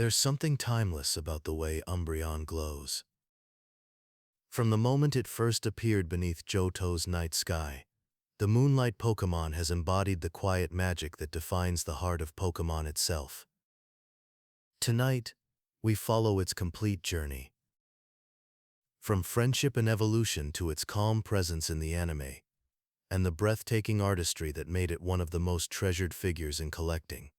There's something timeless about the way Umbreon glows. From the moment it first appeared beneath Johto's night sky, the Moonlight Pokémon has embodied the quiet magic that defines the heart of Pokémon itself. Tonight, we follow its complete journey. From friendship and evolution to its calm presence in the anime, and the breathtaking artistry that made it one of the most treasured figures in collecting.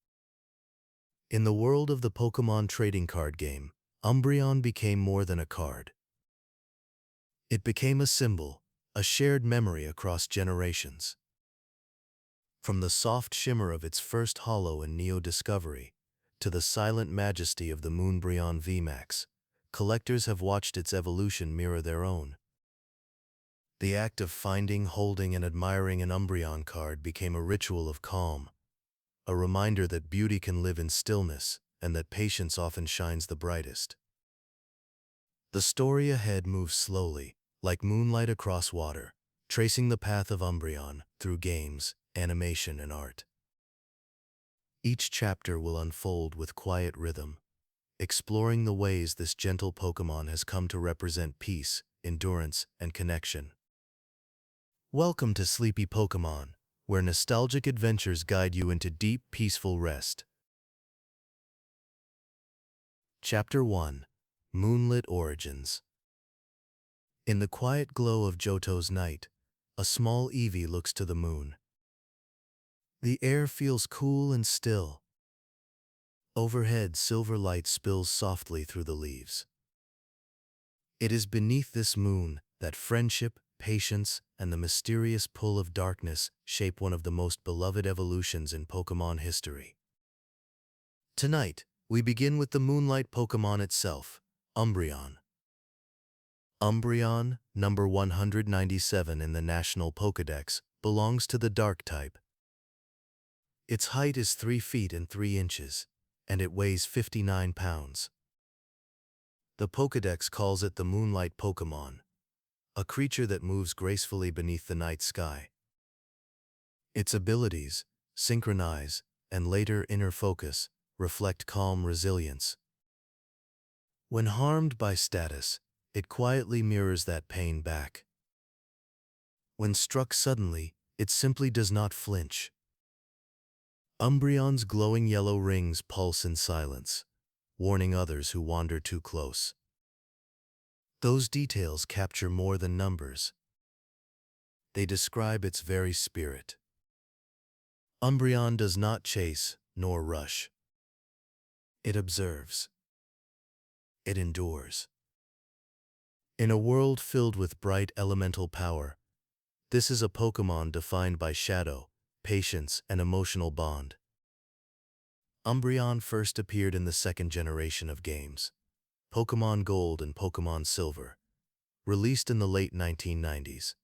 In the world of the Pokémon trading card game, Umbreon became more than a card. It became a symbol, a shared memory across generations. From the soft shimmer of its first holo in Neo Discovery to the silent majesty of the Umbreon VMAX, collectors have watched its evolution mirror their own. The act of finding, holding, and admiring an Umbreon card became a ritual of calm, a reminder that beauty can live in stillness and that patience often shines the brightest. The story ahead moves slowly, like moonlight across water, tracing the path of Umbreon through games, animation, and art. Each chapter will unfold with quiet rhythm, exploring the ways this gentle Pokémon has come to represent peace, endurance, and connection. Welcome to Sleepy Pokémon, where nostalgic adventures guide you into deep, peaceful rest. Chapter 1: Moonlit Origins. In the quiet glow of Johto's night, a small Eevee looks to the moon. The air feels cool and still. Overhead, silver light spills softly through the leaves. It is beneath this moon that friendship, patience, and the mysterious pull of darkness shape one of the most beloved evolutions in Pokémon history. Tonight, we begin with the Moonlight Pokémon itself, Umbreon. Umbreon, number 197 in the National Pokédex, belongs to the Dark type. Its height is 3 feet and 3 inches, and it weighs 59 pounds. The Pokédex calls it the Moonlight Pokémon, a creature that moves gracefully beneath the night sky. Its abilities, Synchronize, and later Inner Focus, reflect calm resilience. When harmed by status, it quietly mirrors that pain back. When struck suddenly, it simply does not flinch. Umbreon's glowing yellow rings pulse in silence, warning others who wander too close. Those details capture more than numbers. They describe its very spirit. Umbreon does not chase nor rush. It observes. It endures. In a world filled with bright elemental power, this is a Pokémon defined by shadow, patience, and emotional bond. Umbreon first appeared in the second generation of games, Pokémon Gold and Pokémon Silver, released in the late 1990s.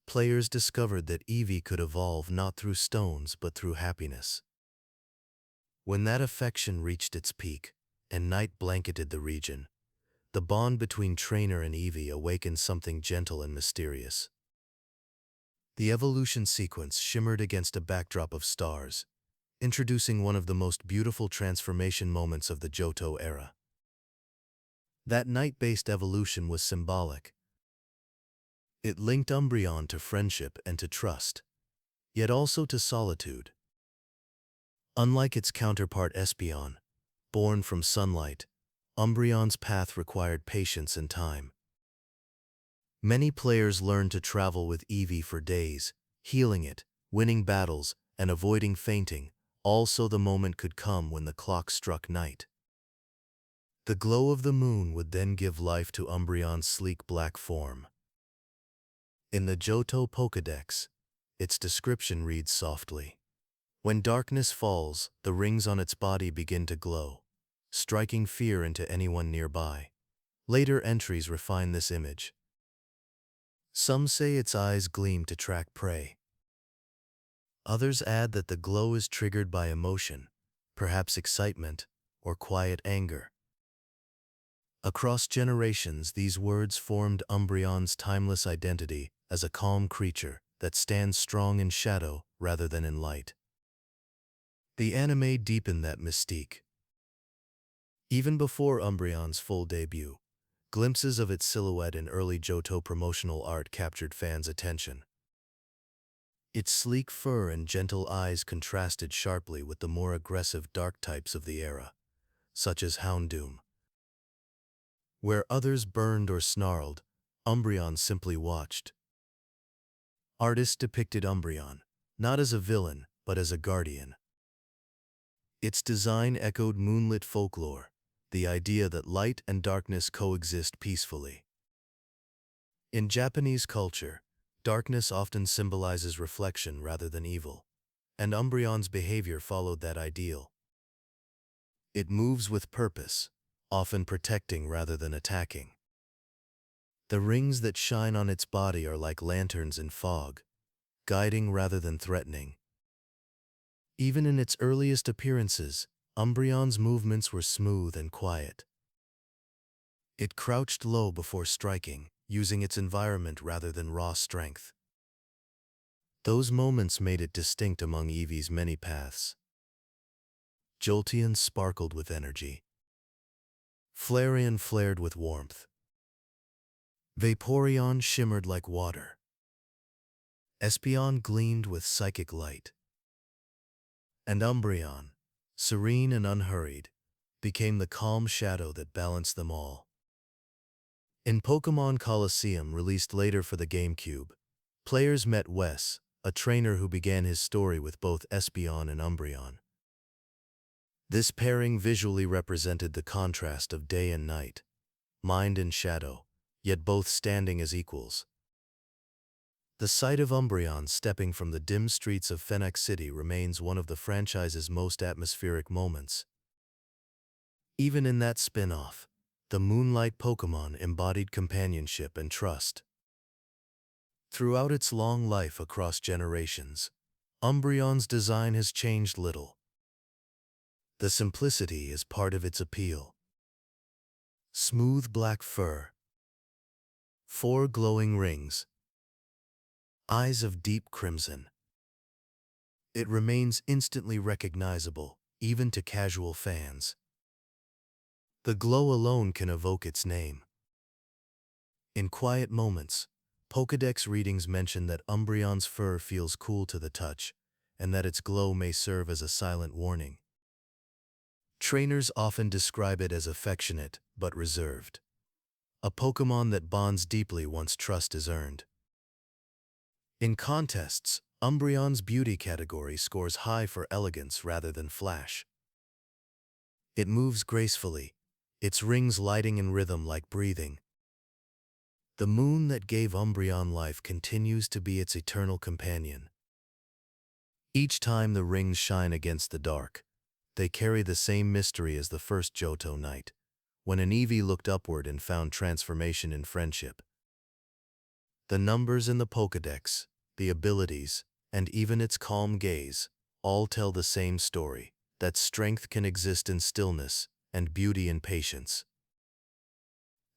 Players discovered that Eevee could evolve not through stones but through happiness. When that affection reached its peak, and night blanketed the region, the bond between trainer and Eevee awakened something gentle and mysterious. The evolution sequence shimmered against a backdrop of stars, introducing one of the most beautiful transformation moments of the Johto era. That night-based evolution was symbolic. It linked Umbreon to friendship and to trust, yet also to solitude. Unlike its counterpart Espeon, born from sunlight, Umbreon's path required patience and time. Many players learned to travel with Eevee for days, healing it, winning battles, and avoiding fainting, all so the moment could come when the clock struck night. The glow of the moon would then give life to Umbreon's sleek black form. In the Johto Pokédex, its description reads softly. When darkness falls, the rings on its body begin to glow, striking fear into anyone nearby. Later entries refine this image. Some say its eyes gleam to track prey. Others add that the glow is triggered by emotion, perhaps excitement or quiet anger. Across generations, these words formed Umbreon's timeless identity as a calm creature that stands strong in shadow rather than in light. The anime deepened that mystique. Even before Umbreon's full debut, glimpses of its silhouette in early Johto promotional art captured fans' attention. Its sleek fur and gentle eyes contrasted sharply with the more aggressive dark types of the era, such as Houndoom. Where others burned or snarled, Umbreon simply watched. Artists depicted Umbreon, not as a villain, but as a guardian. Its design echoed moonlit folklore, the idea that light and darkness coexist peacefully. In Japanese culture, darkness often symbolizes reflection rather than evil, and Umbreon's behavior followed that ideal. It moves with purpose, often protecting rather than attacking. The rings that shine on its body are like lanterns in fog, guiding rather than threatening. Even in its earliest appearances, Umbreon's movements were smooth and quiet. It crouched low before striking, using its environment rather than raw strength. Those moments made it distinct among Eevee's many paths. Jolteon sparkled with energy. Flareon flared with warmth. Vaporeon shimmered like water. Espeon gleamed with psychic light. And Umbreon, serene and unhurried, became the calm shadow that balanced them all. In Pokémon Colosseum, released later for the GameCube, players met WotC, a trainer who began his story with both Espeon and Umbreon. This pairing visually represented the contrast of day and night, mind and shadow, yet both standing as equals. The sight of Umbreon stepping from the dim streets of Phoenix City remains one of the franchise's most atmospheric moments. Even in that spin-off, the Moonlight Pokémon embodied companionship and trust. Throughout its long life across generations, Umbreon's design has changed little. The simplicity is part of its appeal. Smooth black fur, 4 glowing rings, eyes of deep crimson. It remains instantly recognizable, even to casual fans. The glow alone can evoke its name. In quiet moments, Pokédex readings mention that Umbreon's fur feels cool to the touch, and that its glow may serve as a silent warning. Trainers often describe it as affectionate but reserved. A Pokémon that bonds deeply once trust is earned. In contests, Umbreon's beauty category scores high for elegance rather than flash. It moves gracefully, its rings lighting in rhythm like breathing. The moon that gave Umbreon life continues to be its eternal companion. Each time the rings shine against the dark, they carry the same mystery as the first Johto Night, when an Eevee looked upward and found transformation in friendship. The numbers in the Pokédex, the abilities, and even its calm gaze, all tell the same story, that strength can exist in stillness and beauty in patience.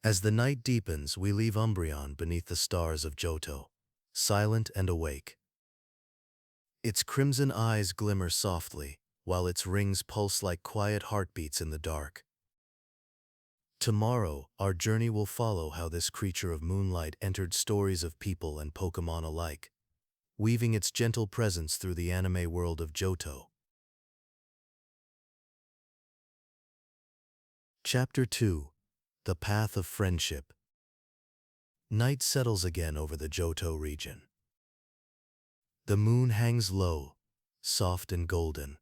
As the night deepens, we leave Umbreon beneath the stars of Johto, silent and awake. Its crimson eyes glimmer softly, while its rings pulse like quiet heartbeats in the dark. Tomorrow, our journey will follow how this creature of moonlight entered stories of people and Pokémon alike, weaving its gentle presence through the anime world of Johto. Chapter 2: The Path of Friendship. Night settles again over the Johto region. The moon hangs low, soft and golden,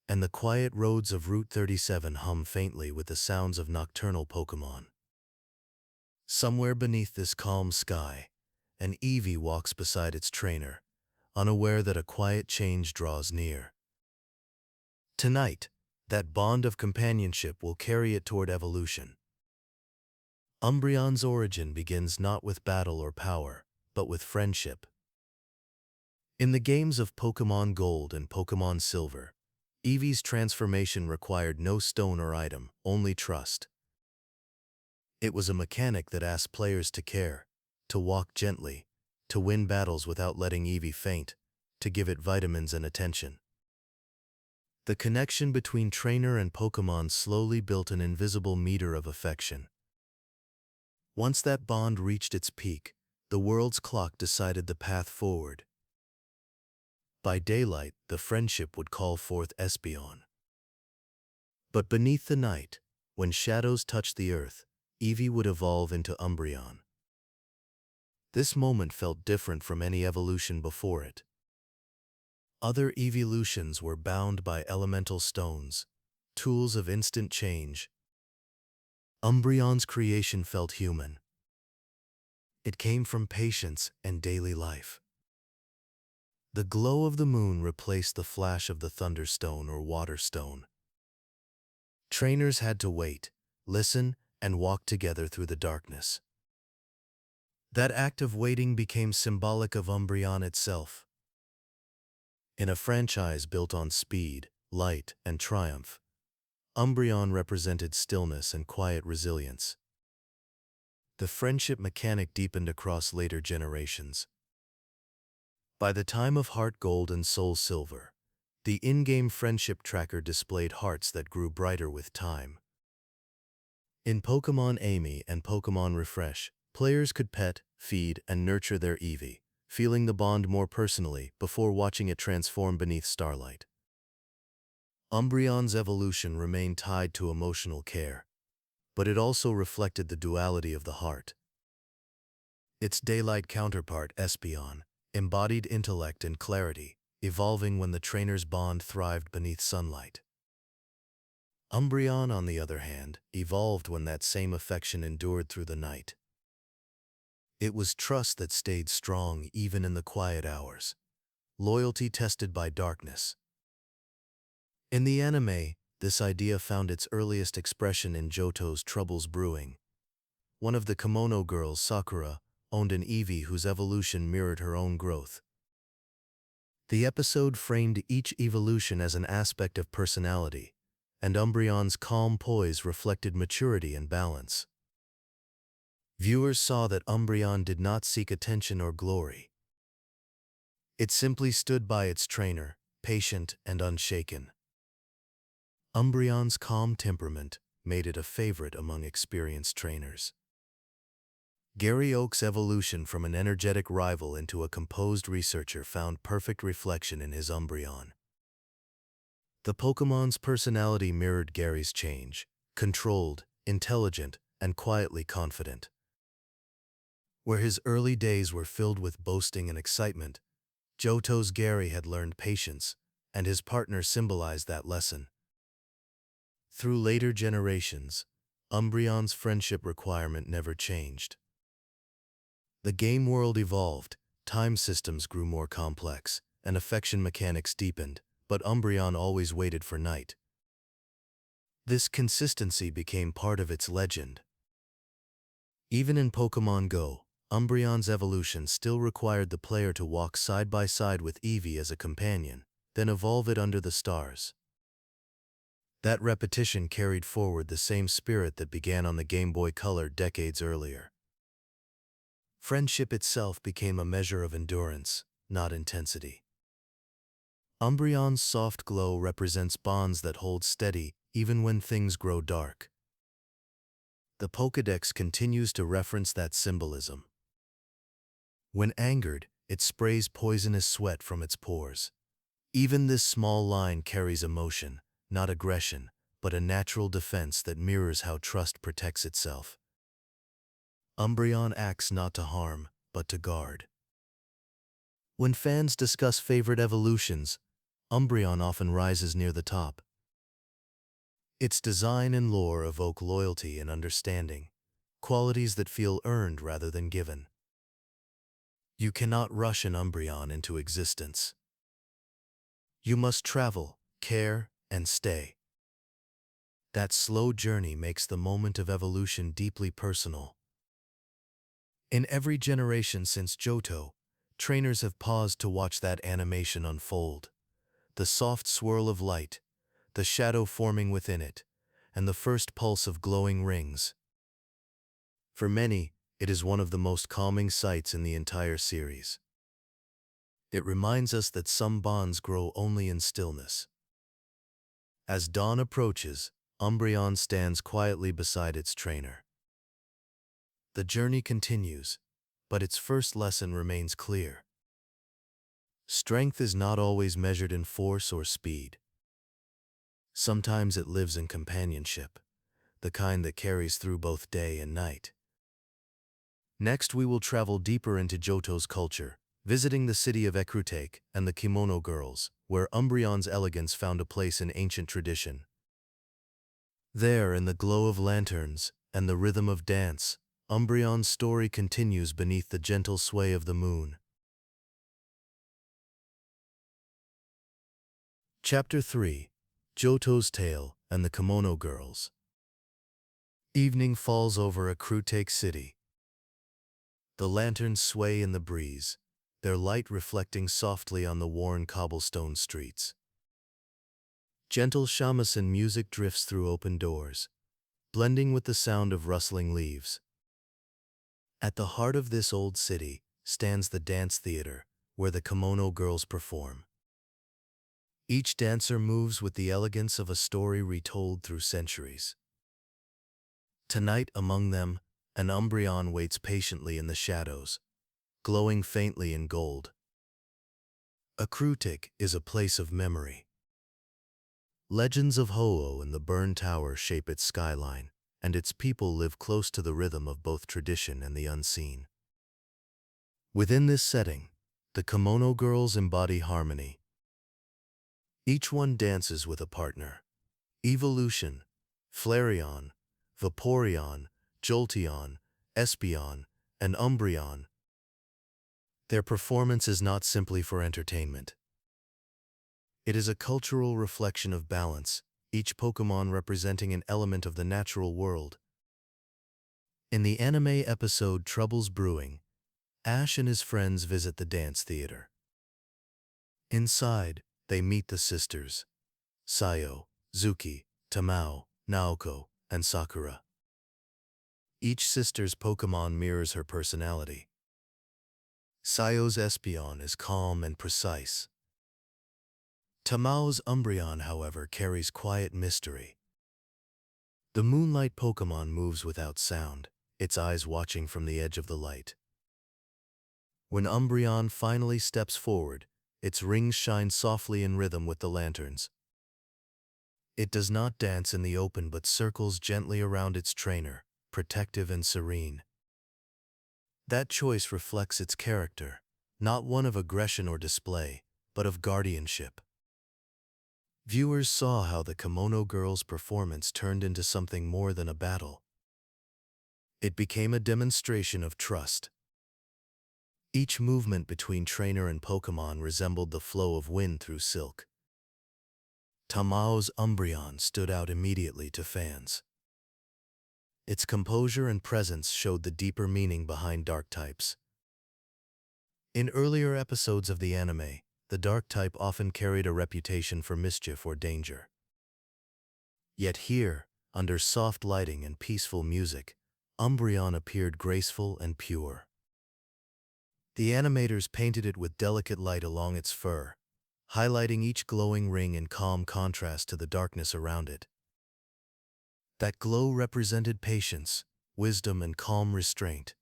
and the quiet roads of Route 37 hum faintly with the sounds of nocturnal Pokémon. Somewhere beneath this calm sky, an Eevee walks beside its trainer, unaware that a quiet change draws near. Tonight, that bond of companionship will carry it toward evolution. Umbreon's origin begins not with battle or power, but with friendship. In the games of Pokémon Gold and Pokémon Silver, Eevee's transformation required no stone or item, only trust. It was a mechanic that asked players to care, to walk gently, to win battles without letting Eevee faint, to give it vitamins and attention. The connection between trainer and Pokémon slowly built an invisible meter of affection. Once that bond reached its peak, the world's clock decided the path forward. By daylight, the friendship would call forth Espeon. But beneath the night, when shadows touched the earth, Eevee would evolve into Umbreon. This moment felt different from any evolution before it. Other evolutions were bound by elemental stones, tools of instant change. Umbreon's creation felt human. It came from patience and daily life. The glow of the moon replaced the flash of the thunderstone or waterstone. Trainers had to wait, listen, and walk together through the darkness. That act of waiting became symbolic of Umbreon itself. In a franchise built on speed, light, and triumph, Umbreon represented stillness and quiet resilience. The friendship mechanic deepened across later generations. By the time of HeartGold and SoulSilver, the in-game friendship tracker displayed hearts that grew brighter with time. In Pokémon Amy and Pokémon Refresh, players could pet, feed, and nurture their Eevee, feeling the bond more personally before watching it transform beneath starlight. Umbreon's evolution remained tied to emotional care, but it also reflected the duality of the heart. Its daylight counterpart, Espeon, embodied intellect and clarity, evolving when the trainer's bond thrived beneath sunlight. Umbreon, on the other hand, evolved when that same affection endured through the night. It was trust that stayed strong even in the quiet hours, loyalty tested by darkness. In the anime, this idea found its earliest expression in Johto's Troubles Brewing. One of the Kimono Girls, Sakura, owned an Eevee whose evolution mirrored her own growth. The episode framed each evolution as an aspect of personality, and Umbreon's calm poise reflected maturity and balance. Viewers saw that Umbreon did not seek attention or glory. It simply stood by its trainer, patient and unshaken. Umbreon's calm temperament made it a favorite among experienced trainers. Gary Oak's evolution from an energetic rival into a composed researcher found perfect reflection in his Umbreon. The Pokémon's personality mirrored Gary's change, controlled, intelligent, and quietly confident. Where his early days were filled with boasting and excitement, Johto's Gary had learned patience, and his partner symbolized that lesson. Through later generations, Umbreon's friendship requirement never changed. The game world evolved, time systems grew more complex, and affection mechanics deepened, but Umbreon always waited for night. This consistency became part of its legend. Even in Pokémon Go, Umbreon's evolution still required the player to walk side by side with Eevee as a companion, then evolve it under the stars. That repetition carried forward the same spirit that began on the Game Boy Color decades earlier. Friendship itself became a measure of endurance, not intensity. Umbreon's soft glow represents bonds that hold steady even when things grow dark. The Pokédex continues to reference that symbolism. When angered, it sprays poisonous sweat from its pores. Even this small line carries emotion, not aggression, but a natural defense that mirrors how trust protects itself. Umbreon acts not to harm, but to guard. When fans discuss favorite evolutions, Umbreon often rises near the top. Its design and lore evoke loyalty and understanding, qualities that feel earned rather than given. You cannot rush an Umbreon into existence. You must travel, care, and stay. That slow journey makes the moment of evolution deeply personal. In every generation since Johto, trainers have paused to watch that animation unfold. The soft swirl of light, the shadow forming within it, and the first pulse of glowing rings. For many, it is one of the most calming sights in the entire series. It reminds us that some bonds grow only in stillness. As dawn approaches, Umbreon stands quietly beside its trainer. The journey continues, but its first lesson remains clear. Strength is not always measured in force or speed. Sometimes it lives in companionship, the kind that carries through both day and night. Next, we will travel deeper into Johto's culture, visiting the city of Ecruteak and the Kimono Girls, where Umbreon's elegance found a place in ancient tradition. There, in the glow of lanterns and the rhythm of dance, Umbreon's story continues beneath the gentle sway of the moon. Chapter 3: Johto's Tale and the Kimono Girls. Evening falls over Ecruteak City. The lanterns sway in the breeze, their light reflecting softly on the worn cobblestone streets. Gentle shamisen music drifts through open doors, blending with the sound of rustling leaves. At the heart of this old city stands the dance theater, where the Kimono Girls perform. Each dancer moves with the elegance of a story retold through centuries. Tonight, among them, an Umbreon waits patiently in the shadows, glowing faintly in gold. Ecruteak is a place of memory. Legends of Ho-Oh and the Burn Tower shape its skyline, and its people live close to the rhythm of both tradition and the unseen. Within this setting, the Kimono Girls embody harmony. Each one dances with a partner. Evolution, Flareon, Vaporeon, Jolteon, Espeon, and Umbreon. Their performance is not simply for entertainment. It is a cultural reflection of balance, each Pokémon representing an element of the natural world. In the anime episode Troubles Brewing, Ash and his friends visit the dance theater. Inside, they meet the sisters, Sayo, Zuki, Tamao, Naoko, and Sakura. Each sister's Pokémon mirrors her personality. Sayo's Espeon is calm and precise. Tamao's Umbreon, however, carries quiet mystery. The Moonlight Pokémon moves without sound, its eyes watching from the edge of the light. When Umbreon finally steps forward, its rings shine softly in rhythm with the lanterns. It does not dance in the open but circles gently around its trainer, protective and serene. That choice reflects its character, not one of aggression or display, but of guardianship. Viewers saw how the Kimono Girls' performance turned into something more than a battle. It became a demonstration of trust. Each movement between trainer and Pokémon resembled the flow of wind through silk. Tamao's Umbreon stood out immediately to fans. Its composure and presence showed the deeper meaning behind dark types. In earlier episodes of the anime, the dark type often carried a reputation for mischief or danger. Yet here, under soft lighting and peaceful music, Umbreon appeared graceful and pure. The animators painted it with delicate light along its fur, highlighting each glowing ring in calm contrast to the darkness around it. That glow represented patience, wisdom, and calm restraint,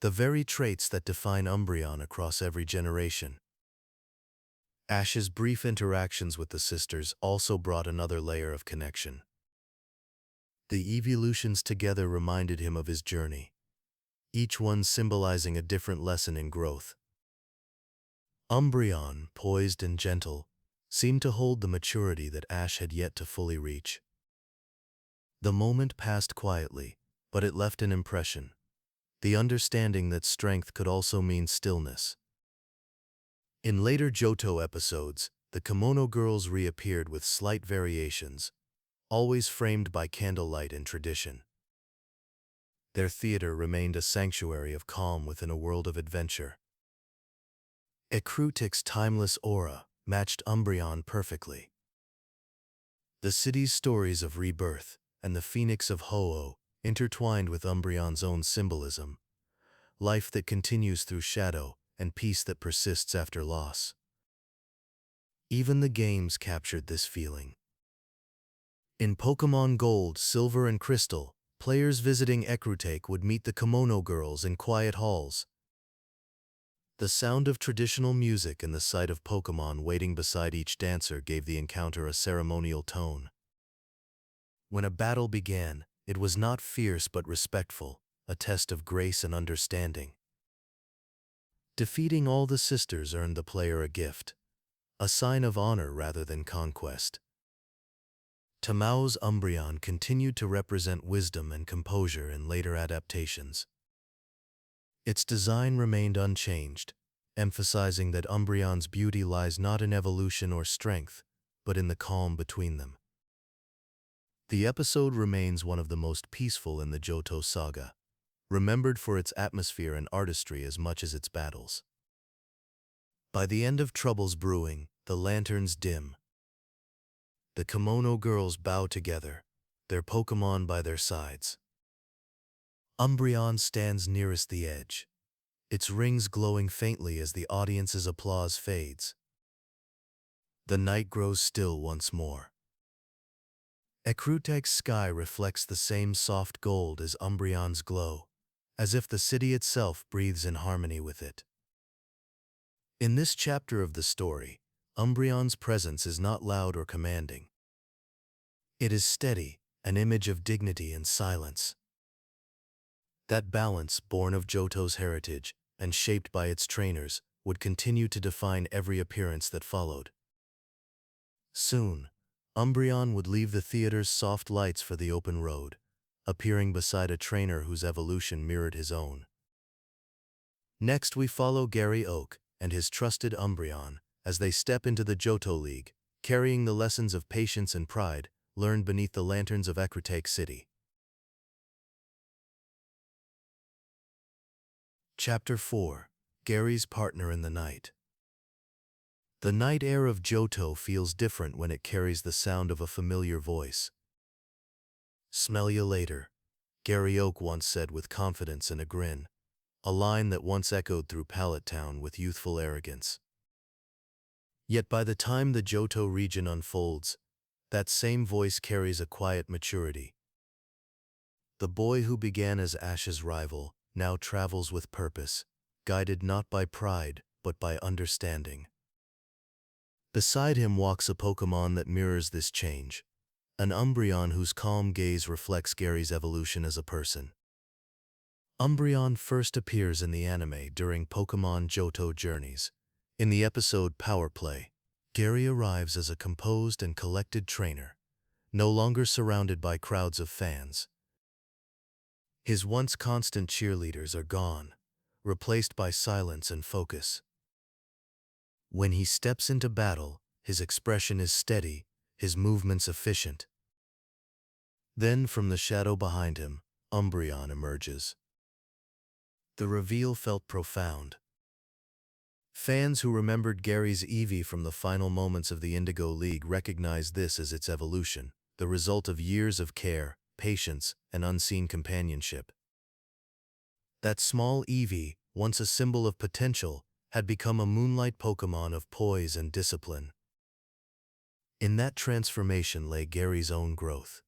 the very traits that define Umbreon across every generation. Ash's brief interactions with the sisters also brought another layer of connection. The evolutions together reminded him of his journey, each one symbolizing a different lesson in growth. Umbreon, poised and gentle, seemed to hold the maturity that Ash had yet to fully reach. The moment passed quietly, but it left an impression, the understanding that strength could also mean stillness. In later Johto episodes, the Kimono Girls reappeared with slight variations, always framed by candlelight and tradition. Their theater remained a sanctuary of calm within a world of adventure. Ecruteak's timeless aura matched Umbreon perfectly. The city's stories of rebirth and the phoenix of Ho-Oh intertwined with Umbreon's own symbolism, life that continues through shadow and peace that persists after loss. Even the games captured this feeling. In Pokémon Gold, Silver, and Crystal, players visiting Ecruteak would meet the Kimono Girls in quiet halls. The sound of traditional music and the sight of Pokémon waiting beside each dancer gave the encounter a ceremonial tone. When a battle began, it was not fierce but respectful, a test of grace and understanding. Defeating all the sisters earned the player a gift, a sign of honor rather than conquest. Tamao's Umbreon continued to represent wisdom and composure in later adaptations. Its design remained unchanged, emphasizing that Umbreon's beauty lies not in evolution or strength, but in the calm between them. The episode remains one of the most peaceful in the Johto saga, remembered for its atmosphere and artistry as much as its battles. By the end of Troubles Brewing, the lanterns dim. The Kimono Girls bow together, their Pokémon by their sides. Umbreon stands nearest the edge, its rings glowing faintly as the audience's applause fades. The night grows still once more. Ecruteak's sky reflects the same soft gold as Umbreon's glow, as if the city itself breathes in harmony with it. In this chapter of the story, Umbreon's presence is not loud or commanding. It is steady, an image of dignity and silence. That balance, born of Johto's heritage and shaped by its trainers, would continue to define every appearance that followed. Soon, Umbreon would leave the theater's soft lights for the open road, appearing beside a trainer whose evolution mirrored his own. Next we follow Gary Oak and his trusted Umbreon as they step into the Johto League, carrying the lessons of patience and pride learned beneath the lanterns of Ecruteak City. Chapter 4: Gary's Partner in the Night. The night air of Johto feels different when it carries the sound of a familiar voice. "Smell you later," Gary Oak once said with confidence and a grin, a line that once echoed through Pallet Town with youthful arrogance. Yet by the time the Johto region unfolds, that same voice carries a quiet maturity. The boy who began as Ash's rival now travels with purpose, guided not by pride, but by understanding. Beside him walks a Pokémon that mirrors this change, an Umbreon whose calm gaze reflects Gary's evolution as a person. Umbreon first appears in the anime during Pokémon Johto Journeys. In the episode Power Play, Gary arrives as a composed and collected trainer, no longer surrounded by crowds of fans. His once constant cheerleaders are gone, replaced by silence and focus. When he steps into battle, his expression is steady, his movements efficient. Then from the shadow behind him, Umbreon emerges. The reveal felt profound. Fans who remembered Gary's Eevee from the final moments of the Indigo League recognized this as its evolution, the result of years of care, patience, and unseen companionship. That small Eevee, once a symbol of potential, had become a Moonlight Pokémon of poise and discipline. In that transformation lay Gary's own growth.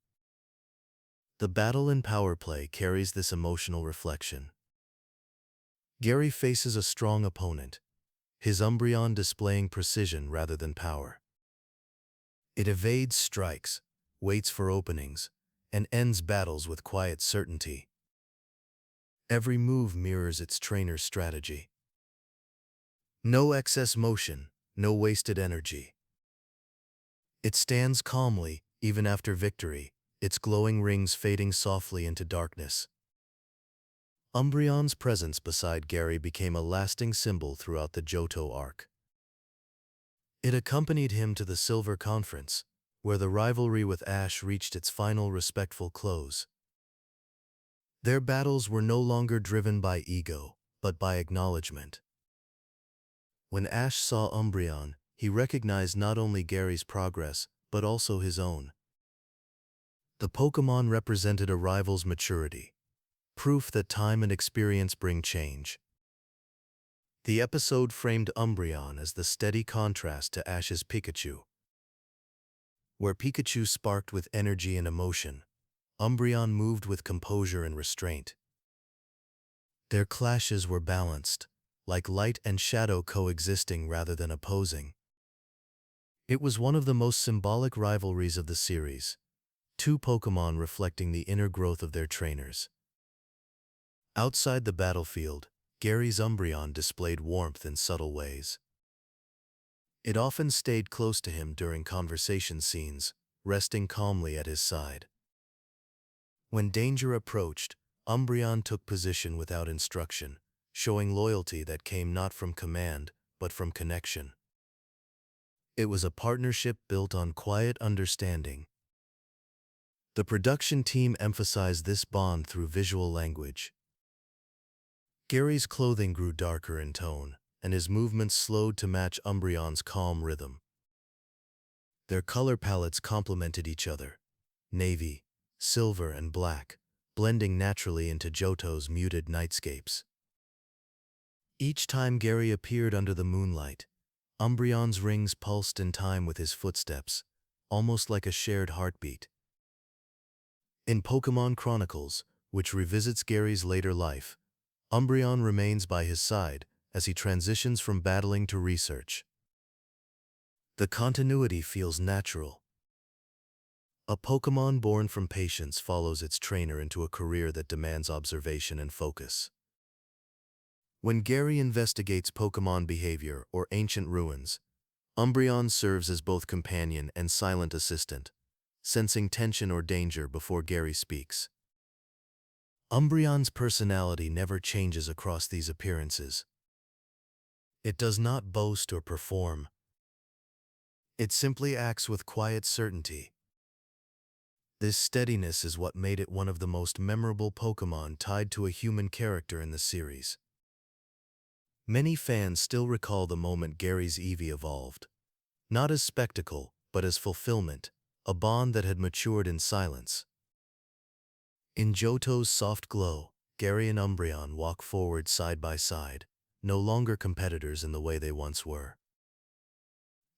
The battle in Power Play carries this emotional reflection. Gary faces a strong opponent, his Umbreon displaying precision rather than power. It evades strikes, waits for openings, and ends battles with quiet certainty. Every move mirrors its trainer's strategy. No excess motion, no wasted energy. It stands calmly, even after victory, its glowing rings fading softly into darkness. Umbreon's presence beside Gary became a lasting symbol throughout the Johto arc. It accompanied him to the Silver Conference, where the rivalry with Ash reached its final respectful close. Their battles were no longer driven by ego, but by acknowledgement. When Ash saw Umbreon, he recognized not only Gary's progress, but also his own. The Pokémon represented a rival's maturity, proof that time and experience bring change. The episode framed Umbreon as the steady contrast to Ash's Pikachu. Where Pikachu sparked with energy and emotion, Umbreon moved with composure and restraint. Their clashes were balanced, like light and shadow coexisting rather than opposing. It was one of the most symbolic rivalries of the series, two Pokémon reflecting the inner growth of their trainers. Outside the battlefield, Gary's Umbreon displayed warmth in subtle ways. It often stayed close to him during conversation scenes, resting calmly at his side. When danger approached, Umbreon took position without instruction, showing loyalty that came not from command, but from connection. It was a partnership built on quiet understanding. The production team emphasized this bond through visual language. Gary's clothing grew darker in tone, and his movements slowed to match Umbreon's calm rhythm. Their color palettes complemented each other, navy, silver, and black, blending naturally into Johto's muted nightscapes. Each time Gary appeared under the moonlight, Umbreon's rings pulsed in time with his footsteps, almost like a shared heartbeat. In Pokémon Chronicles, which revisits Gary's later life, Umbreon remains by his side as he transitions from battling to research. The continuity feels natural. A Pokémon born from patience follows its trainer into a career that demands observation and focus. When Gary investigates Pokémon behavior or ancient ruins, Umbreon serves as both companion and silent assistant, sensing tension or danger before Gary speaks. Umbreon's personality never changes across these appearances. It does not boast or perform. It simply acts with quiet certainty. This steadiness is what made it one of the most memorable Pokémon tied to a human character in the series. Many fans still recall the moment Gary's Eevee evolved, not as spectacle, but as fulfillment, a bond that had matured in silence. In Johto's soft glow, Gary and Umbreon walk forward side by side, no longer competitors in the way they once were.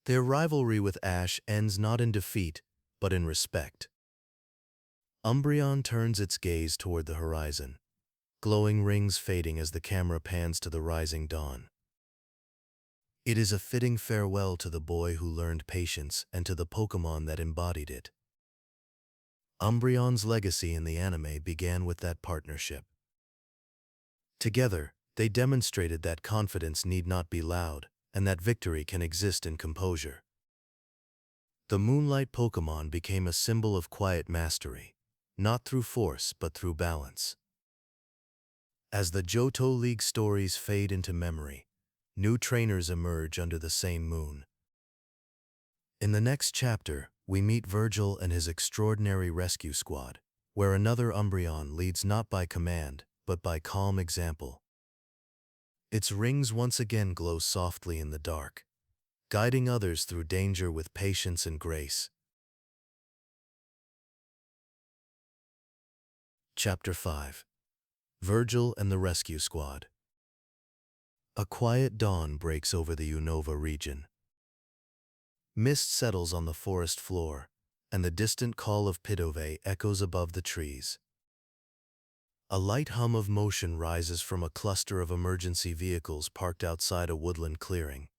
Their rivalry with Ash ends not in defeat, but in respect. Umbreon turns its gaze toward the horizon, glowing rings fading as the camera pans to the rising dawn. It is a fitting farewell to the boy who learned patience and to the Pokémon that embodied it. Umbreon's legacy in the anime began with that partnership. Together, they demonstrated that confidence need not be loud, and that victory can exist in composure. The Moonlight Pokémon became a symbol of quiet mastery, not through force but through balance. As the Johto League stories fade into memory, new trainers emerge under the same moon. In the next chapter, we meet Virgil and his extraordinary rescue squad, where another Umbreon leads not by command, but by calm example. Its rings once again glow softly in the dark, guiding others through danger with patience and grace. Chapter 5. Virgil and the Rescue Squad. A quiet dawn breaks over the Unova region. Mist settles on the forest floor, and the distant call of Pidove echoes above the trees. A light hum of motion rises from a cluster of emergency vehicles parked outside a woodland clearing.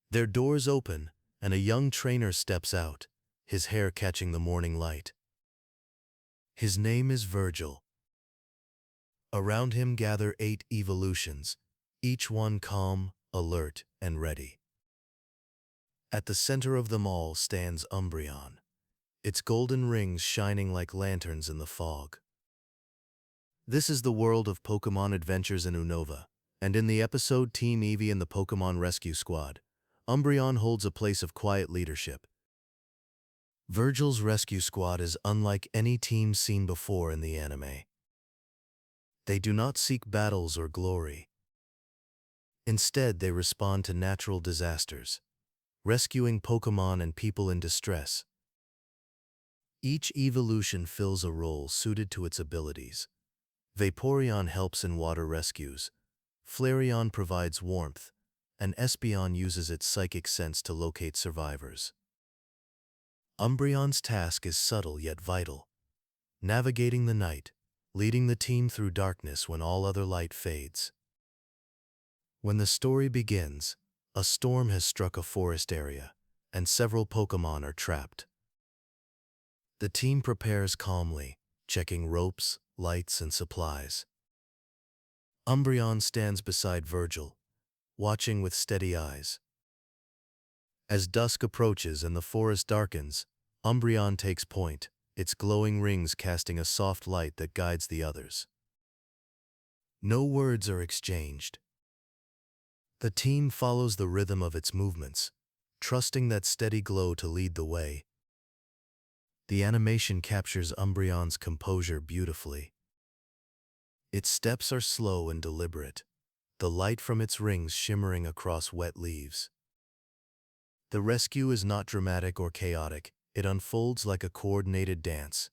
Their doors open, and a young trainer steps out, his hair catching the morning light. His name is Virgil. Around him gather 8 evolutions, each one calm, alert, and ready. At the center of them all stands Umbreon, its golden rings shining like lanterns in the fog. This is the world of Pokémon adventures in Unova, and in the episode Team Eevee and the Pokémon Rescue Squad, Umbreon holds a place of quiet leadership. Virgil's rescue squad is unlike any team seen before in the anime. They do not seek battles or glory. Instead, they respond to natural disasters, rescuing Pokémon and people in distress. Each evolution fills a role suited to its abilities. Vaporeon helps in water rescues, Flareon provides warmth, and Espeon uses its psychic sense to locate survivors. Umbreon's task is subtle yet vital, navigating the night, leading the team through darkness when all other light fades. When the story begins, a storm has struck a forest area, and several Pokémon are trapped. The team prepares calmly, checking ropes, lights, and supplies. Umbreon stands beside Virgil, watching with steady eyes. As dusk approaches and the forest darkens, Umbreon takes point, its glowing rings casting a soft light that guides the others. No words are exchanged. The team follows the rhythm of its movements, trusting that steady glow to lead the way. The animation captures Umbreon's composure beautifully. Its steps are slow and deliberate, the light from its rings shimmering across wet leaves. The rescue is not dramatic or chaotic, it unfolds like a coordinated dance.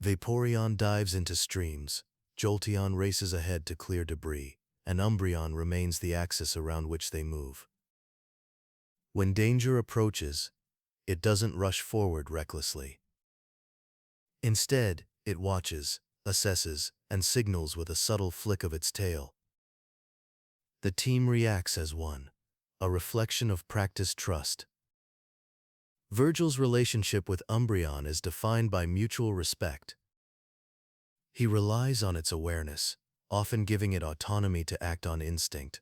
Vaporeon dives into streams, Jolteon races ahead to clear debris, and Umbreon remains the axis around which they move. When danger approaches, it doesn't rush forward recklessly. Instead, it watches, assesses, and signals with a subtle flick of its tail. The team reacts as one, a reflection of practiced trust. Virgil's relationship with Umbreon is defined by mutual respect. He relies on its awareness, often giving it autonomy to act on instinct.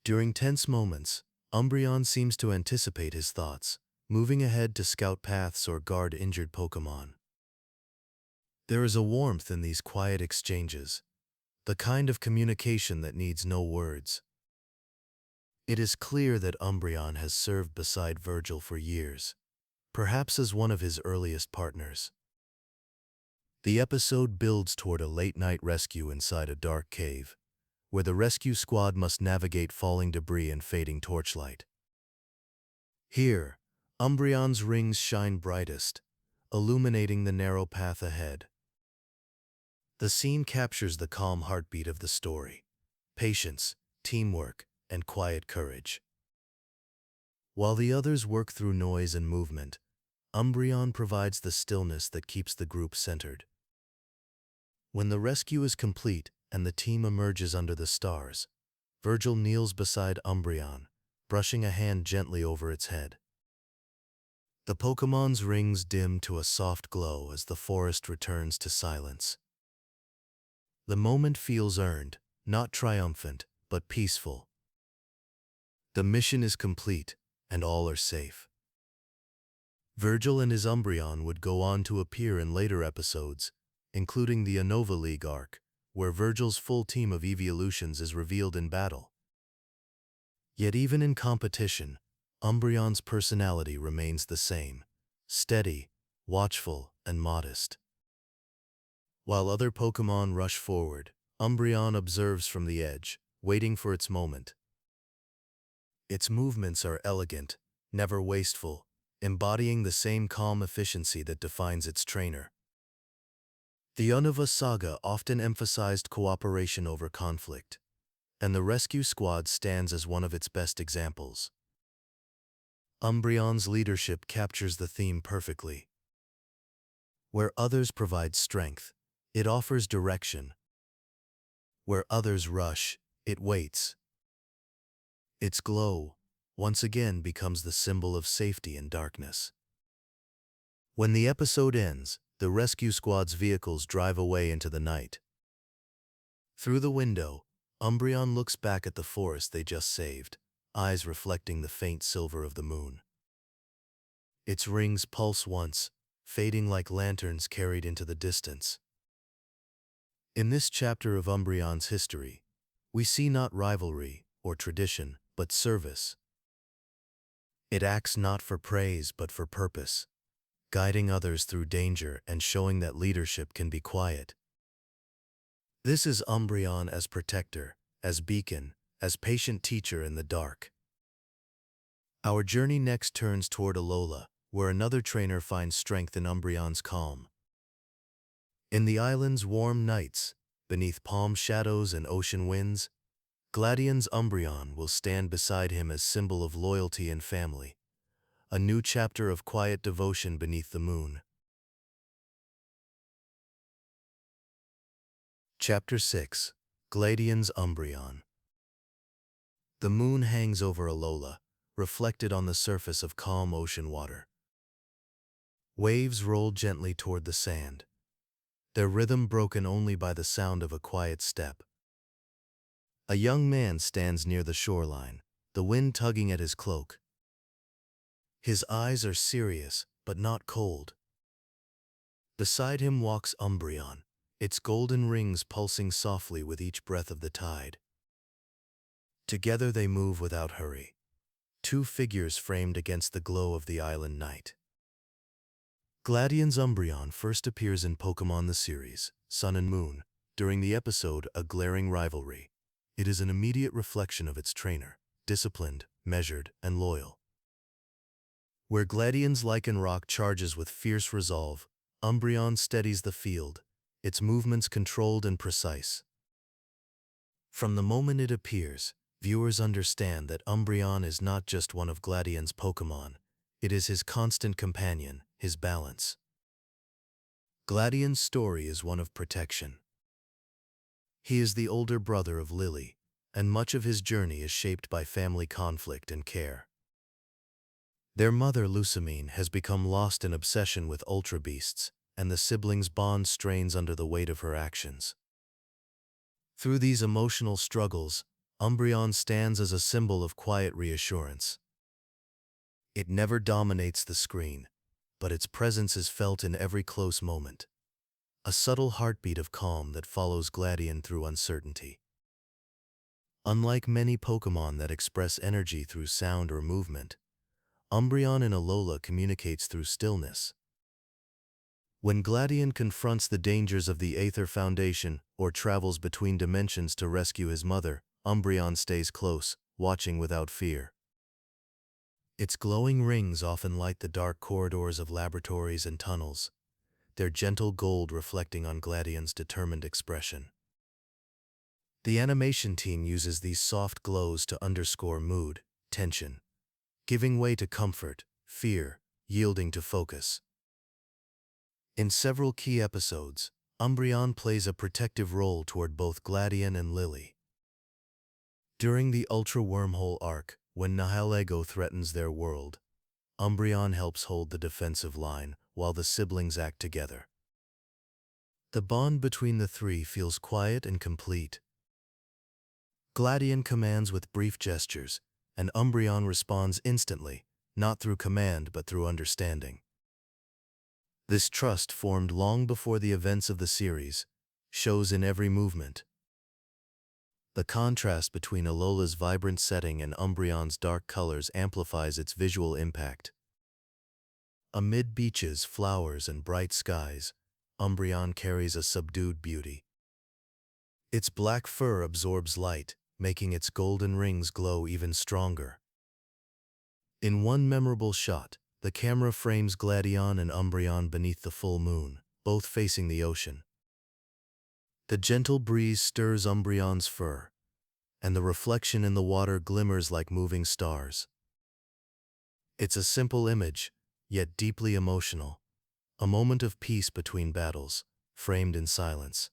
During tense moments, Umbreon seems to anticipate his thoughts, moving ahead to scout paths or guard injured Pokémon. There is a warmth in these quiet exchanges, the kind of communication that needs no words. It is clear that Umbreon has served beside Virgil for years, perhaps as one of his earliest partners. The episode builds toward a late-night rescue inside a dark cave, where the rescue squad must navigate falling debris and fading torchlight. Here, Umbreon's rings shine brightest, illuminating the narrow path ahead. The scene captures the calm heartbeat of the story: patience, teamwork, and quiet courage. While the others work through noise and movement, Umbreon provides the stillness that keeps the group centered. When the rescue is complete and the team emerges under the stars, Virgil kneels beside Umbreon, brushing a hand gently over its head. The Pokémon's rings dim to a soft glow as the forest returns to silence. The moment feels earned, not triumphant, but peaceful. The mission is complete, and all are safe. Virgil and his Umbreon would go on to appear in later episodes, including the Unova League arc, where Virgil's full team of evolutions is revealed in battle. Yet even in competition, Umbreon's personality remains the same: steady, watchful, and modest. While other Pokémon rush forward, Umbreon observes from the edge, waiting for its moment. Its movements are elegant, never wasteful, embodying the same calm efficiency that defines its trainer. The Unova saga often emphasized cooperation over conflict, and the rescue squad stands as one of its best examples. Umbreon's leadership captures the theme perfectly. Where others provide strength, it offers direction. Where others rush, it waits. Its glow, once again, becomes the symbol of safety in darkness. When the episode ends, the rescue squad's vehicles drive away into the night. Through the window, Umbreon looks back at the forest they just saved, eyes reflecting the faint silver of the moon. Its rings pulse once, fading like lanterns carried into the distance. In this chapter of Umbreon's history, we see not rivalry or tradition, but service. It acts not for praise but for purpose, guiding others through danger and showing that leadership can be quiet. This is Umbreon as protector, as beacon, as patient teacher in the dark. Our journey next turns toward Alola, where another trainer finds strength in Umbreon's calm. In the island's warm nights, beneath palm shadows and ocean winds, Gladion's Umbreon will stand beside him as symbol of loyalty and family, a new chapter of quiet devotion beneath the moon. Chapter 6. Gladion's Umbreon. The moon hangs over Alola, reflected on the surface of calm ocean water. Waves roll gently toward the sand, their rhythm broken only by the sound of a quiet step. A young man stands near the shoreline, the wind tugging at his cloak. His eyes are serious, but not cold. Beside him walks Umbreon, its golden rings pulsing softly with each breath of the tide. Together they move without hurry, two figures framed against the glow of the island night. Gladion's Umbreon first appears in Pokémon the series, Sun and Moon, during the episode A Glaring Rivalry. It is an immediate reflection of its trainer, disciplined, measured, and loyal. Where Gladion's Lycanroc charges with fierce resolve, Umbreon steadies the field, its movements controlled and precise. From the moment it appears, viewers understand that Umbreon is not just one of Gladion's Pokémon, it is his constant companion, his balance. Gladion's story is one of protection. He is the older brother of Lily, and much of his journey is shaped by family conflict and care. Their mother, Lucamine, has become lost in obsession with Ultra Beasts, and the siblings' bond strains under the weight of her actions. Through these emotional struggles, Umbreon stands as a symbol of quiet reassurance. It never dominates the screen, but its presence is felt in every close moment. A subtle heartbeat of calm that follows Gladion through uncertainty. Unlike many Pokémon that express energy through sound or movement, Umbreon in Alola communicates through stillness. When Gladion confronts the dangers of the Aether Foundation or travels between dimensions to rescue his mother, Umbreon stays close, watching without fear. Its glowing rings often light the dark corridors of laboratories and tunnels, their gentle gold reflecting on Gladion's determined expression. The animation team uses these soft glows to underscore mood, tension, giving way to comfort, fear, yielding to focus. In several key episodes, Umbreon plays a protective role toward both Gladion and Lily. During the Ultra Wormhole arc, when Nihilego threatens their world, Umbreon helps hold the defensive line while the siblings act together. The bond between the three feels quiet and complete. Gladion commands with brief gestures, and Umbreon responds instantly, not through command but through understanding. This trust, formed long before the events of the series, shows in every movement. The contrast between Alola's vibrant setting and Umbreon's dark colors amplifies its visual impact. Amid beaches, flowers, and bright skies, Umbreon carries a subdued beauty. Its black fur absorbs light, making its golden rings glow even stronger. In one memorable shot, the camera frames Gladion and Umbreon beneath the full moon, both facing the ocean. The gentle breeze stirs Umbreon's fur, and the reflection in the water glimmers like moving stars. It's a simple image, yet deeply emotional, a moment of peace between battles, framed in silence.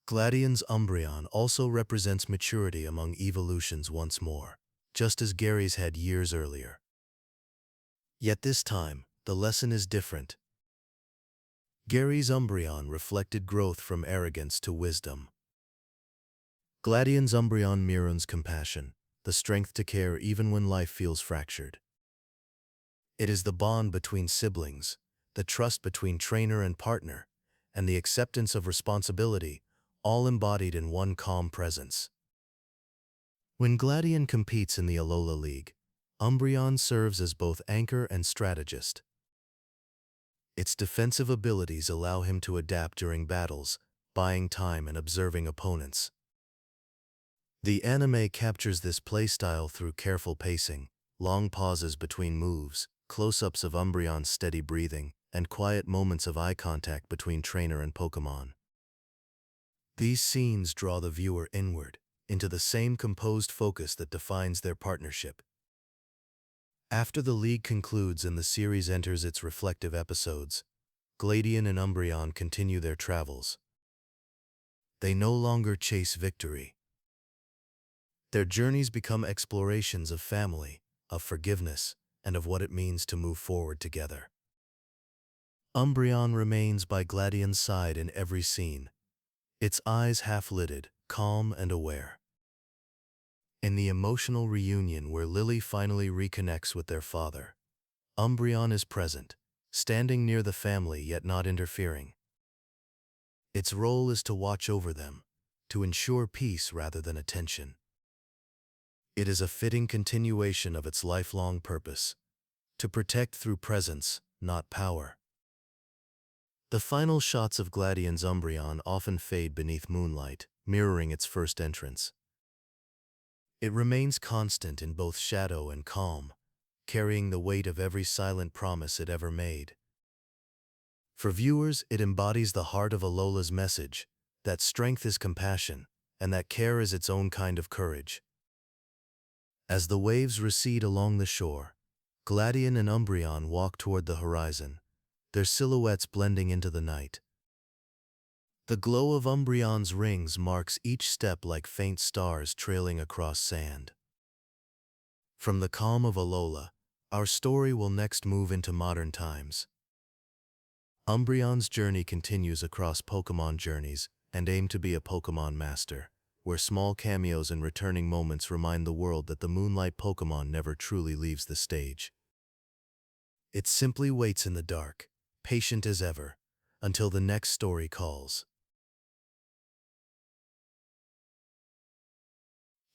Gladion's Umbreon also represents maturity among evolutions once more, just as Gary's had years earlier. Yet this time, the lesson is different. Gary's Umbreon reflected growth from arrogance to wisdom. Gladion's Umbreon mirrors compassion, the strength to care even when life feels fractured. It is the bond between siblings, the trust between trainer and partner, and the acceptance of responsibility, all embodied in one calm presence. When Gladion competes in the Alola League, Umbreon serves as both anchor and strategist. Its defensive abilities allow him to adapt during battles, buying time and observing opponents. The anime captures this playstyle through careful pacing, long pauses between moves, close-ups of Umbreon's steady breathing, and quiet moments of eye contact between trainer and Pokémon. These scenes draw the viewer inward, into the same composed focus that defines their partnership. After the league concludes and the series enters its reflective episodes, Gladion and Umbreon continue their travels. They no longer chase victory. Their journeys become explorations of family, of forgiveness, and of what it means to move forward together. Umbreon remains by Gladion's side in every scene, its eyes half-lidded, calm and aware. In the emotional reunion where Lily finally reconnects with their father, Umbreon is present, standing near the family yet not interfering. Its role is to watch over them, to ensure peace rather than attention. It is a fitting continuation of its lifelong purpose, to protect through presence, not power. The final shots of Gladion's Umbreon often fade beneath moonlight, mirroring its first entrance. It remains constant in both shadow and calm, carrying the weight of every silent promise it ever made. For viewers, it embodies the heart of Alola's message, that strength is compassion, and that care is its own kind of courage. As the waves recede along the shore, Gladion and Umbreon walk toward the horizon, their silhouettes blending into the night. The glow of Umbreon's rings marks each step like faint stars trailing across sand. From the calm of Alola, our story will next move into modern times. Umbreon's journey continues across Pokémon journeys and aim to be a Pokémon master, where small cameos and returning moments remind the world that the Moonlight Pokémon never truly leaves the stage. It simply waits in the dark, patient as ever, until the next story calls.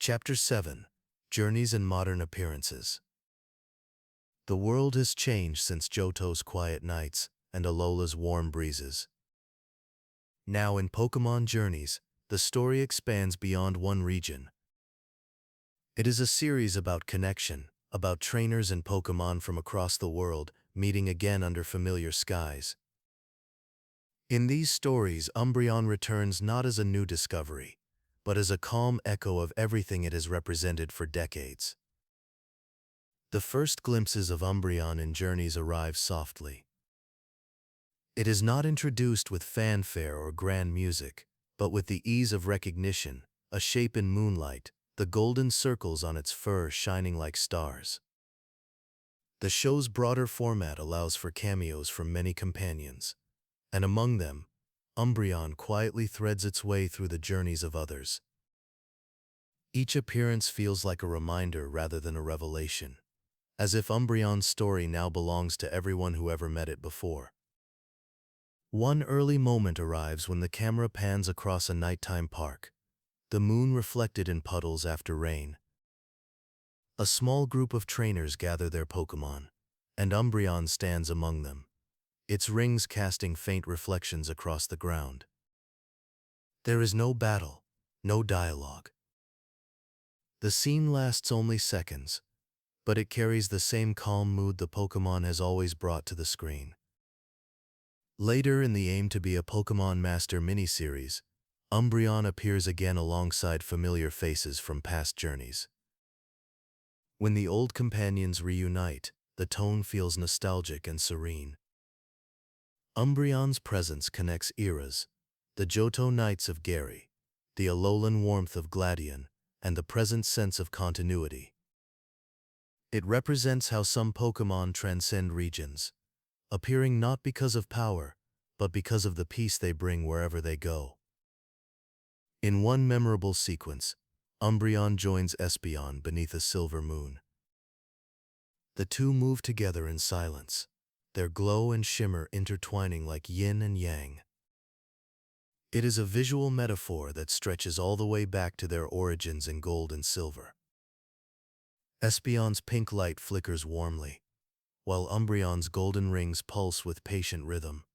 Chapter 7: Journeys and Modern Appearances. The world has changed since Johto's quiet nights and Alola's warm breezes. Now in Pokémon Journeys, the story expands beyond one region. It is a series about connection, about trainers and Pokémon from across the world meeting again under familiar skies. In these stories, Umbreon returns not as a new discovery, but as a calm echo of everything it has represented for decades. The first glimpses of Umbreon in Journeys arrive softly. It is not introduced with fanfare or grand music, but with the ease of recognition, a shape in moonlight, the golden circles on its fur shining like stars. The show's broader format allows for cameos from many companions, and among them, Umbreon quietly threads its way through the journeys of others. Each appearance feels like a reminder rather than a revelation, as if Umbreon's story now belongs to everyone who ever met it before. One early moment arrives when the camera pans across a nighttime park, the moon reflected in puddles after rain. A small group of trainers gather their Pokémon, and Umbreon stands among them, its rings casting faint reflections across the ground. There is no battle, no dialogue. The scene lasts only seconds, but it carries the same calm mood the Pokémon has always brought to the screen. Later in the Aim to be a Pokémon Master miniseries, Umbreon appears again alongside familiar faces from past journeys. When the old companions reunite, the tone feels nostalgic and serene. Umbreon's presence connects eras, the Johto Nights of Gary, the Alolan warmth of Gladion, and the present sense of continuity. It represents how some Pokémon transcend regions, appearing not because of power, but because of the peace they bring wherever they go. In one memorable sequence, Umbreon joins Espeon beneath a silver moon. The two move together in silence, their glow and shimmer intertwining like yin and yang. It is a visual metaphor that stretches all the way back to their origins in gold and silver. Espeon's pink light flickers warmly, while Umbreon's golden rings pulse with patient rhythm.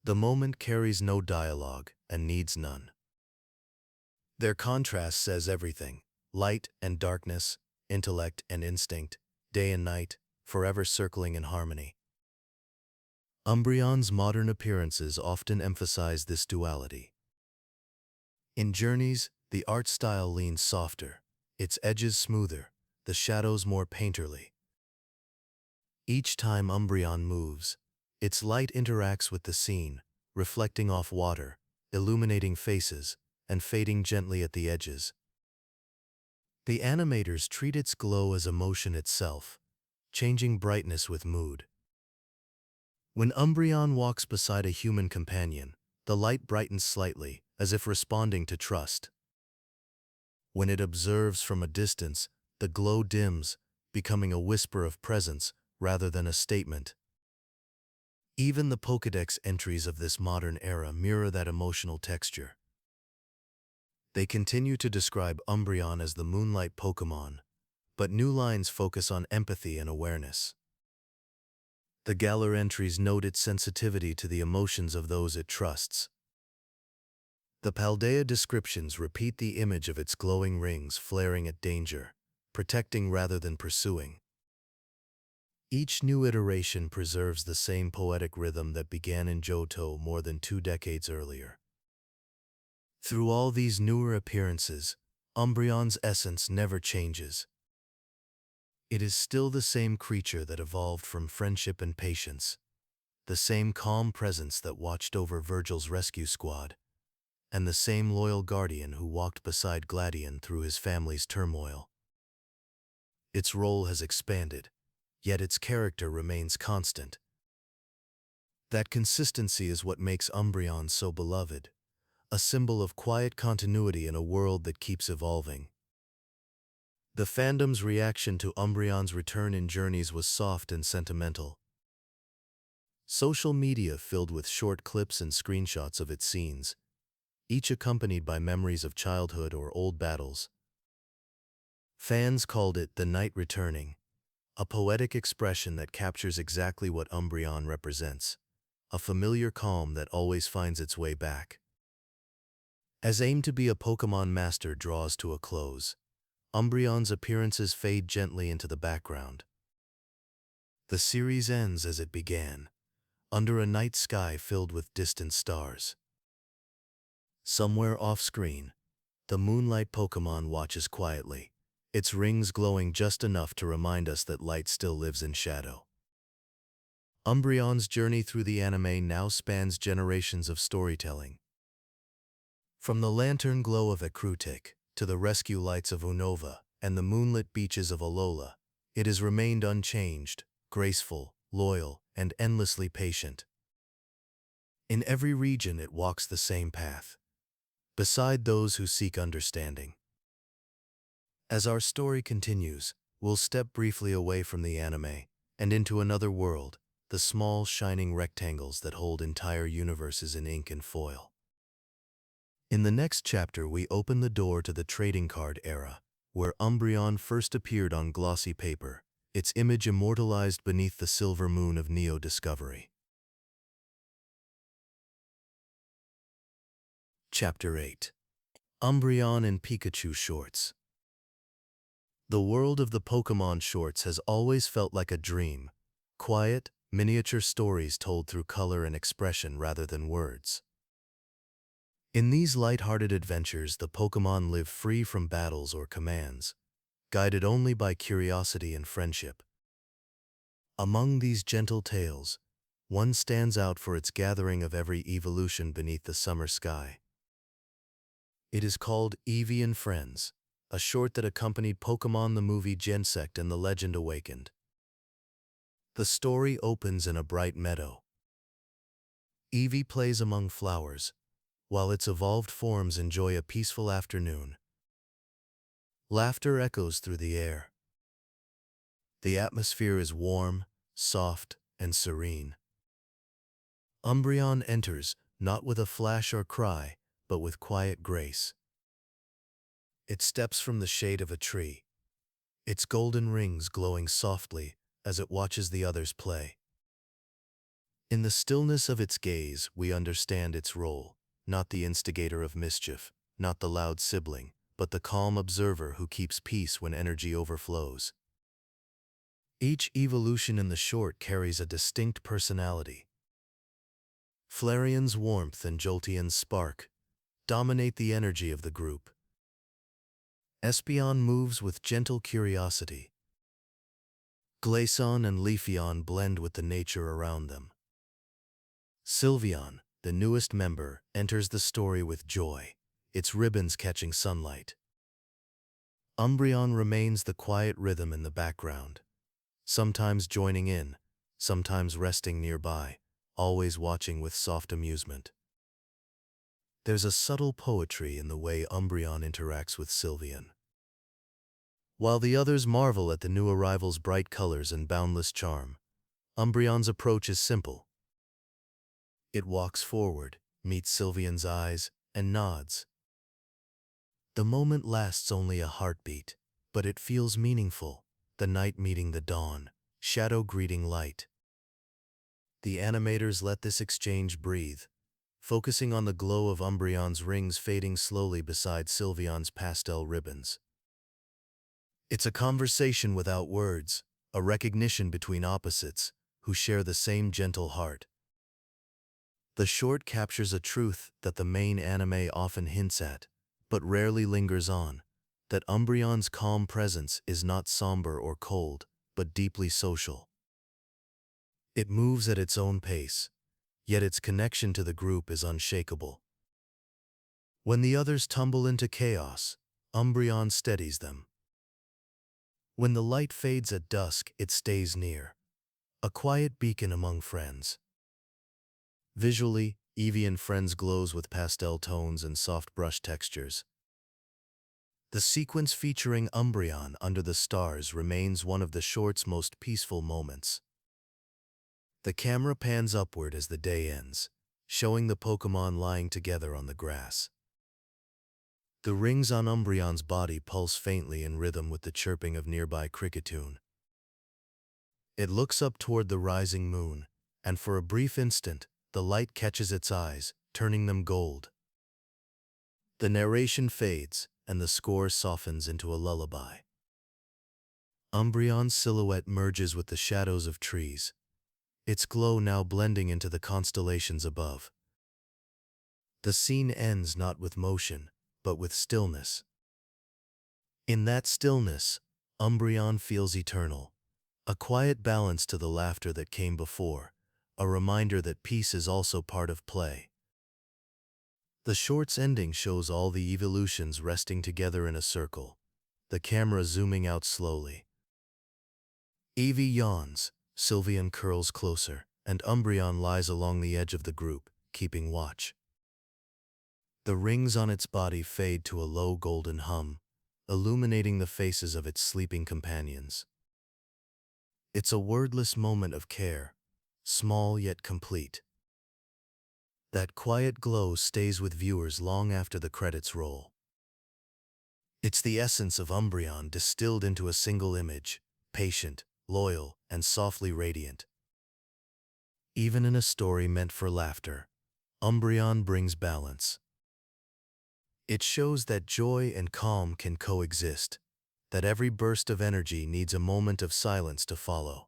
The moment carries no dialogue and needs none. Their contrast says everything: light and darkness, intellect and instinct, day and night, forever circling in harmony. Umbreon's modern appearances often emphasize this duality. In Journeys, the art style leans softer, its edges smoother, the shadows more painterly, Each time Umbreon moves, its light interacts with the scene, reflecting off water, illuminating faces, and fading gently at the edges. The animators treat its glow as emotion itself, changing brightness with mood. When Umbreon walks beside a human companion, the light brightens slightly, as if responding to trust. When it observes from a distance, the glow dims, becoming a whisper of presence rather than a statement. Even the Pokédex entries of this modern era mirror that emotional texture. They continue to describe Umbreon as the Moonlight Pokémon, but new lines focus on empathy and awareness. The Galar entries note its sensitivity to the emotions of those it trusts. The Paldea descriptions repeat the image of its glowing rings flaring at danger, protecting rather than pursuing. Each new iteration preserves the same poetic rhythm that began in Johto more than 2 decades earlier. Through all these newer appearances, Umbreon's essence never changes. It is still the same creature that evolved from friendship and patience, the same calm presence that watched over Virgil's rescue squad, and the same loyal guardian who walked beside Gladion through his family's turmoil. Its role has expanded, yet its character remains constant. That consistency is what makes Umbreon so beloved, a symbol of quiet continuity in a world that keeps evolving. The fandom's reaction to Umbreon's return in Journeys was soft and sentimental. Social media filled with short clips and screenshots of its scenes, each accompanied by memories of childhood or old battles. Fans called it the Knight Returning, a poetic expression that captures exactly what Umbreon represents, a familiar calm that always finds its way back. As Aim to be a Pokémon master draws to a close, Umbreon's appearances fade gently into the background. The series ends as it began, under a night sky filled with distant stars. Somewhere off-screen, the Moonlight Pokémon watches quietly, its rings glowing just enough to remind us that light still lives in shadow. Umbreon's journey through the anime now spans generations of storytelling. From the lantern glow of Ecruteak to the rescue lights of Unova and the moonlit beaches of Alola, it has remained unchanged, graceful, loyal, and endlessly patient. In every region it walks the same path, beside those who seek understanding. As our story continues, we'll step briefly away from the anime and into another world, the small, shining rectangles that hold entire universes in ink and foil. In the next chapter, we open the door to the trading card era, where Umbreon first appeared on glossy paper, its image immortalized beneath the silver moon of Neo Discovery. Chapter 8. Umbreon and Pikachu Shorts. The world of the Pokémon shorts has always felt like a dream, quiet, miniature stories told through color and expression rather than words. In these light-hearted adventures, the Pokémon live free from battles or commands, guided only by curiosity and friendship. Among these gentle tales, one stands out for its gathering of every evolution beneath the summer sky. It is called Eevee and Friends, a short that accompanied Pokémon the movie Gensect and the Legend Awakened. The story opens in a bright meadow. Eevee plays among flowers, while its evolved forms enjoy a peaceful afternoon. Laughter echoes through the air. The atmosphere is warm, soft, and serene. Umbreon enters, not with a flash or cry, but with quiet grace. It steps from the shade of a tree, its golden rings glowing softly as it watches the others play. In the stillness of its gaze, we understand its role. Not the instigator of mischief, not the loud sibling, but the calm observer who keeps peace when energy overflows. Each evolution in the short carries a distinct personality. Flareon's warmth and Jolteon's spark dominate the energy of the group. Espeon moves with gentle curiosity. Glaceon and Leafeon blend with the nature around them. Sylveon, the newest member, enters the story with joy, its ribbons catching sunlight. Umbreon remains the quiet rhythm in the background, sometimes joining in, sometimes resting nearby, always watching with soft amusement. There's a subtle poetry in the way Umbreon interacts with Sylveon. While the others marvel at the new arrival's bright colors and boundless charm, Umbreon's approach is simple. It walks forward, meets Sylveon's eyes, and nods. The moment lasts only a heartbeat, but it feels meaningful, the night meeting the dawn, shadow greeting light. The animators let this exchange breathe, focusing on the glow of Umbreon's rings fading slowly beside Sylveon's pastel ribbons. It's a conversation without words, a recognition between opposites who share the same gentle heart. The short captures a truth that the main anime often hints at, but rarely lingers on, that Umbreon's calm presence is not somber or cold, but deeply social. It moves at its own pace, yet its connection to the group is unshakable. When the others tumble into chaos, Umbreon steadies them. When the light fades at dusk, it stays near, a quiet beacon among friends. Visually, Eevee and Friends glows with pastel tones and soft brush textures. The sequence featuring Umbreon under the stars remains one of the short's most peaceful moments. The camera pans upward as the day ends, showing the Pokémon lying together on the grass. The rings on Umbreon's body pulse faintly in rhythm with the chirping of nearby cricketune. It looks up toward the rising moon, and for a brief instant, the light catches its eyes, turning them gold. The narration fades, and the score softens into a lullaby. Umbreon's silhouette merges with the shadows of trees, its glow now blending into the constellations above. The scene ends not with motion, but with stillness. In that stillness, Umbreon feels eternal, a quiet balance to the laughter that came before, a reminder that peace is also part of play. The short's ending shows all the evolutions resting together in a circle, the camera zooming out slowly. Eevee yawns, Sylveon curls closer, and Umbreon lies along the edge of the group, keeping watch. The rings on its body fade to a low golden hum, illuminating the faces of its sleeping companions. It's a wordless moment of care, small yet complete. That quiet glow stays with viewers long after the credits roll. It's the essence of Umbreon distilled into a single image, patient, loyal, and softly radiant. Even in a story meant for laughter, Umbreon brings balance. It shows that joy and calm can coexist, that every burst of energy needs a moment of silence to follow.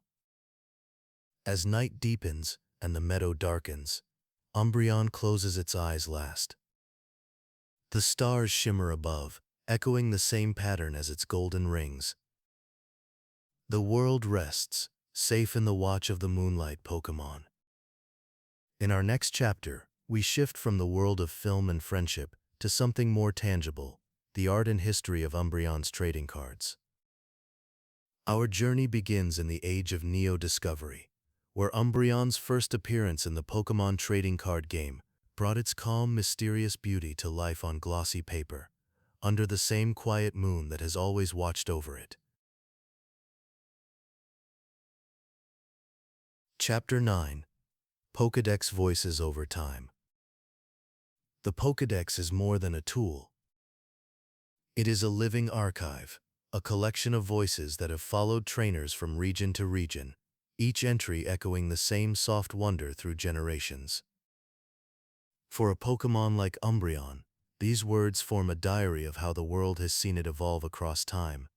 As night deepens and the meadow darkens, Umbreon closes its eyes last. The stars shimmer above, echoing the same pattern as its golden rings. The world rests, safe in the watch of the Moonlight Pokémon. In our next chapter, we shift from the world of film and friendship to something more tangible, the art and history of Umbreon's trading cards. Our journey begins in the age of Neo-Discovery, where Umbreon's first appearance in the Pokémon trading card game brought its calm, mysterious beauty to life on glossy paper, under the same quiet moon that has always watched over it. Chapter 9. Pokédex Voices Over Time. The Pokédex is more than a tool. It is a living archive, a collection of voices that have followed trainers from region to region, each entry echoing the same soft wonder through generations. For a Pokémon like Umbreon, these words form a diary of how the world has seen it evolve across time.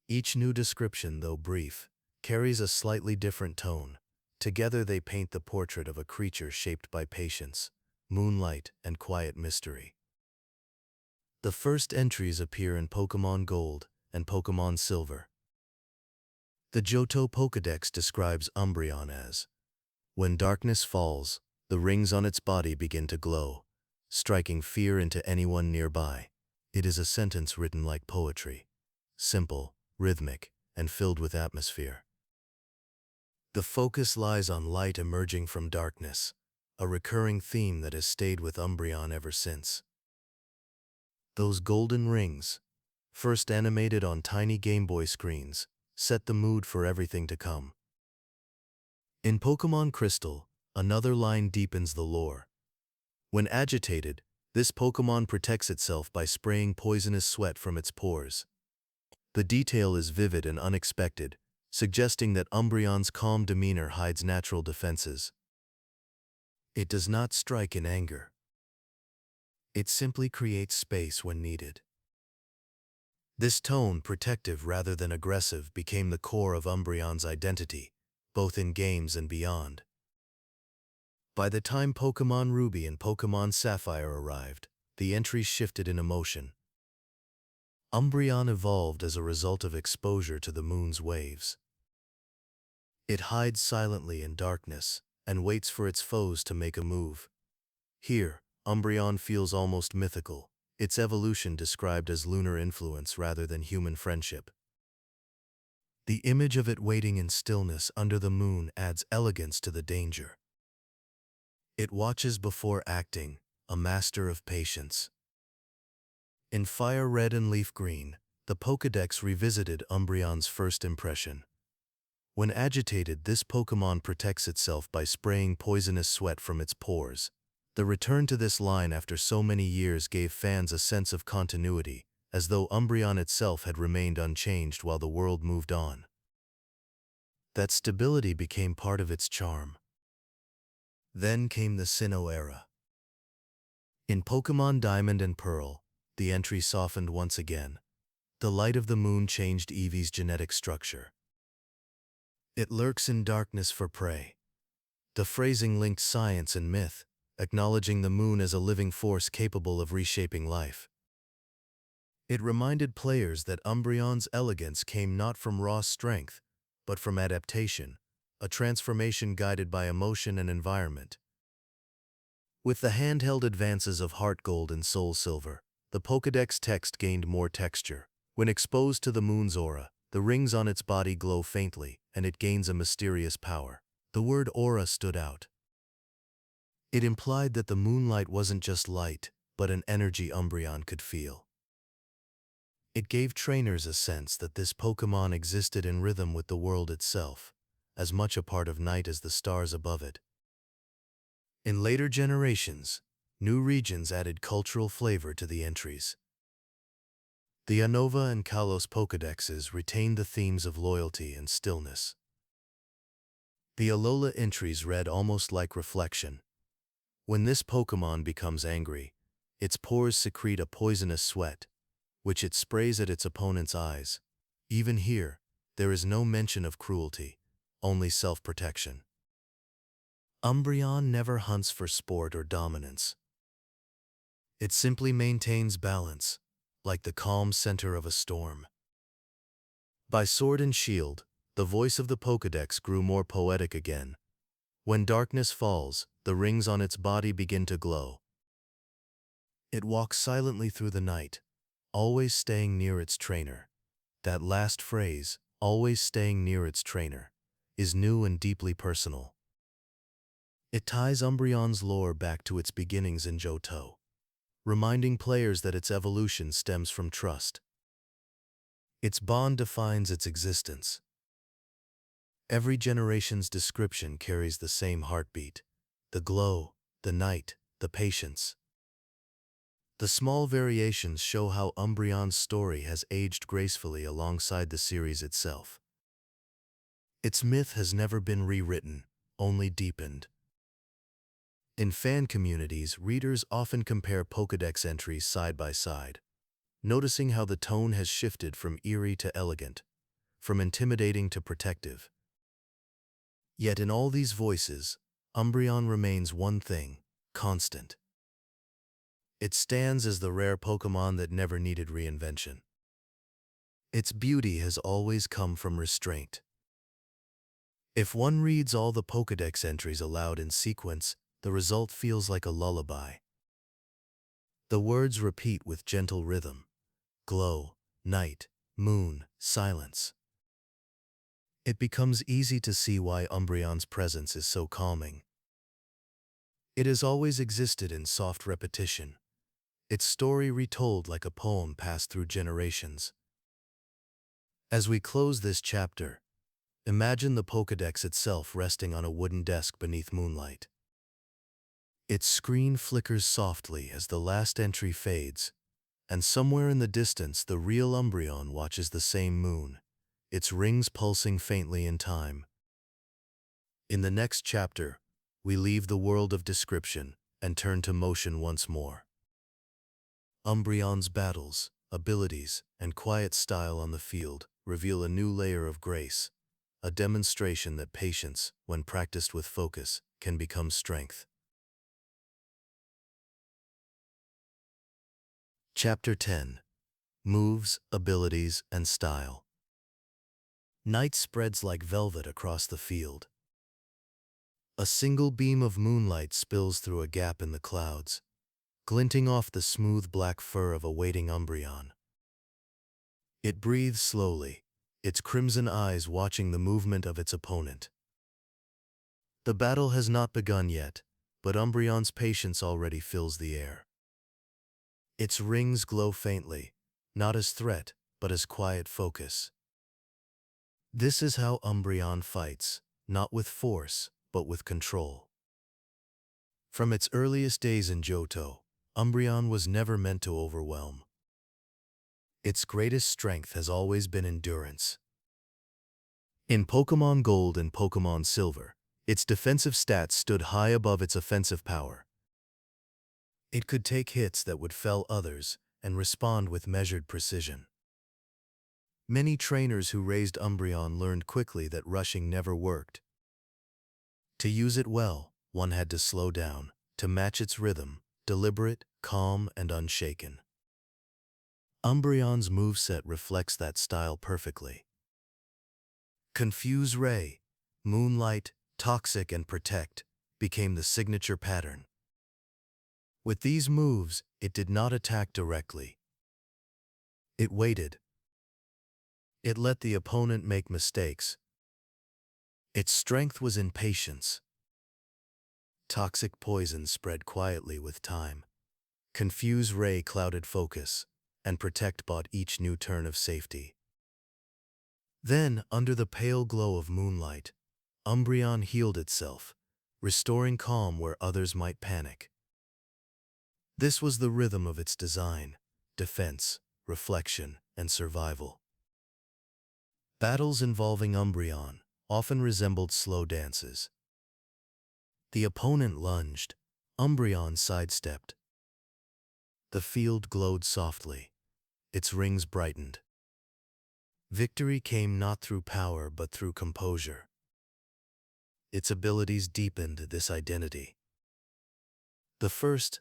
Each new description, though brief, carries a slightly different tone. Together they paint the portrait of a creature shaped by patience, moonlight, and quiet mystery. The first entries appear in Pokémon Gold and Pokémon Silver. The Johto Pokédex describes Umbreon as, when darkness falls, the rings on its body begin to glow, striking fear into anyone nearby. It is a sentence written like poetry, simple, rhythmic, and filled with atmosphere. The focus lies on light emerging from darkness, a recurring theme that has stayed with Umbreon ever since. Those golden rings, first animated on tiny Game Boy screens, set the mood for everything to come. In Pokémon Crystal, another line deepens the lore. When agitated, this Pokémon protects itself by spraying poisonous sweat from its pores. The detail is vivid and unexpected, suggesting that Umbreon's calm demeanor hides natural defenses. It does not strike in anger. It simply creates space when needed. This tone, protective rather than aggressive, became the core of Umbreon's identity, both in games and beyond. By the time Pokémon Ruby and Pokémon Sapphire arrived, the entries shifted in emotion. Umbreon evolved as a result of exposure to the moon's waves. It hides silently in darkness and waits for its foes to make a move. Here, Umbreon feels almost mythical, its evolution described as lunar influence rather than human friendship. The image of it waiting in stillness under the moon adds elegance to the danger. It watches before acting, a master of patience. In Fire Red and Leaf Green, the Pokédex revisited Umbreon's first impression. When agitated, this Pokémon protects itself by spraying poisonous sweat from its pores. The return to this line after so many years gave fans a sense of continuity, as though Umbreon itself had remained unchanged while the world moved on. That stability became part of its charm. Then came the Sinnoh era. In Pokémon Diamond and Pearl, the entry softened once again. The light of the moon changed Eevee's genetic structure. It lurks in darkness for prey. The phrasing linked science and myth, acknowledging the moon as a living force capable of reshaping life. It reminded players that Umbreon's elegance came not from raw strength, but from adaptation, a transformation guided by emotion and environment. With the handheld advances of HeartGold and SoulSilver, the Pokédex text gained more texture. When exposed to the moon's aura, the rings on its body glow faintly, and it gains a mysterious power. The word aura stood out. It implied that the moonlight wasn't just light, but an energy Umbreon could feel. It gave trainers a sense that this Pokémon existed in rhythm with the world itself, as much a part of night as the stars above it. In later generations, new regions added cultural flavor to the entries. The Unova and Kalos Pokédexes retained the themes of loyalty and stillness. The Alola entries read almost like reflection. When this Pokémon becomes angry, its pores secrete a poisonous sweat, which it sprays at its opponent's eyes. Even here, there is no mention of cruelty, only self-protection. Umbreon never hunts for sport or dominance. It simply maintains balance, like the calm center of a storm. By Sword and Shield, the voice of the Pokédex grew more poetic again. When darkness falls, the rings on its body begin to glow. It walks silently through the night, always staying near its trainer. That last phrase, always staying near its trainer, is new and deeply personal. It ties Umbreon's lore back to its beginnings in Johto, reminding players that its evolution stems from trust. Its bond defines its existence. Every generation's description carries the same heartbeat: the glow, the night, the patience. The small variations show how Umbreon's story has aged gracefully alongside the series itself. Its myth has never been rewritten, only deepened. In fan communities, readers often compare Pokédex entries side by side, noticing how the tone has shifted from eerie to elegant, from intimidating to protective. Yet in all these voices, Umbreon remains one thing: constant. It stands as the rare Pokémon that never needed reinvention. Its beauty has always come from restraint, If one reads all the Pokédex entries aloud in sequence, the result feels like a lullaby. The words repeat with gentle rhythm: glow, night, moon, silence. It becomes easy to see why Umbreon's presence is so calming. It has always existed in soft repetition, its story retold like a poem passed through generations. As we close this chapter, imagine the Pokédex itself resting on a wooden desk beneath moonlight. Its screen flickers softly as the last entry fades, and somewhere in the distance the real Umbreon watches the same moon, its rings pulsing faintly in time. In the next chapter, we leave the world of description and turn to motion once more. Umbreon's battles, abilities, and quiet style on the field reveal a new layer of grace, a demonstration that patience, when practiced with focus, can become strength. Chapter 10. Moves, Abilities, and Style. Night spreads like velvet across the field. A single beam of moonlight spills through a gap in the clouds, glinting off the smooth black fur of a waiting Umbreon. It breathes slowly, its crimson eyes watching the movement of its opponent. The battle has not begun yet, but Umbreon's patience already fills the air. Its rings glow faintly, not as threat, but as quiet focus. This is how Umbreon fights, not with force, but with control. From its earliest days in Johto, Umbreon was never meant to overwhelm. Its greatest strength has always been endurance. In Pokémon Gold and Pokémon Silver, its defensive stats stood high above its offensive power. It could take hits that would fell others and respond with measured precision. Many trainers who raised Umbreon learned quickly that rushing never worked. To use it well, one had to slow down, to match its rhythm, deliberate, calm, and unshaken. Umbreon's moveset reflects that style perfectly. Confuse Ray, Moonlight, Toxic, and Protect became the signature pattern. With these moves, it did not attack directly. It waited. It let the opponent make mistakes. Its strength was in patience. Toxic poison spread quietly with time. Confuse Ray clouded focus, and Protect bought each new turn of safety. Then, under the pale glow of moonlight, Umbreon healed itself, restoring calm where others might panic. This was the rhythm of its design: defense, reflection, and survival. Battles involving Umbreon often resembled slow dances. The opponent lunged, Umbreon sidestepped. The field glowed softly, its rings brightened. Victory came not through power but through composure. Its abilities deepened this identity. The first,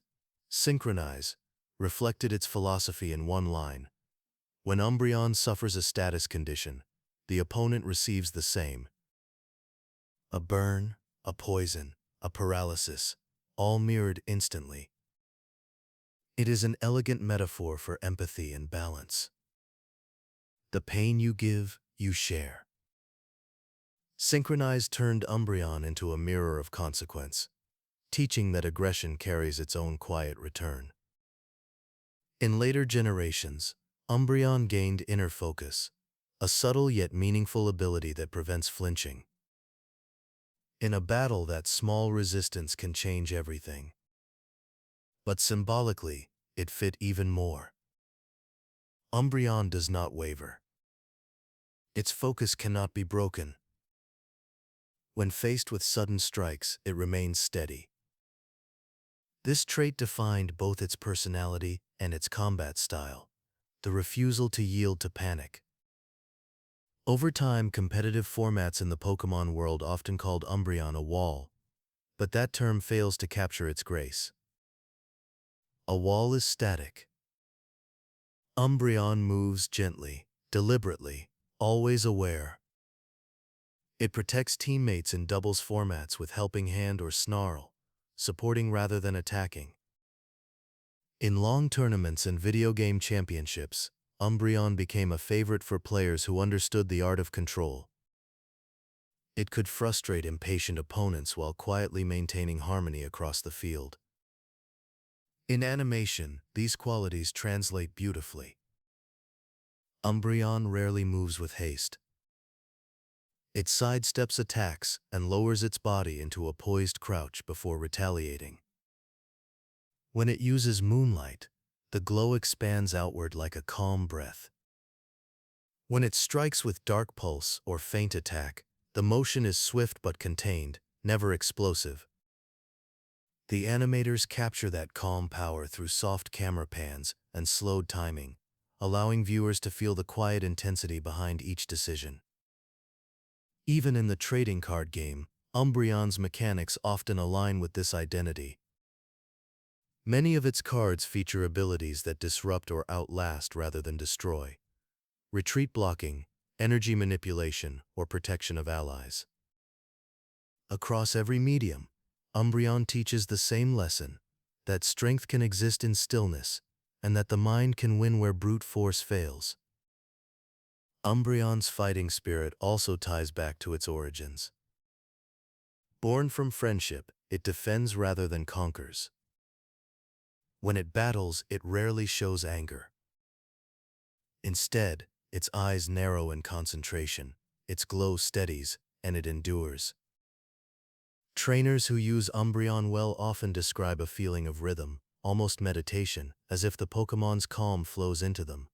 Synchronize, reflected its philosophy in one line: when Umbreon suffers a status condition, the opponent receives the same. A burn, a poison, a paralysis, all mirrored instantly. It is an elegant metaphor for empathy and balance. The pain you give, you share. Synchronize turned Umbreon into a mirror of consequence, teaching that aggression carries its own quiet return. In later generations, Umbreon gained inner focus, a subtle yet meaningful ability that prevents flinching. In a battle, that small resistance can change everything. But symbolically, it fit even more. Umbreon does not waver. Its focus cannot be broken. When faced with sudden strikes, it remains steady. This trait defined both its personality and its combat style, the refusal to yield to panic. Over time, competitive formats in the Pokémon world often called Umbreon a wall, but that term fails to capture its grace. A wall is static. Umbreon moves gently, deliberately, always aware. It protects teammates in doubles formats with Helping Hand or Snarl, supporting rather than attacking. In long tournaments and video game championships, Umbreon became a favorite for players who understood the art of control. It could frustrate impatient opponents while quietly maintaining harmony across the field. In animation, these qualities translate beautifully. Umbreon rarely moves with haste. It sidesteps attacks and lowers its body into a poised crouch before retaliating. When it uses Moonlight, the glow expands outward like a calm breath. When it strikes with Dark Pulse or Feint Attack, the motion is swift but contained, never explosive. The animators capture that calm power through soft camera pans and slowed timing, allowing viewers to feel the quiet intensity behind each decision. Even in the trading card game, Umbreon's mechanics often align with this identity. Many of its cards feature abilities that disrupt or outlast rather than destroy. Retreat blocking, energy manipulation, or protection of allies. Across every medium, Umbreon teaches the same lesson, that strength can exist in stillness, and that the mind can win where brute force fails. Umbreon's fighting spirit also ties back to its origins. Born from friendship, it defends rather than conquers. When it battles, it rarely shows anger. Instead, its eyes narrow in concentration, its glow steadies, and it endures. Trainers who use Umbreon well often describe a feeling of rhythm, almost meditation, as if the Pokemon's calm flows into them.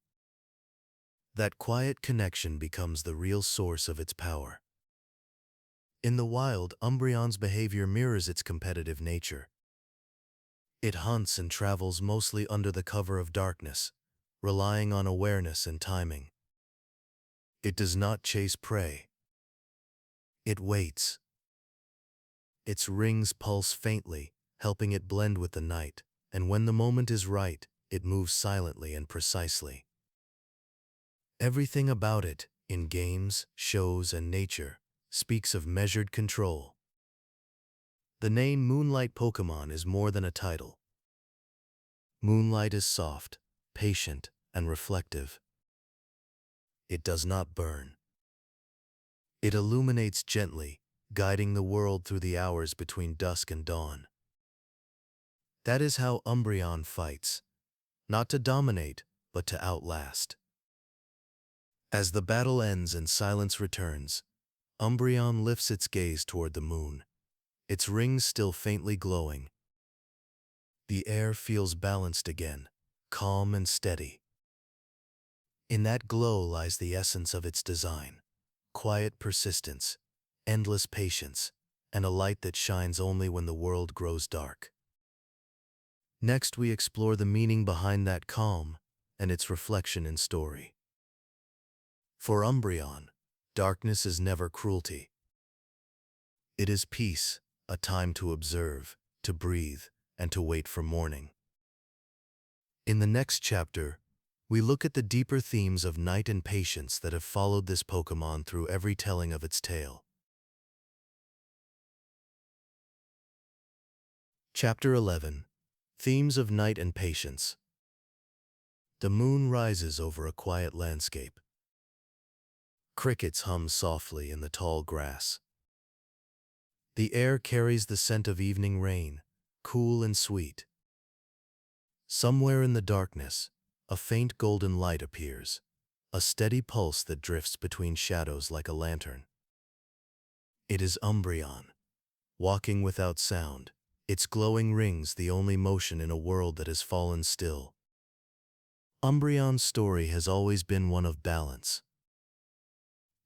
That quiet connection becomes the real source of its power. In the wild, Umbreon's behavior mirrors its competitive nature. It hunts and travels mostly under the cover of darkness, relying on awareness and timing. It does not chase prey. It waits. Its rings pulse faintly, helping it blend with the night, and when the moment is right, it moves silently and precisely. Everything about it, in games, shows, and nature, speaks of measured control. The name Moonlight Pokémon is more than a title. Moonlight is soft, patient, and reflective. It does not burn. It illuminates gently, guiding the world through the hours between dusk and dawn. That is how Umbreon fights, not to dominate, but to outlast. As the battle ends and silence returns, Umbreon lifts its gaze toward the moon, its rings still faintly glowing. The air feels balanced again, calm and steady. In that glow lies the essence of its design, quiet persistence, endless patience, and a light that shines only when the world grows dark. Next, we explore the meaning behind that calm and its reflection in story. For Umbreon, darkness is never cruelty. It is peace, a time to observe, to breathe, and to wait for morning. In the next chapter, we look at the deeper themes of night and patience that have followed this Pokémon through every telling of its tale. Chapter 11. Themes of Night and Patience. The moon rises over a quiet landscape. Crickets hum softly in the tall grass. The air carries the scent of evening rain, cool and sweet. Somewhere in the darkness, a faint golden light appears, a steady pulse that drifts between shadows like a lantern. It is Umbreon, walking without sound, its glowing rings the only motion in a world that has fallen still. Umbreon's story has always been one of balance.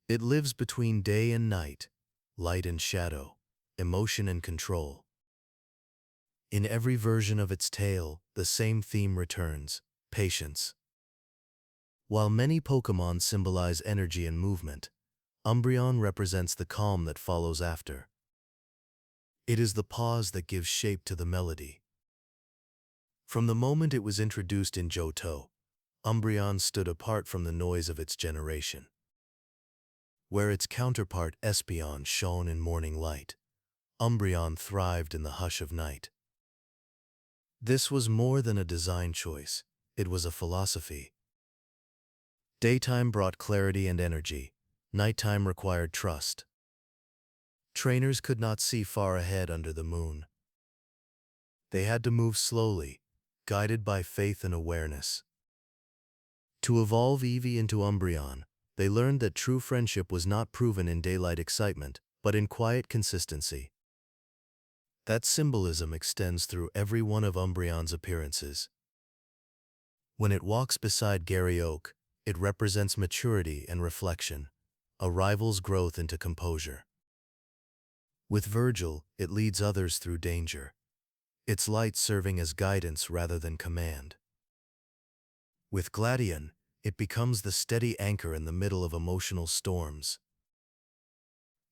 It lives between day and night, light and shadow, emotion and control. In every version of its tale, the same theme returns: patience. While many Pokémon symbolize energy and movement, Umbreon represents the calm that follows after. It is the pause that gives shape to the melody. From the moment it was introduced in Johto, Umbreon stood apart from the noise of its generation. Where its counterpart Espeon shone in morning light, Umbreon thrived in the hush of night. This was more than a design choice, it was a philosophy. Daytime brought clarity and energy, nighttime required trust. Trainers could not see far ahead under the moon. They had to move slowly, guided by faith and awareness. To evolve Eevee into Umbreon, they learned that true friendship was not proven in daylight excitement, but in quiet consistency. That symbolism extends through every one of Umbreon's appearances. When it walks beside Gary Oak, it represents maturity and reflection, a rival's growth into composure. With Virgil, it leads others through danger, its light serving as guidance rather than command. With Gladion, it becomes the steady anchor in the middle of emotional storms.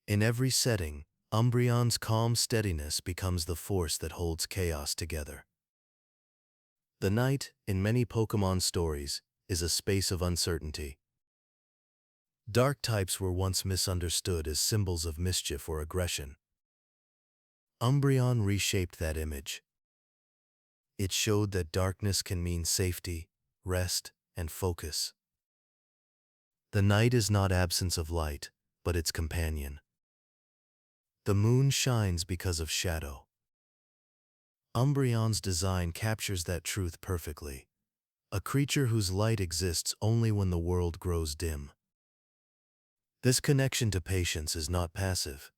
In every setting, Umbreon's calm steadiness becomes the force that holds chaos together. The night, in many Pokémon stories, is a space of uncertainty. Dark types were once misunderstood as symbols of mischief or aggression. Umbreon reshaped that image. It showed that darkness can mean safety, rest, and focus. The night is not absence of light, but its companion. The moon shines because of shadow. Umbreon's design captures that truth perfectly, a creature whose light exists only when the world grows dim. This connection to patience is not passive.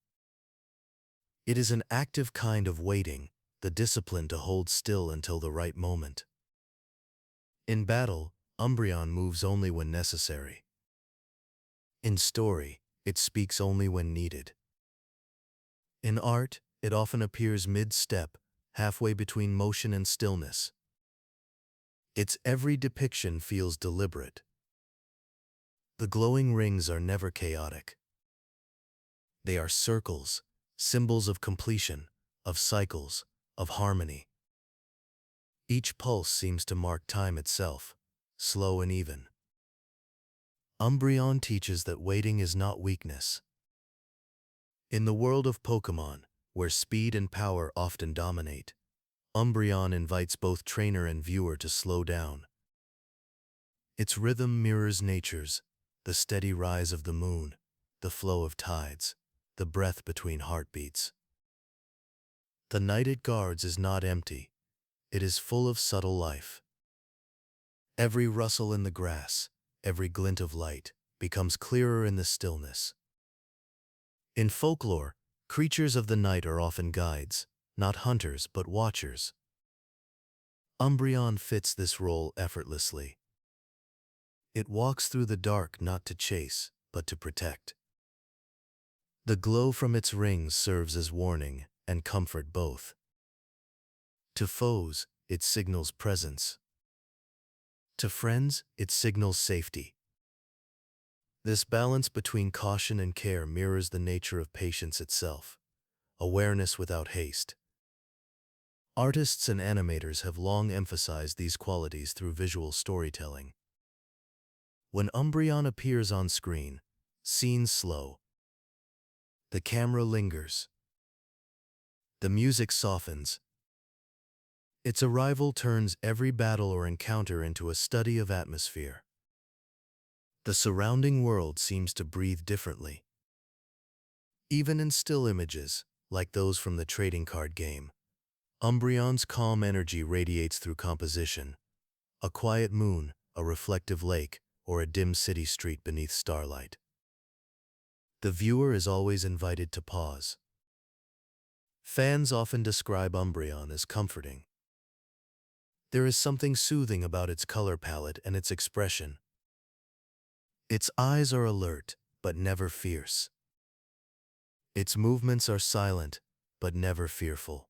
It is an active kind of waiting, the discipline to hold still until the right moment. In battle, Umbreon moves only when necessary. In story, it speaks only when needed. In art, it often appears mid-step, halfway between motion and stillness. Its every depiction feels deliberate. The glowing rings are never chaotic. They are circles, symbols of completion, of cycles, of harmony. Each pulse seems to mark time itself, slow and even. Umbreon teaches that waiting is not weakness. In the world of Pokémon, where speed and power often dominate, Umbreon invites both trainer and viewer to slow down. Its rhythm mirrors nature's, the steady rise of the moon, the flow of tides, the breath between heartbeats. The night it guards is not empty, it is full of subtle life. Every rustle in the grass, every glint of light, becomes clearer in the stillness. In folklore, creatures of the night are often guides, not hunters but watchers. Umbreon fits this role effortlessly. It walks through the dark not to chase, but to protect. The glow from its rings serves as warning and comfort both. To foes, it signals presence. To friends, it signals safety. This balance between caution and care mirrors the nature of patience itself, awareness without haste. Artists and animators have long emphasized these qualities through visual storytelling. When Umbreon appears on screen, scenes slow. The camera lingers. The music softens. Its arrival turns every battle or encounter into a study of atmosphere. The surrounding world seems to breathe differently. Even in still images, like those from the trading card game, Umbreon's calm energy radiates through composition. A quiet moon, a reflective lake, or a dim city street beneath starlight. The viewer is always invited to pause. Fans often describe Umbreon as comforting. There is something soothing about its color palette and its expression. Its eyes are alert, but never fierce. Its movements are silent, but never fearful.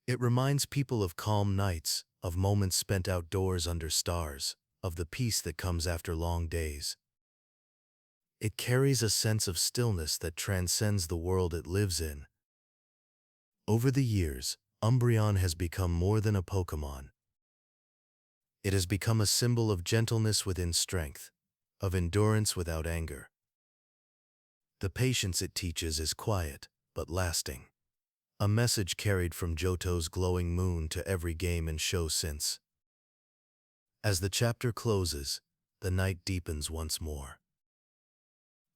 It reminds people of calm nights, of moments spent outdoors under stars, of the peace that comes after long days. It carries a sense of stillness that transcends the world it lives in. Over the years, Umbreon has become more than a Pokémon. It has become a symbol of gentleness within strength, of endurance without anger. The patience it teaches is quiet, but lasting. A message carried from Johto's glowing moon to every game and show since. As the chapter closes, the night deepens once more.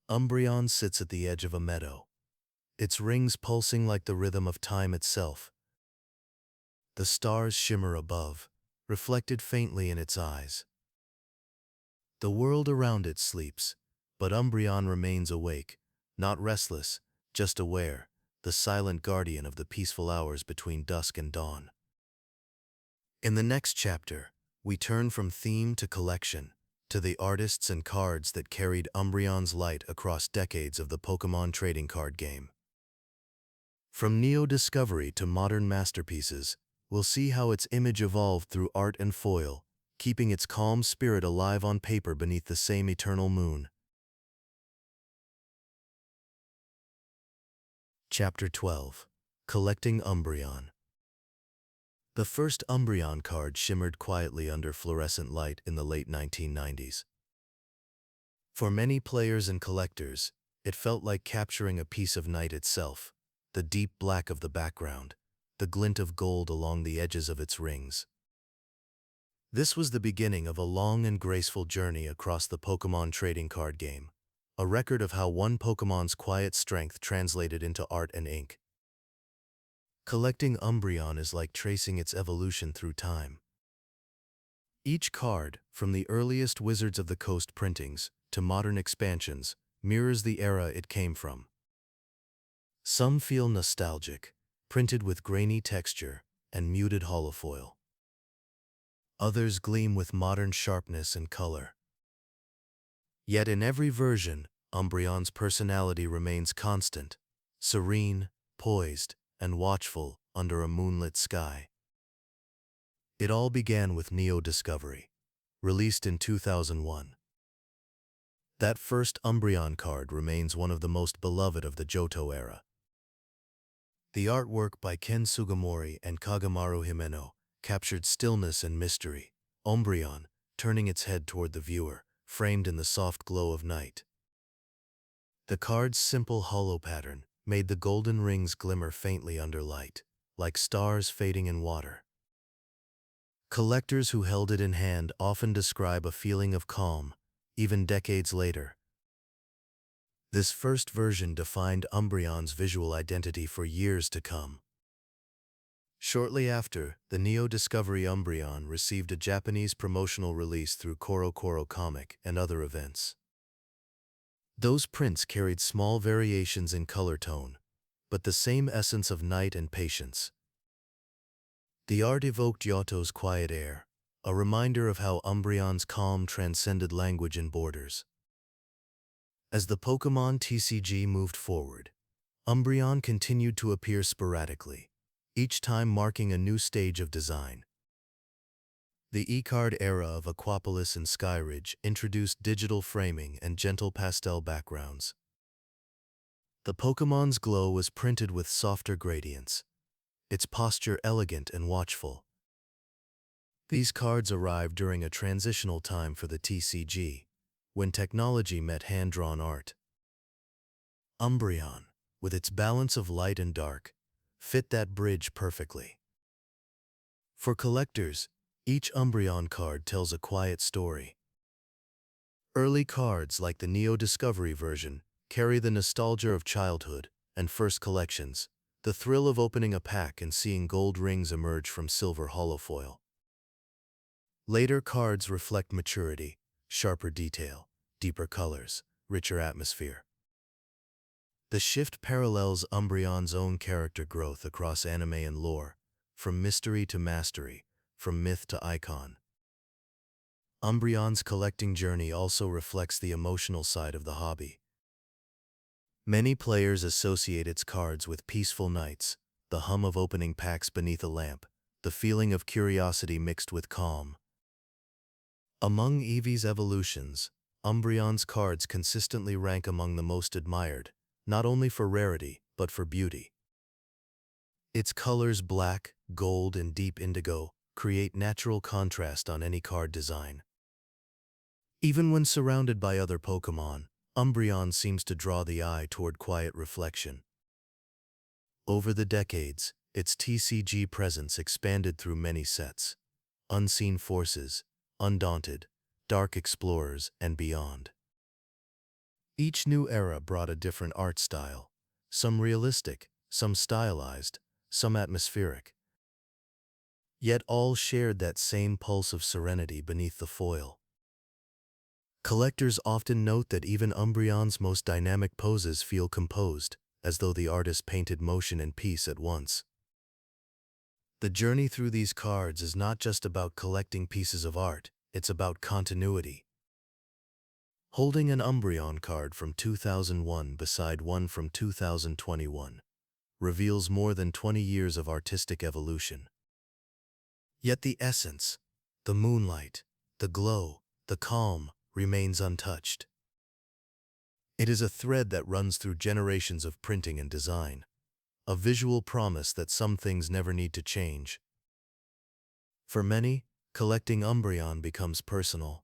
Umbreon sits at the edge of a meadow, its rings pulsing like the rhythm of time itself. The stars shimmer above, reflected faintly in its eyes. The world around it sleeps, but Umbreon remains awake, not restless, just aware, the silent guardian of the peaceful hours between dusk and dawn. In the next chapter, we turn from theme to collection, to the artists and cards that carried Umbreon's light across decades of the Pokémon trading card game. From neo-discovery to modern masterpieces, we'll see how its image evolved through art and foil, keeping its calm spirit alive on paper beneath the same eternal moon. Chapter 12. Collecting Umbreon. The first Umbreon card shimmered quietly under fluorescent light in the late 1990s. For many players and collectors, it felt like capturing a piece of night itself, the deep black of the background, the glint of gold along the edges of its rings. This was the beginning of a long and graceful journey across the Pokémon trading card game, a record of how one Pokémon's quiet strength translated into art and ink. Collecting Umbreon is like tracing its evolution through time. Each card, from the earliest Wizards of the Coast printings to modern expansions, mirrors the era it came from. Some feel nostalgic, printed with grainy texture and muted holofoil. Others gleam with modern sharpness and color. Yet in every version, Umbreon's personality remains constant, serene, poised, and watchful under a moonlit sky. It all began with Neo-Discovery, released in 2001. That first Umbreon card remains one of the most beloved of the Johto era. The artwork by Ken Sugimori and Kagamaru Himeno captured stillness and mystery, Umbreon turning its head toward the viewer, framed in the soft glow of night. The card's simple hollow pattern made the golden rings glimmer faintly under light, like stars fading in water. Collectors who held it in hand often describe a feeling of calm, even decades later. This first version defined Umbreon's visual identity for years to come. Shortly after, the Neo-Discovery Umbreon received a Japanese promotional release through Koro Koro Comic and other events. Those prints carried small variations in color tone, but the same essence of night and patience. The art evoked Johto's quiet air, a reminder of how Umbreon's calm transcended language and borders. As the Pokémon TCG moved forward, Umbreon continued to appear sporadically, each time marking a new stage of design. The E-card era of Aquapolis and Skyridge introduced digital framing and gentle pastel backgrounds. The Pokémon's glow was printed with softer gradients, its posture elegant and watchful. These cards arrived during a transitional time for the TCG, when technology met hand-drawn art. Umbreon, with its balance of light and dark, fit that bridge perfectly. For collectors, each Umbreon card tells a quiet story. Early cards like the Neo-Discovery version carry the nostalgia of childhood and first collections, the thrill of opening a pack and seeing gold rings emerge from silver holofoil. Later cards reflect maturity, sharper detail, deeper colors, richer atmosphere. The shift parallels Umbreon's own character growth across anime and lore, from mystery to mastery, from myth to icon. Umbreon's collecting journey also reflects the emotional side of the hobby. Many players associate its cards with peaceful nights, the hum of opening packs beneath a lamp, the feeling of curiosity mixed with calm. Among Eevee's evolutions, Umbreon's cards consistently rank among the most admired, not only for rarity, but for beauty. Its colors black, gold, and deep indigo create natural contrast on any card design. Even when surrounded by other Pokémon, Umbreon seems to draw the eye toward quiet reflection. Over the decades, its TCG presence expanded through many sets: Unseen Forces, Undaunted, Dark Explorers, and beyond. Each new era brought a different art style, some realistic, some stylized, some atmospheric. Yet all shared that same pulse of serenity beneath the foil. Collectors often note that even Umbreon's most dynamic poses feel composed, as though the artist painted motion and peace at once. The journey through these cards is not just about collecting pieces of art, it's about continuity. Holding an Umbreon card from 2001 beside one from 2021 reveals more than 20 years of artistic evolution. Yet the essence, the moonlight, the glow, the calm, remains untouched. It is a thread that runs through generations of printing and design, a visual promise that some things never need to change. For many, collecting Umbreon becomes personal.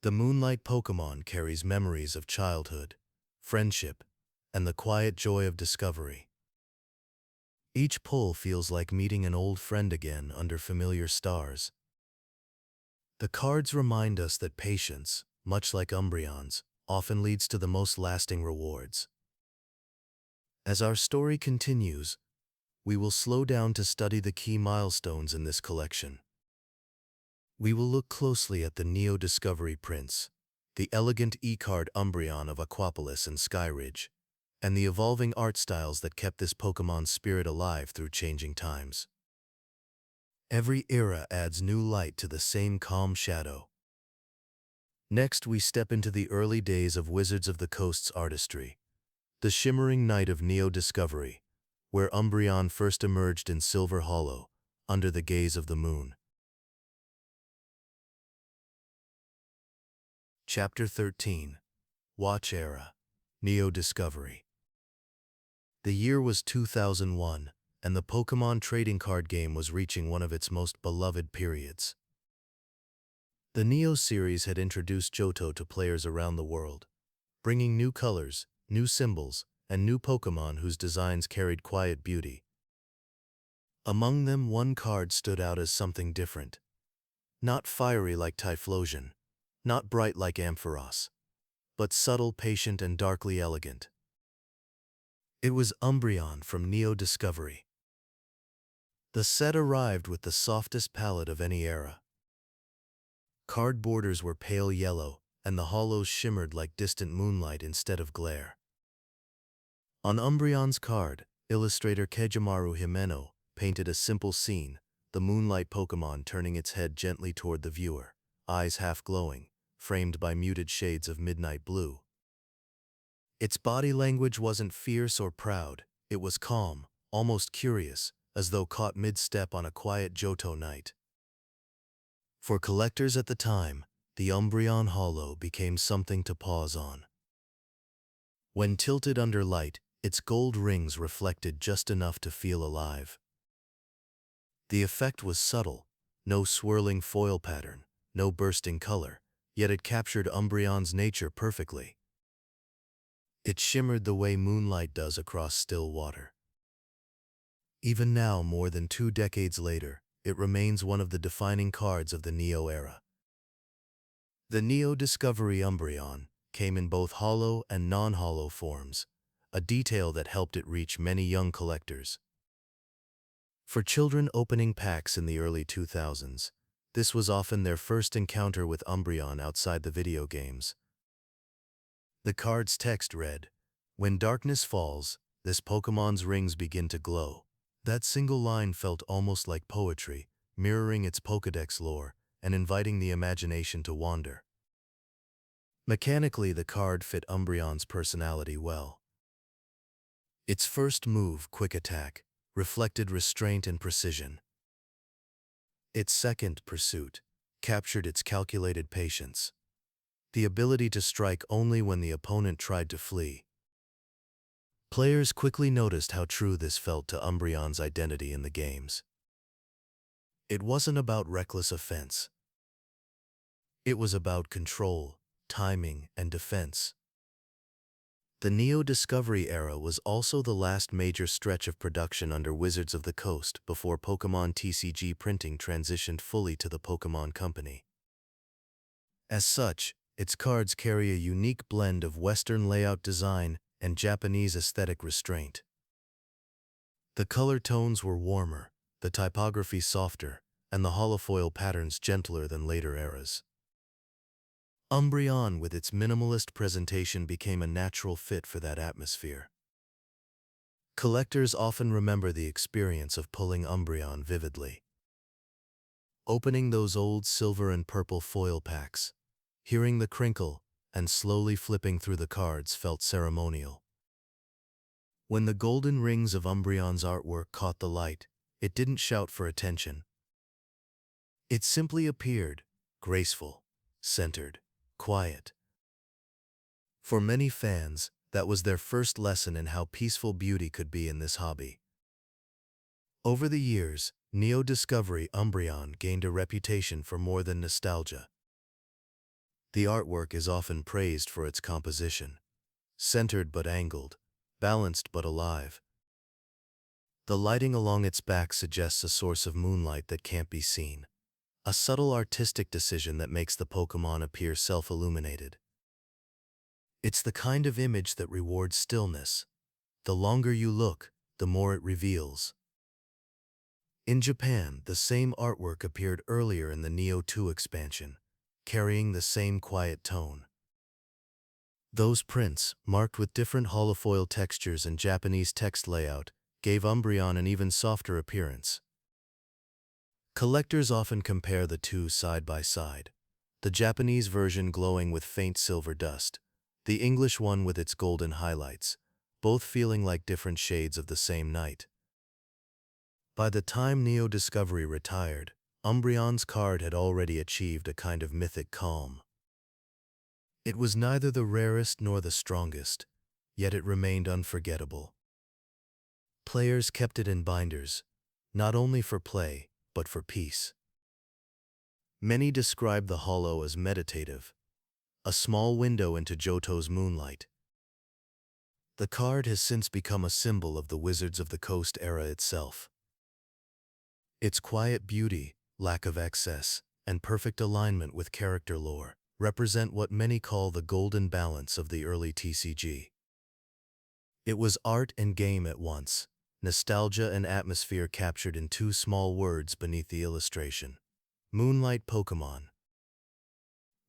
The Moonlight Pokémon carries memories of childhood, friendship, and the quiet joy of discovery. Each pull feels like meeting an old friend again under familiar stars. The cards remind us that patience, much like Umbreon's, often leads to the most lasting rewards. As our story continues, we will slow down to study the key milestones in this collection. We will look closely at the Neo-Discovery Prince, the elegant E-card Umbreon of Aquapolis and Skyridge, and the evolving art styles that kept this Pokemon's spirit alive through changing times. Every era adds new light to the same calm shadow. Next, we step into the early days of Wizards of the Coast's artistry, the shimmering night of Neo-Discovery, where Umbreon first emerged in Silver Hollow, under the gaze of the moon. Chapter 13. WotC Era, Neo-Discovery. The year was 2001, and the Pokémon trading card game was reaching one of its most beloved periods. The Neo series had introduced Johto to players around the world, bringing new colors, new symbols, and new Pokémon whose designs carried quiet beauty. Among them, one card stood out as something different. Not fiery like Typhlosion, not bright like Ampharos, but subtle, patient, and darkly elegant. It was Umbreon from Neo-Discovery. The set arrived with the softest palette of any era. Card borders were pale yellow, and the hollows shimmered like distant moonlight instead of glare. On Umbreon's card, illustrator Kejamaru Himeno painted a simple scene, the Moonlight Pokémon turning its head gently toward the viewer, eyes half glowing, framed by muted shades of midnight blue. Its body language wasn't fierce or proud, it was calm, almost curious, as though caught mid-step on a quiet Johto night. For collectors at the time, the Umbreon Hollow became something to pause on. When tilted under light, its gold rings reflected just enough to feel alive. The effect was subtle, no swirling foil pattern, no bursting color, yet it captured Umbreon's nature perfectly. It shimmered the way moonlight does across still water. Even now, more than 2 decades later, it remains one of the defining cards of the Neo era. The Neo-Discovery Umbreon came in both hollow and non-hollow forms, a detail that helped it reach many young collectors. For children opening packs in the early 2000s, this was often their first encounter with Umbreon outside the video games. The card's text read, "When darkness falls, this Pokemon's rings begin to glow." That single line felt almost like poetry, mirroring its Pokédex lore and inviting the imagination to wander. Mechanically, the card fit Umbreon's personality well. Its first move, Quick Attack, reflected restraint and precision. Its second, Pursuit, captured its calculated patience, the ability to strike only when the opponent tried to flee. Players quickly noticed how true this felt to Umbreon's identity in the games. It wasn't about reckless offense. It was about control, timing, and defense. The Neo-Discovery era was also the last major stretch of production under Wizards of the Coast before Pokémon TCG printing transitioned fully to the Pokémon Company. As such, its cards carry a unique blend of Western layout design and Japanese aesthetic restraint. The color tones were warmer, the typography softer, and the holofoil patterns gentler than later eras. Umbreon with its minimalist presentation became a natural fit for that atmosphere. Collectors often remember the experience of pulling Umbreon vividly. Opening those old silver and purple foil packs, hearing the crinkle, and slowly flipping through the cards felt ceremonial. When the golden rings of Umbreon's artwork caught the light, it didn't shout for attention. It simply appeared, graceful, centered, quiet. For many fans, that was their first lesson in how peaceful beauty could be in this hobby. Over the years, Neo-Discovery Umbreon gained a reputation for more than nostalgia. The artwork is often praised for its composition, centered but angled, balanced but alive. The lighting along its back suggests a source of moonlight that can't be seen, a subtle artistic decision that makes the Pokémon appear self-illuminated. It's the kind of image that rewards stillness. The longer you look, the more it reveals. In Japan, the same artwork appeared earlier in the Neo 2 expansion, carrying the same quiet tone. Those prints, marked with different holofoil textures and Japanese text layout, gave Umbreon an even softer appearance. Collectors often compare the two side by side, the Japanese version glowing with faint silver dust, the English one with its golden highlights, both feeling like different shades of the same night. By the time Neo-Discovery retired, Umbreon's card had already achieved a kind of mythic calm. It was neither the rarest nor the strongest, yet it remained unforgettable. Players kept it in binders, not only for play, but for peace. Many describe the holo as meditative, a small window into Johto's moonlight. The card has since become a symbol of the Wizards of the Coast era itself. Its quiet beauty, lack of excess, and perfect alignment with character lore represent what many call the golden balance of the early TCG. It was art and game at once, nostalgia and atmosphere captured in two small words beneath the illustration: Moonlight Pokémon.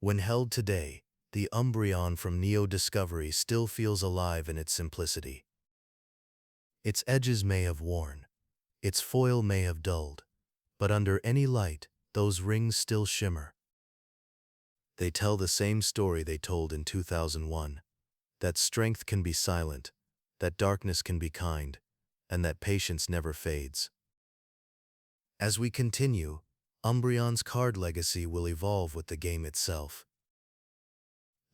When held today, the Umbreon from Neo-Discovery still feels alive in its simplicity. Its edges may have worn, its foil may have dulled, but under any light, those rings still shimmer. They tell the same story they told in 2001, that strength can be silent, that darkness can be kind, and that patience never fades. As we continue, Umbreon's card legacy will evolve with the game itself.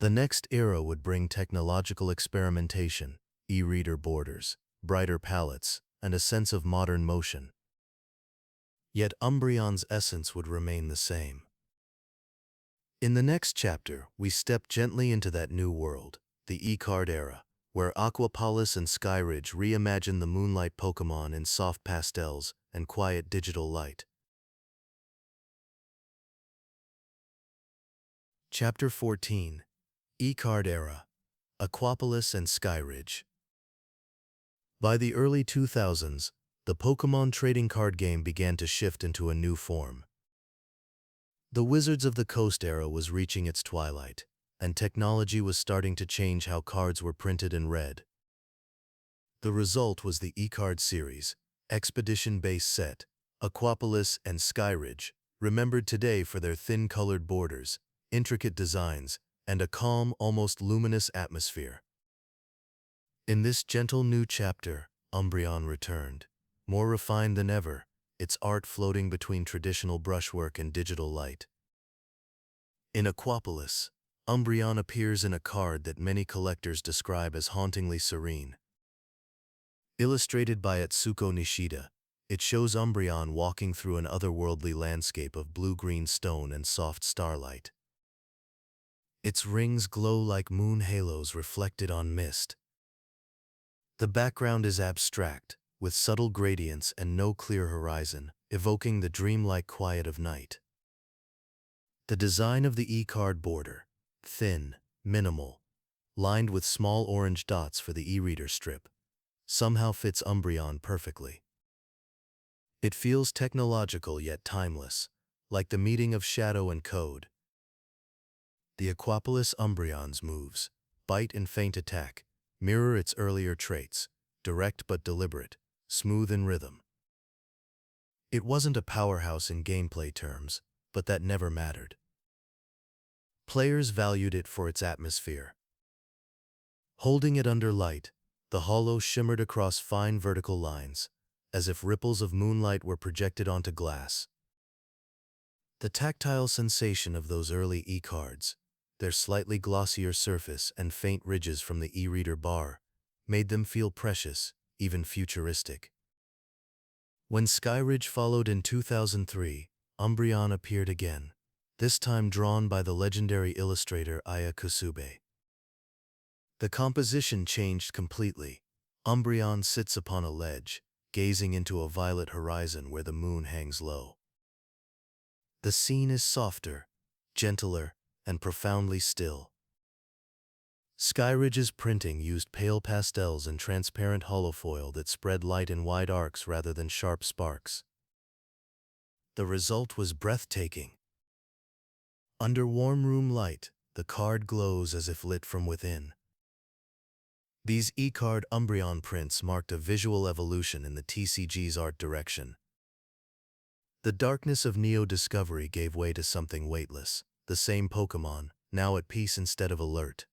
The next era would bring technological experimentation, e-reader borders, brighter palettes, and a sense of modern motion. Yet Umbreon's essence would remain the same. In the next chapter, we step gently into that new world, the e-card era, where Aquapolis and Skyridge reimagine the Moonlight Pokémon in soft pastels and quiet digital light. Chapter 14: E-Card Era, Aquapolis and Skyridge. By the early 2000s, the Pokémon trading card game began to shift into a new form. The Wizards of the Coast era was reaching its twilight, and technology was starting to change how cards were printed and read. The result was the e-card series, expedition-based set, Aquapolis and Skyridge, remembered today for their thin-colored borders, intricate designs, and a calm, almost luminous atmosphere. In this gentle new chapter, Umbreon returned, more refined than ever, its art floating between traditional brushwork and digital light. In Aquapolis, Umbreon appears in a card that many collectors describe as hauntingly serene. Illustrated by Atsuko Nishida, it shows Umbreon walking through an otherworldly landscape of blue-green stone and soft starlight. Its rings glow like moon halos reflected on mist. The background is abstract, with subtle gradients and no clear horizon, evoking the dreamlike quiet of night. The design of the e-card border, thin, minimal, lined with small orange dots for the e-reader strip, somehow fits Umbreon perfectly. It feels technological yet timeless, like the meeting of shadow and code. The Aquapolis Umbreon's moves, bite and feint attack, mirror its earlier traits, direct but deliberate, smooth in rhythm. It wasn't a powerhouse in gameplay terms, but that never mattered. Players valued it for its atmosphere. Holding it under light, the hollow shimmered across fine vertical lines, as if ripples of moonlight were projected onto glass. The tactile sensation of those early e-cards, their slightly glossier surface and faint ridges from the e-reader bar, made them feel precious, even futuristic. When Skyridge followed in 2003, Umbreon appeared again, this time drawn by the legendary illustrator Aya Kusube. The composition changed completely. Umbreon sits upon a ledge, gazing into a violet horizon where the moon hangs low. The scene is softer, gentler, and profoundly still. Skyridge's printing used pale pastels and transparent holofoil that spread light in wide arcs rather than sharp sparks. The result was breathtaking. Under warm room light, the card glows as if lit from within. These e-card Umbreon prints marked a visual evolution in the TCG's art direction. The darkness of Neo Discovery gave way to something weightless, the same Pokémon, now at peace instead of alert.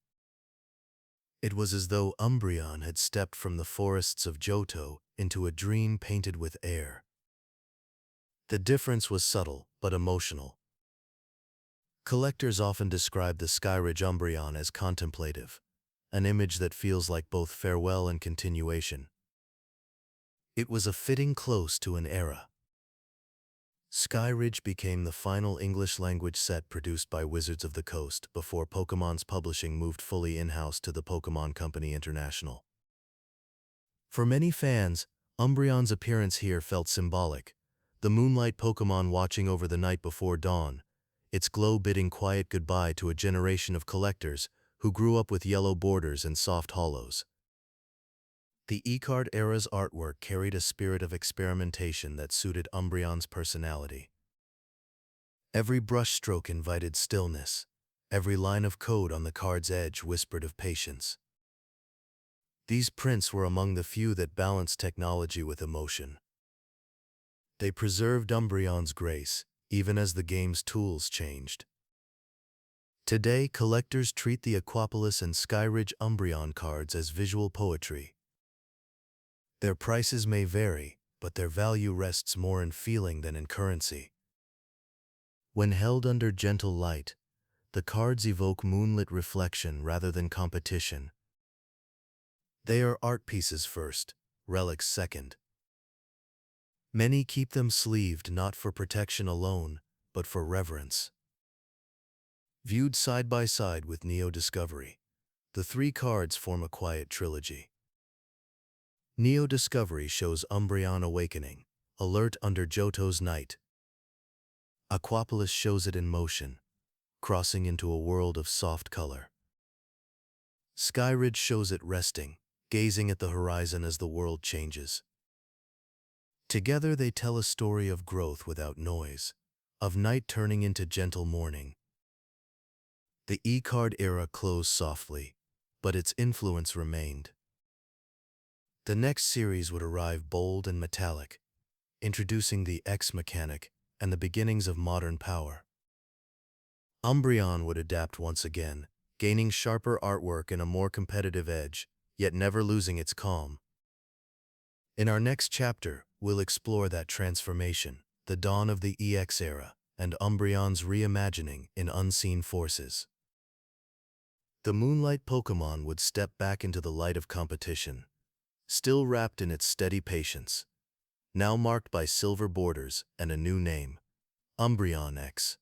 It was as though Umbreon had stepped from the forests of Johto into a dream painted with air. The difference was subtle, but emotional. Collectors often describe the Skyridge Umbreon as contemplative, an image that feels like both farewell and continuation. It was a fitting close to an era. Skyridge became the final English-language set produced by Wizards of the Coast before Pokémon's publishing moved fully in-house to the Pokémon Company International. For many fans, Umbreon's appearance here felt symbolic, the moonlight Pokémon watching over the night before dawn, its glow bidding quiet goodbye to a generation of collectors who grew up with yellow borders and soft hollows. The e-card era's artwork carried a spirit of experimentation that suited Umbreon's personality. Every brushstroke invited stillness. Every line of code on the card's edge whispered of patience. These prints were among the few that balanced technology with emotion. They preserved Umbreon's grace, even as the game's tools changed. Today, collectors treat the Aquapolis and Skyridge Umbreon cards as visual poetry. Their prices may vary, but their value rests more in feeling than in currency. When held under gentle light, the cards evoke moonlit reflection rather than competition. They are art pieces first, relics second. Many keep them sleeved not for protection alone, but for reverence. Viewed side by side with Neo Discovery, the three cards form a quiet trilogy. Neo Discovery shows Umbreon awakening, alert under Johto's night. Aquapolis shows it in motion, crossing into a world of soft color. Skyridge shows it resting, gazing at the horizon as the world changes. Together they tell a story of growth without noise, of night turning into gentle morning. The e-card era closed softly, but its influence remained. The next series would arrive bold and metallic, introducing the X mechanic and the beginnings of modern power. Umbreon would adapt once again, gaining sharper artwork and a more competitive edge, yet never losing its calm. In our next chapter, we'll explore that transformation, the dawn of the EX era, and Umbreon's reimagining in Unseen Forces. The Moonlight Pokémon would step back into the light of competition, still wrapped in its steady patience, now marked by silver borders and a new name, Umbreon-EX.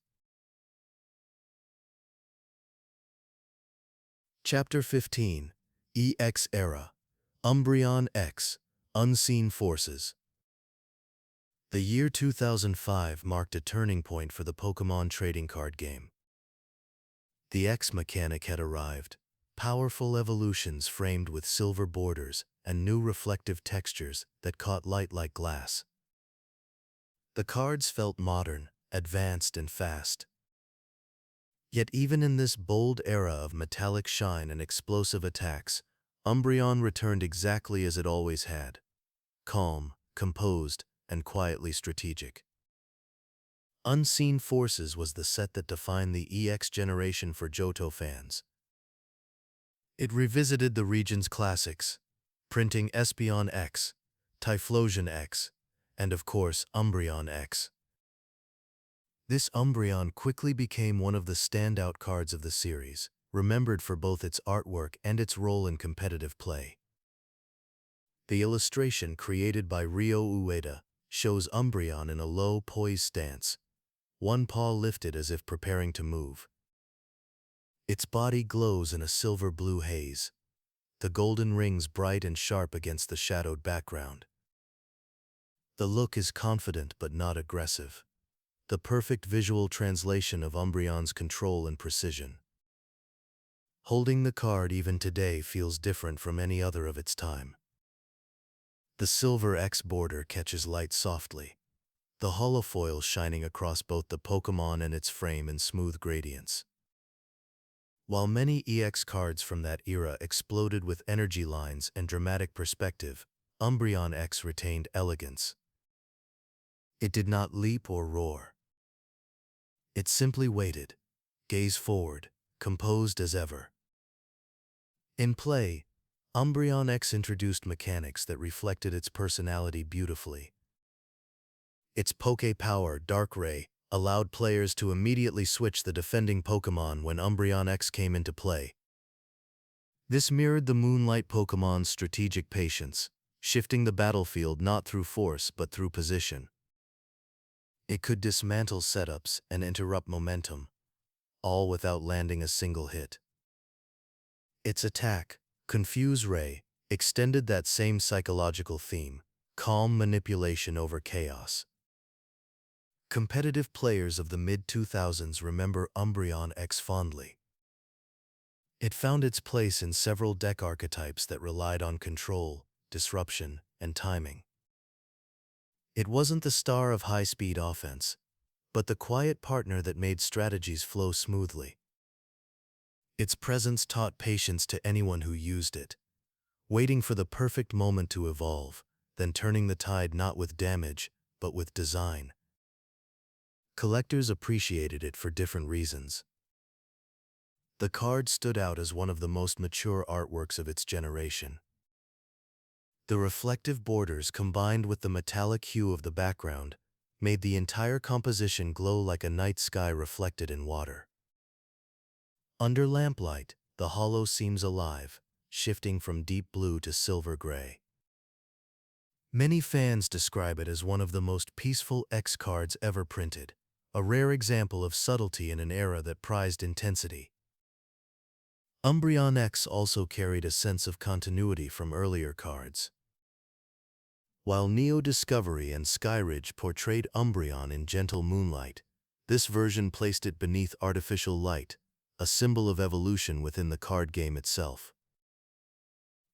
Chapter 15, EX Era, Umbreon-EX, Unseen Forces. The year 2005 marked a turning point for the Pokémon trading card game. The X mechanic had arrived, powerful evolutions framed with silver borders and new reflective textures that caught light like glass. The cards felt modern, advanced, and fast. Yet even in this bold era of metallic shine and explosive attacks, Umbreon returned exactly as it always had: calm, composed, and quietly strategic. Unseen Forces was the set that defined the EX generation for Johto fans. It revisited the region's classics, printing Espeon-X, Typhlosion-X, and of course Umbreon-X. This Umbreon quickly became one of the standout cards of the series, remembered for both its artwork and its role in competitive play. The illustration created by Ryo Ueda shows Umbreon in a low, poised stance, one paw lifted as if preparing to move. Its body glows in a silver-blue haze, the golden rings bright and sharp against the shadowed background. The look is confident but not aggressive, the perfect visual translation of Umbreon's control and precision. Holding the card even today feels different from any other of its time. The silver X border catches light softly, the holofoil shining across both the Pokémon and its frame in smooth gradients. While many EX cards from that era exploded with energy lines and dramatic perspective, Umbreon-X retained elegance. It did not leap or roar. It simply waited, gaze forward, composed as ever. In play, Umbreon-X introduced mechanics that reflected its personality beautifully. Its Poké Power, Darkrai, allowed players to immediately switch the defending Pokémon when Umbreon-X came into play. This mirrored the Moonlight Pokémon's strategic patience, shifting the battlefield not through force but through position. It could dismantle setups and interrupt momentum, all without landing a single hit. Its attack, Confuse Ray, extended that same psychological theme: calm manipulation over chaos. Competitive players of the mid-2000s remember Umbreon-X fondly. It found its place in several deck archetypes that relied on control, disruption, and timing. It wasn't the star of high-speed offense, but the quiet partner that made strategies flow smoothly. Its presence taught patience to anyone who used it, waiting for the perfect moment to evolve, then turning the tide not with damage, but with design. Collectors appreciated it for different reasons. The card stood out as one of the most mature artworks of its generation. The reflective borders combined with the metallic hue of the background made the entire composition glow like a night sky reflected in water. Under lamplight, the holo seems alive, shifting from deep blue to silver gray. Many fans describe it as one of the most peaceful X cards ever printed, a rare example of subtlety in an era that prized intensity. Umbreon-X also carried a sense of continuity from earlier cards. While Neo Discovery and Skyridge portrayed Umbreon in gentle moonlight, this version placed it beneath artificial light, a symbol of evolution within the card game itself.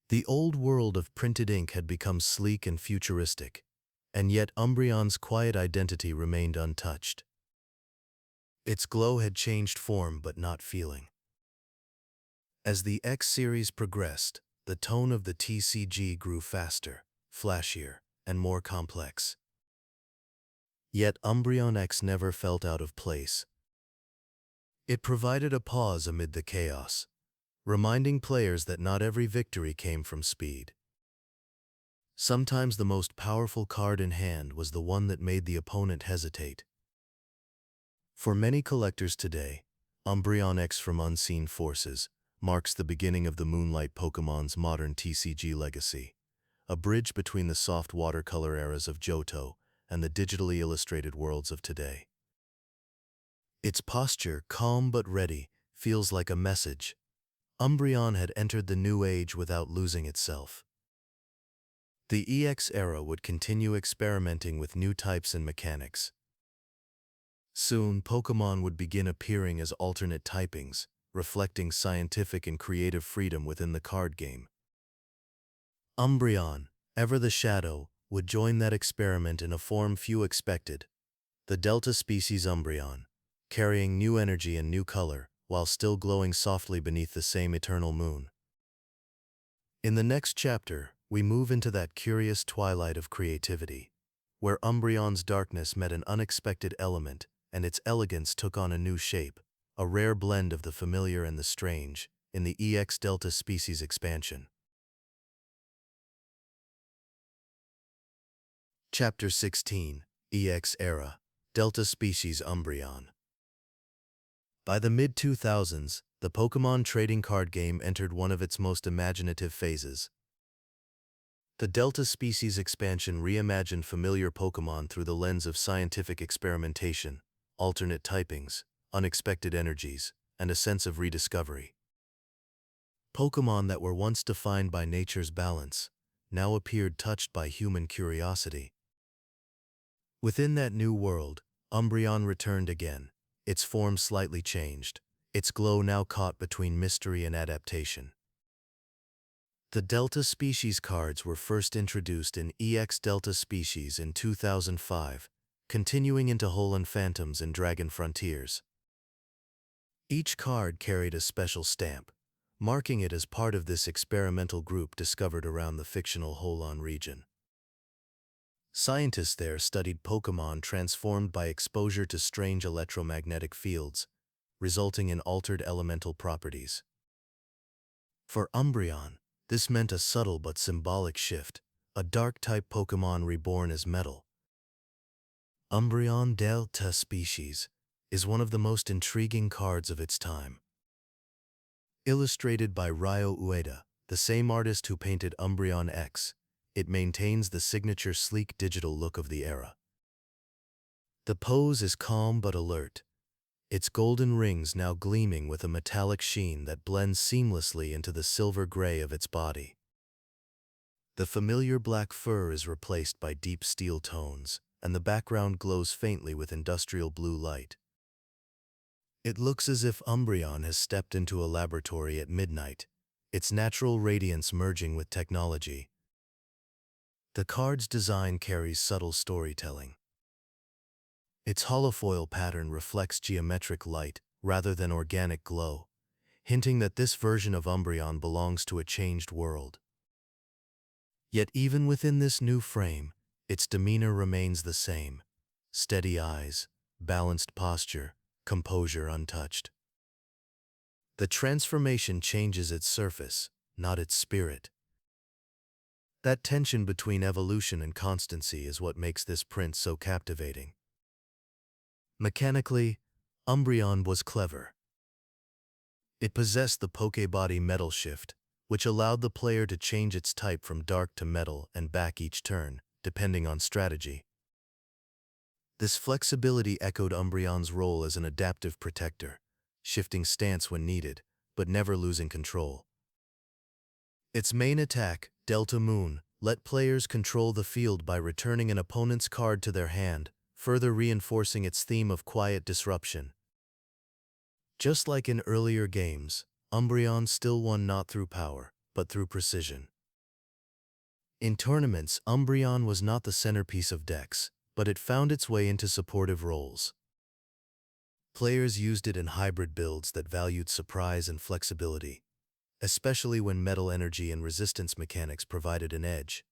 The old world of printed ink had become sleek and futuristic, and yet Umbreon's quiet identity remained untouched. Its glow had changed form but not feeling. As the X series progressed, the tone of the TCG grew faster, flashier, and more complex. Yet Umbreon-X never felt out of place. It provided a pause amid the chaos, reminding players that not every victory came from speed. Sometimes the most powerful card in hand was the one that made the opponent hesitate. For many collectors today, Umbreon-X from Unseen Forces marks the beginning of the Moonlight Pokémon's modern TCG legacy, a bridge between the soft watercolor eras of Johto and the digitally illustrated worlds of today. Its posture, calm but ready, feels like a message: Umbreon had entered the new age without losing itself. The EX era would continue experimenting with new types and mechanics. Soon, Pokémon would begin appearing as alternate typings, reflecting scientific and creative freedom within the card game. Umbreon, ever the shadow, would join that experiment in a form few expected, the Delta species Umbreon, carrying new energy and new color, while still glowing softly beneath the same eternal moon. In the next chapter, we move into that curious twilight of creativity, where Umbreon's darkness met an unexpected element, and its elegance took on a new shape, a rare blend of the familiar and the strange, in the EX Delta species expansion. Chapter 16, EX Era, Delta Species Umbreon. By the mid-2000s, the Pokémon trading card game entered one of its most imaginative phases. The Delta species expansion reimagined familiar Pokémon through the lens of scientific experimentation, alternate typings, unexpected energies, and a sense of rediscovery. Pokémon that were once defined by nature's balance now appeared touched by human curiosity. Within that new world, Umbreon returned again, its form slightly changed, its glow now caught between mystery and adaptation. The Delta species cards were first introduced in EX Delta Species in 2005, continuing into Hoenn Phantoms and Dragon Frontiers. Each card carried a special stamp, marking it as part of this experimental group discovered around the fictional Hoenn region. Scientists there studied Pokémon transformed by exposure to strange electromagnetic fields, resulting in altered elemental properties. For Umbreon, this meant a subtle but symbolic shift, a dark-type Pokémon reborn as metal. Umbreon Delta Species is one of the most intriguing cards of its time. Illustrated by Ryo Ueda, the same artist who painted Umbreon-EX, it maintains the signature sleek digital look of the era. The pose is calm but alert, its golden rings now gleaming with a metallic sheen that blends seamlessly into the silver gray of its body. The familiar black fur is replaced by deep steel tones, and the background glows faintly with industrial blue light. It looks as if Umbreon has stepped into a laboratory at midnight, its natural radiance merging with technology. The card's design carries subtle storytelling. Its holofoil pattern reflects geometric light rather than organic glow, hinting that this version of Umbreon belongs to a changed world. Yet even within this new frame, its demeanor remains the same: steady eyes, balanced posture, composure untouched. The transformation changes its surface, not its spirit. That tension between evolution and constancy is what makes this print so captivating. Mechanically, Umbreon was clever. It possessed the Pokébody metal shift, which allowed the player to change its type from dark to metal and back each turn, depending on strategy. This flexibility echoed Umbreon's role as an adaptive protector, shifting stance when needed, but never losing control. Its main attack, Delta Moon, let players control the field by returning an opponent's card to their hand, further reinforcing its theme of quiet disruption. Just like in earlier games, Umbreon still won not through power, but through precision. In tournaments, Umbreon was not the centerpiece of decks, but it found its way into supportive roles. Players used it in hybrid builds that valued surprise and flexibility, especially when metal energy and resistance mechanics provided an edge.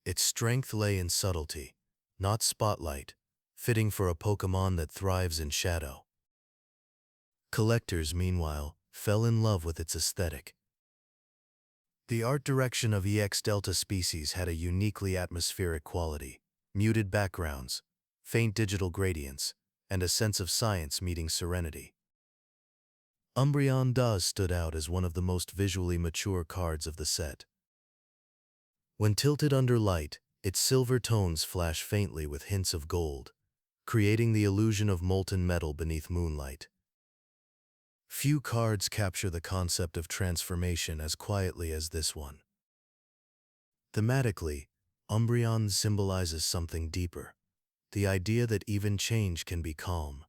Its strength lay in subtlety, not spotlight, fitting for a Pokémon that thrives in shadow. Collectors, meanwhile, fell in love with its aesthetic. The art direction of EX Delta Species had a uniquely atmospheric quality: muted backgrounds, faint digital gradients, and a sense of science meeting serenity. Umbreon stood out as one of the most visually mature cards of the set. When tilted under light, its silver tones flash faintly with hints of gold, creating the illusion of molten metal beneath moonlight. Few cards capture the concept of transformation as quietly as this one. Thematically, Umbreon symbolizes something deeper, the idea that even change can be calm.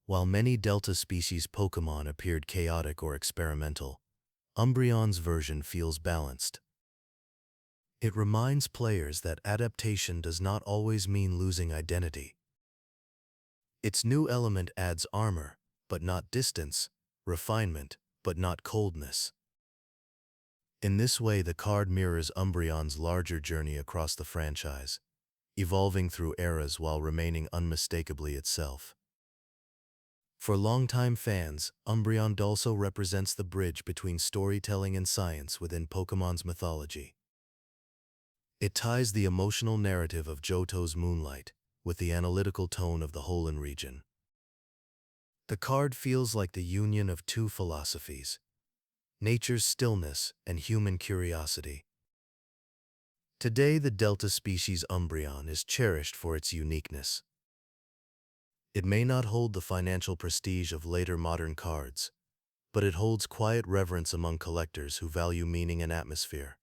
While many Delta species Pokémon appeared chaotic or experimental, Umbreon's version feels balanced. It reminds players that adaptation does not always mean losing identity. Its new element adds armor, but not distance, refinement, but not coldness. In this way, the card mirrors Umbreon's larger journey across the franchise, evolving through eras while remaining unmistakably itself. For longtime fans, Umbreon also represents the bridge between storytelling and science within Pokémon's mythology. It ties the emotional narrative of Johto's Moonlight with the analytical tone of the Hoenn region. The card feels like the union of two philosophies, nature's stillness and human curiosity. Today, the Delta species Umbreon is cherished for its uniqueness. It may not hold the financial prestige of later modern cards, but it holds quiet reverence among collectors who value meaning and atmosphere.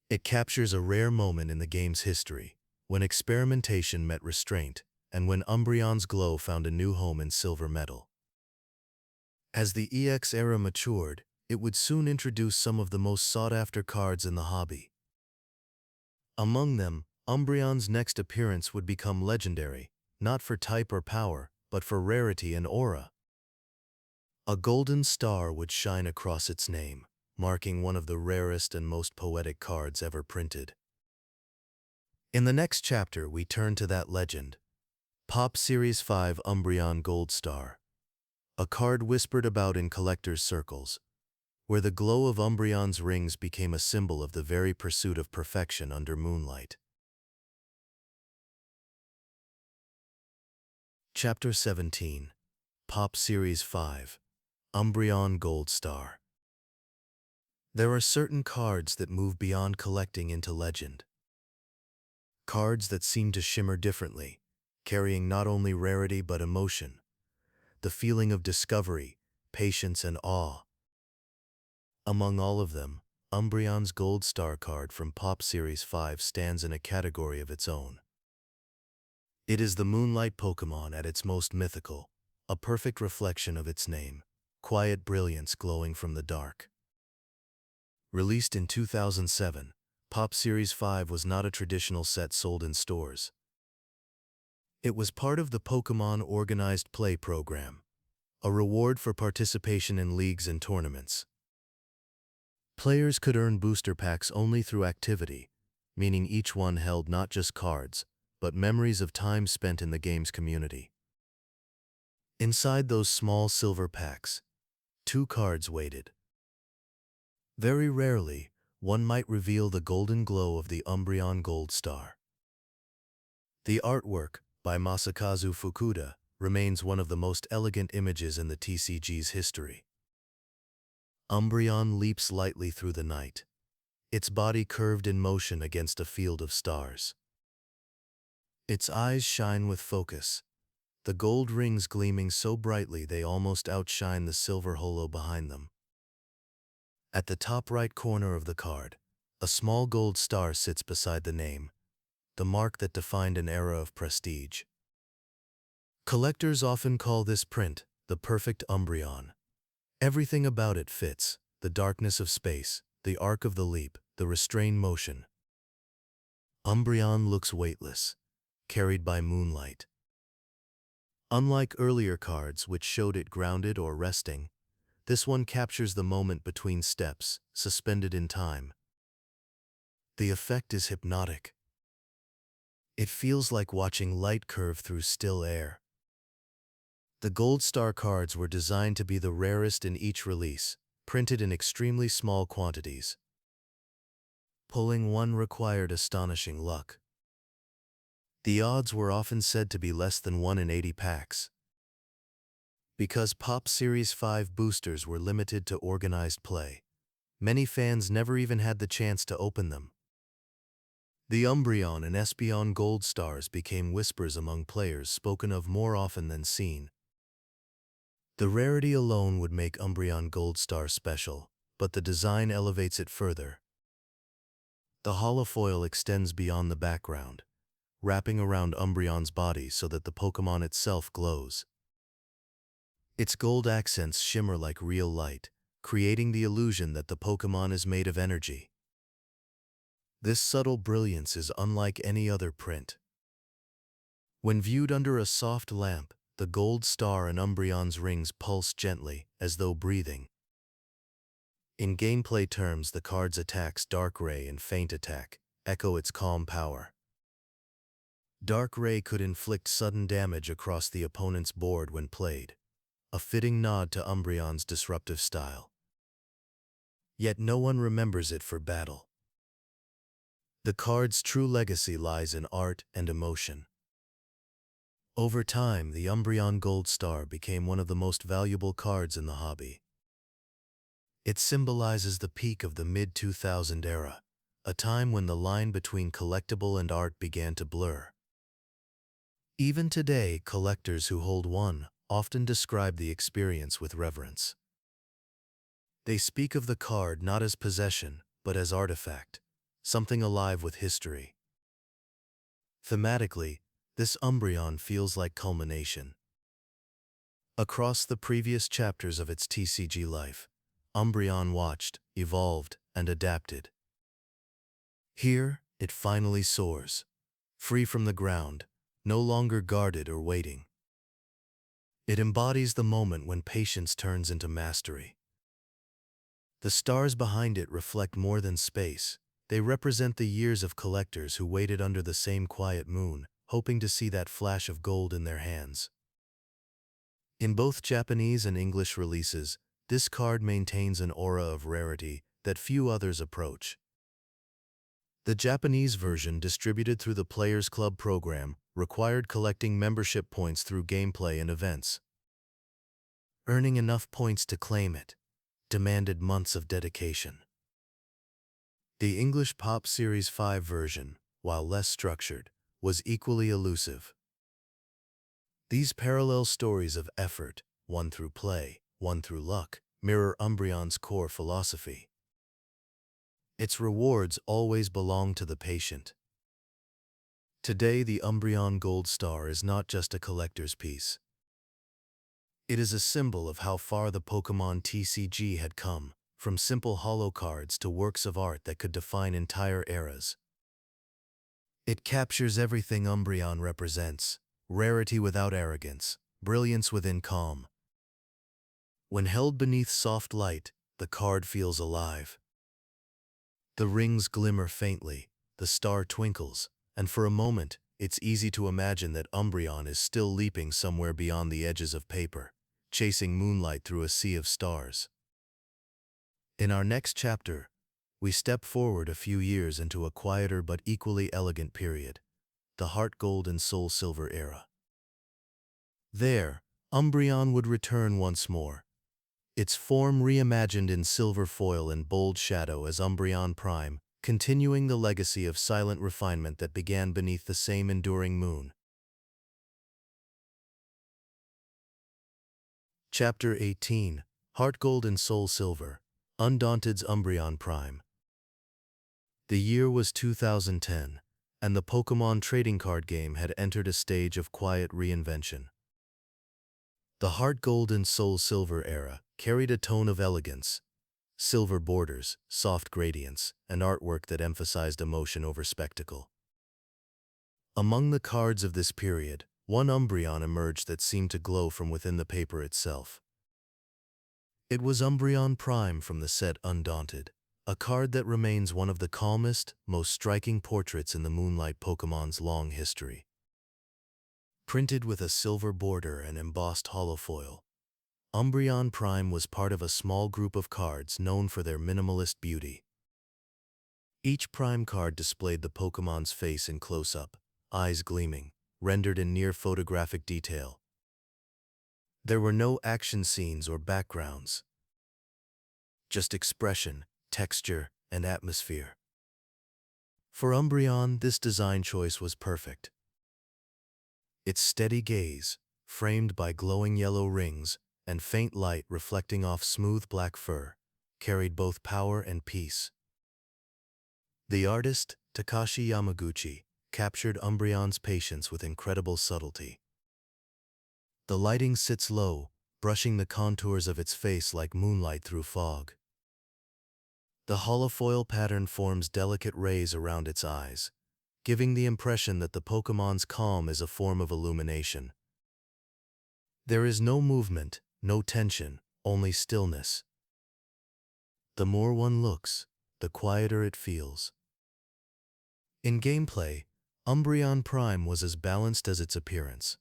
It captures a rare moment in the game's history, when experimentation met restraint, and when Umbreon's glow found a new home in silver metal. As the EX era matured, it would soon introduce some of the most sought-after cards in the hobby. Among them, Umbreon's next appearance would become legendary, not for type or power, but for rarity and aura. A golden star would shine across its name, marking one of the rarest and most poetic cards ever printed. In the next chapter, we turn to that legend, Pop Series 5 Umbreon Gold Star, a card whispered about in collectors' circles, where the glow of Umbreon's rings became a symbol of the very pursuit of perfection under moonlight. Chapter 17, Pop Series 5, Umbreon Gold Star. There are certain cards that move beyond collecting into legend. Cards that seem to shimmer differently, carrying not only rarity but emotion, the feeling of discovery, patience, and awe. Among all of them, Umbreon's Gold Star card from Pop Series 5 stands in a category of its own. It is the Moonlight Pokémon at its most mythical, a perfect reflection of its name, quiet brilliance glowing from the dark. Released in 2007, Pop Series 5 was not a traditional set sold in stores. It was part of the Pokémon Organized Play program, a reward for participation in leagues and tournaments. Players could earn booster packs only through activity, meaning each one held not just cards, but memories of time spent in the game's community. Inside those small silver packs, 2 cards waited. Very rarely, one might reveal the golden glow of the Umbreon Gold Star. The artwork, by Masakazu Fukuda, remains one of the most elegant images in the TCG's history. Umbreon leaps lightly through the night, its body curved in motion against a field of stars. Its eyes shine with focus, the gold rings gleaming so brightly they almost outshine the silver holo behind them. At the top right corner of the card, a small gold star sits beside the name, the mark that defined an era of prestige. Collectors often call this print the perfect Umbreon. Everything about it fits: the darkness of space, the arc of the leap, the restrained motion. Umbreon looks weightless, carried by moonlight. Unlike earlier cards which showed it grounded or resting, this one captures the moment between steps, suspended in time. The effect is hypnotic. It feels like watching light curve through still air. The Gold Star cards were designed to be the rarest in each release, printed in extremely small quantities. Pulling one required astonishing luck. The odds were often said to be less than 1 in 80 packs. Because Pop Series 5 boosters were limited to organized play, many fans never even had the chance to open them. The Umbreon and Espeon Gold Stars became whispers among players, spoken of more often than seen. The rarity alone would make Umbreon Gold Star special, but the design elevates it further. The holofoil extends beyond the background, wrapping around Umbreon's body so that the Pokémon itself glows. Its gold accents shimmer like real light, creating the illusion that the Pokémon is made of energy. This subtle brilliance is unlike any other print. When viewed under a soft lamp, the gold star and Umbreon's rings pulse gently, as though breathing. In gameplay terms, the card's attacks Darkrai and Feint Attack echo its calm power. Darkrai could inflict sudden damage across the opponent's board when played, a fitting nod to Umbreon's disruptive style. Yet no one remembers it for battle. The card's true legacy lies in art and emotion. Over time, the Umbreon Gold Star became one of the most valuable cards in the hobby. It symbolizes the peak of the mid-2000 era, a time when the line between collectible and art began to blur. Even today, collectors who hold one often describe the experience with reverence. They speak of the card not as possession, but as artifact, something alive with history. Thematically, this Umbreon feels like culmination. Across the previous chapters of its TCG life, Umbreon watched, evolved, and adapted. Here, it finally soars, free from the ground, no longer guarded or waiting. It embodies the moment when patience turns into mastery. The stars behind it reflect more than space. They represent the years of collectors who waited under the same quiet moon, hoping to see that flash of gold in their hands. In both Japanese and English releases, this card maintains an aura of rarity that few others approach. The Japanese version, distributed through the Players Club program, required collecting membership points through gameplay and events. Earning enough points to claim it demanded months of dedication. The English Pop Series 5 version, while less structured, was equally elusive. These parallel stories of effort, one through play, one through luck, mirror Umbreon's core philosophy. Its rewards always belong to the patient. Today, the Umbreon Gold Star is not just a collector's piece. It is a symbol of how far the Pokémon TCG had come, from simple holo cards to works of art that could define entire eras. It captures everything Umbreon represents: rarity without arrogance, brilliance within calm. When held beneath soft light, the card feels alive. The rings glimmer faintly, the star twinkles, and for a moment, it's easy to imagine that Umbreon is still leaping somewhere beyond the edges of paper, chasing moonlight through a sea of stars. In our next chapter, we step forward a few years into a quieter but equally elegant period, the HeartGold and SoulSilver era. There, Umbreon would return once more, its form reimagined in silver foil and bold shadow as Umbreon Prime, continuing the legacy of silent refinement that began beneath the same enduring moon. Chapter 18: HeartGold and SoulSilver, Undaunted's Umbreon Prime. The year was 2010, and the Pokémon trading card game had entered a stage of quiet reinvention. The HeartGold and SoulSilver era carried a tone of elegance: silver borders, soft gradients, and artwork that emphasized emotion over spectacle. Among the cards of this period, one Umbreon emerged that seemed to glow from within the paper itself. It was Umbreon Prime from the set Undaunted, a card that remains one of the calmest, most striking portraits in the Moonlight Pokémon's long history. Printed with a silver border and embossed holofoil, Umbreon Prime was part of a small group of cards known for their minimalist beauty. Each Prime card displayed the Pokémon's face in close-up, eyes gleaming, rendered in near photographic detail. There were no action scenes or backgrounds, just expression, texture, and atmosphere. For Umbreon, this design choice was perfect. Its steady gaze, framed by glowing yellow rings, and faint light reflecting off smooth black fur, carried both power and peace. The artist, Takashi Yamaguchi, captured Umbreon's patience with incredible subtlety. The lighting sits low, brushing the contours of its face like moonlight through fog. The holofoil pattern forms delicate rays around its eyes, giving the impression that the Pokémon's calm is a form of illumination. There is no movement, no tension, only stillness. The more one looks, the quieter it feels. In gameplay, Umbreon Prime was as balanced as its appearance.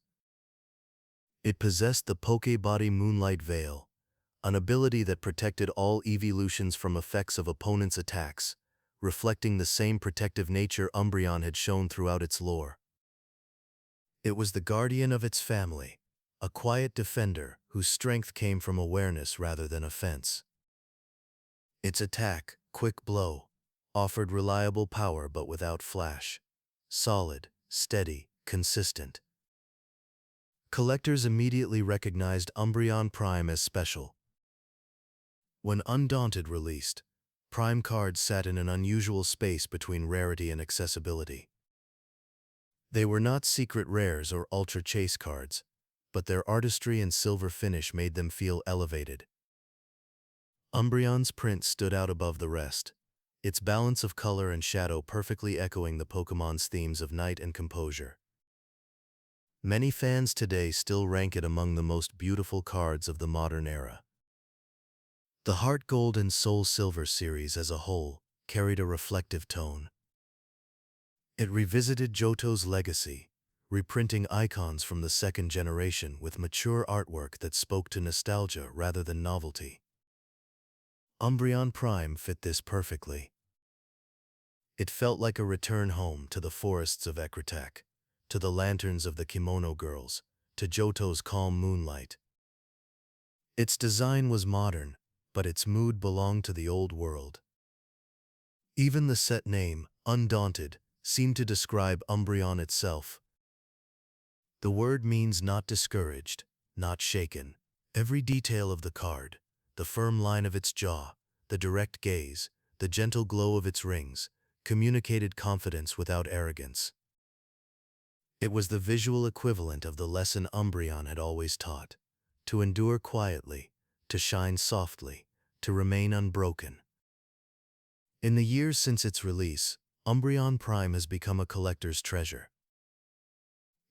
It possessed the Pokébody Moonlight Veil, an ability that protected all evolutions from effects of opponents' attacks, reflecting the same protective nature Umbreon had shown throughout its lore. It was the guardian of its family, a quiet defender whose strength came from awareness rather than offense. Its attack, Quick Blow, offered reliable power but without flash. Solid, steady, consistent. Collectors immediately recognized Umbreon Prime as special. When Undaunted released, Prime cards sat in an unusual space between rarity and accessibility. They were not secret rares or ultra chase cards, but their artistry and silver finish made them feel elevated. Umbreon's print stood out above the rest, its balance of color and shadow perfectly echoing the Pokémon's themes of night and composure. Many fans today still rank it among the most beautiful cards of the modern era. The HeartGold and SoulSilver series as a whole carried a reflective tone. It revisited Johto's legacy, reprinting icons from the second generation with mature artwork that spoke to nostalgia rather than novelty. Umbreon Prime fit this perfectly. It felt like a return home to the forests of Ecruteak, to the lanterns of the Kimono Girls, to Johto's calm moonlight. Its design was modern, but its mood belonged to the old world. Even the set name, Undaunted, seemed to describe Umbreon itself. The word means not discouraged, not shaken. Every detail of the card, the firm line of its jaw, the direct gaze, the gentle glow of its rings, communicated confidence without arrogance. It was the visual equivalent of the lesson Umbreon had always taught: to endure quietly, to shine softly, to remain unbroken. In the years since its release, Umbreon Prime has become a collector's treasure.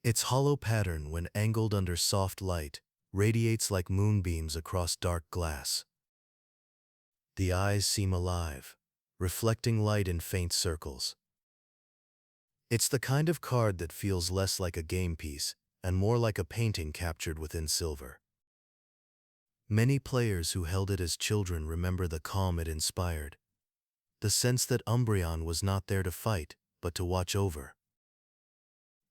Its hollow pattern, when angled under soft light, radiates like moonbeams across dark glass. The eyes seem alive, reflecting light in faint circles. It's the kind of card that feels less like a game piece and more like a painting captured within silver. Many players who held it as children remember the calm it inspired, the sense that Umbreon was not there to fight, but to watch over.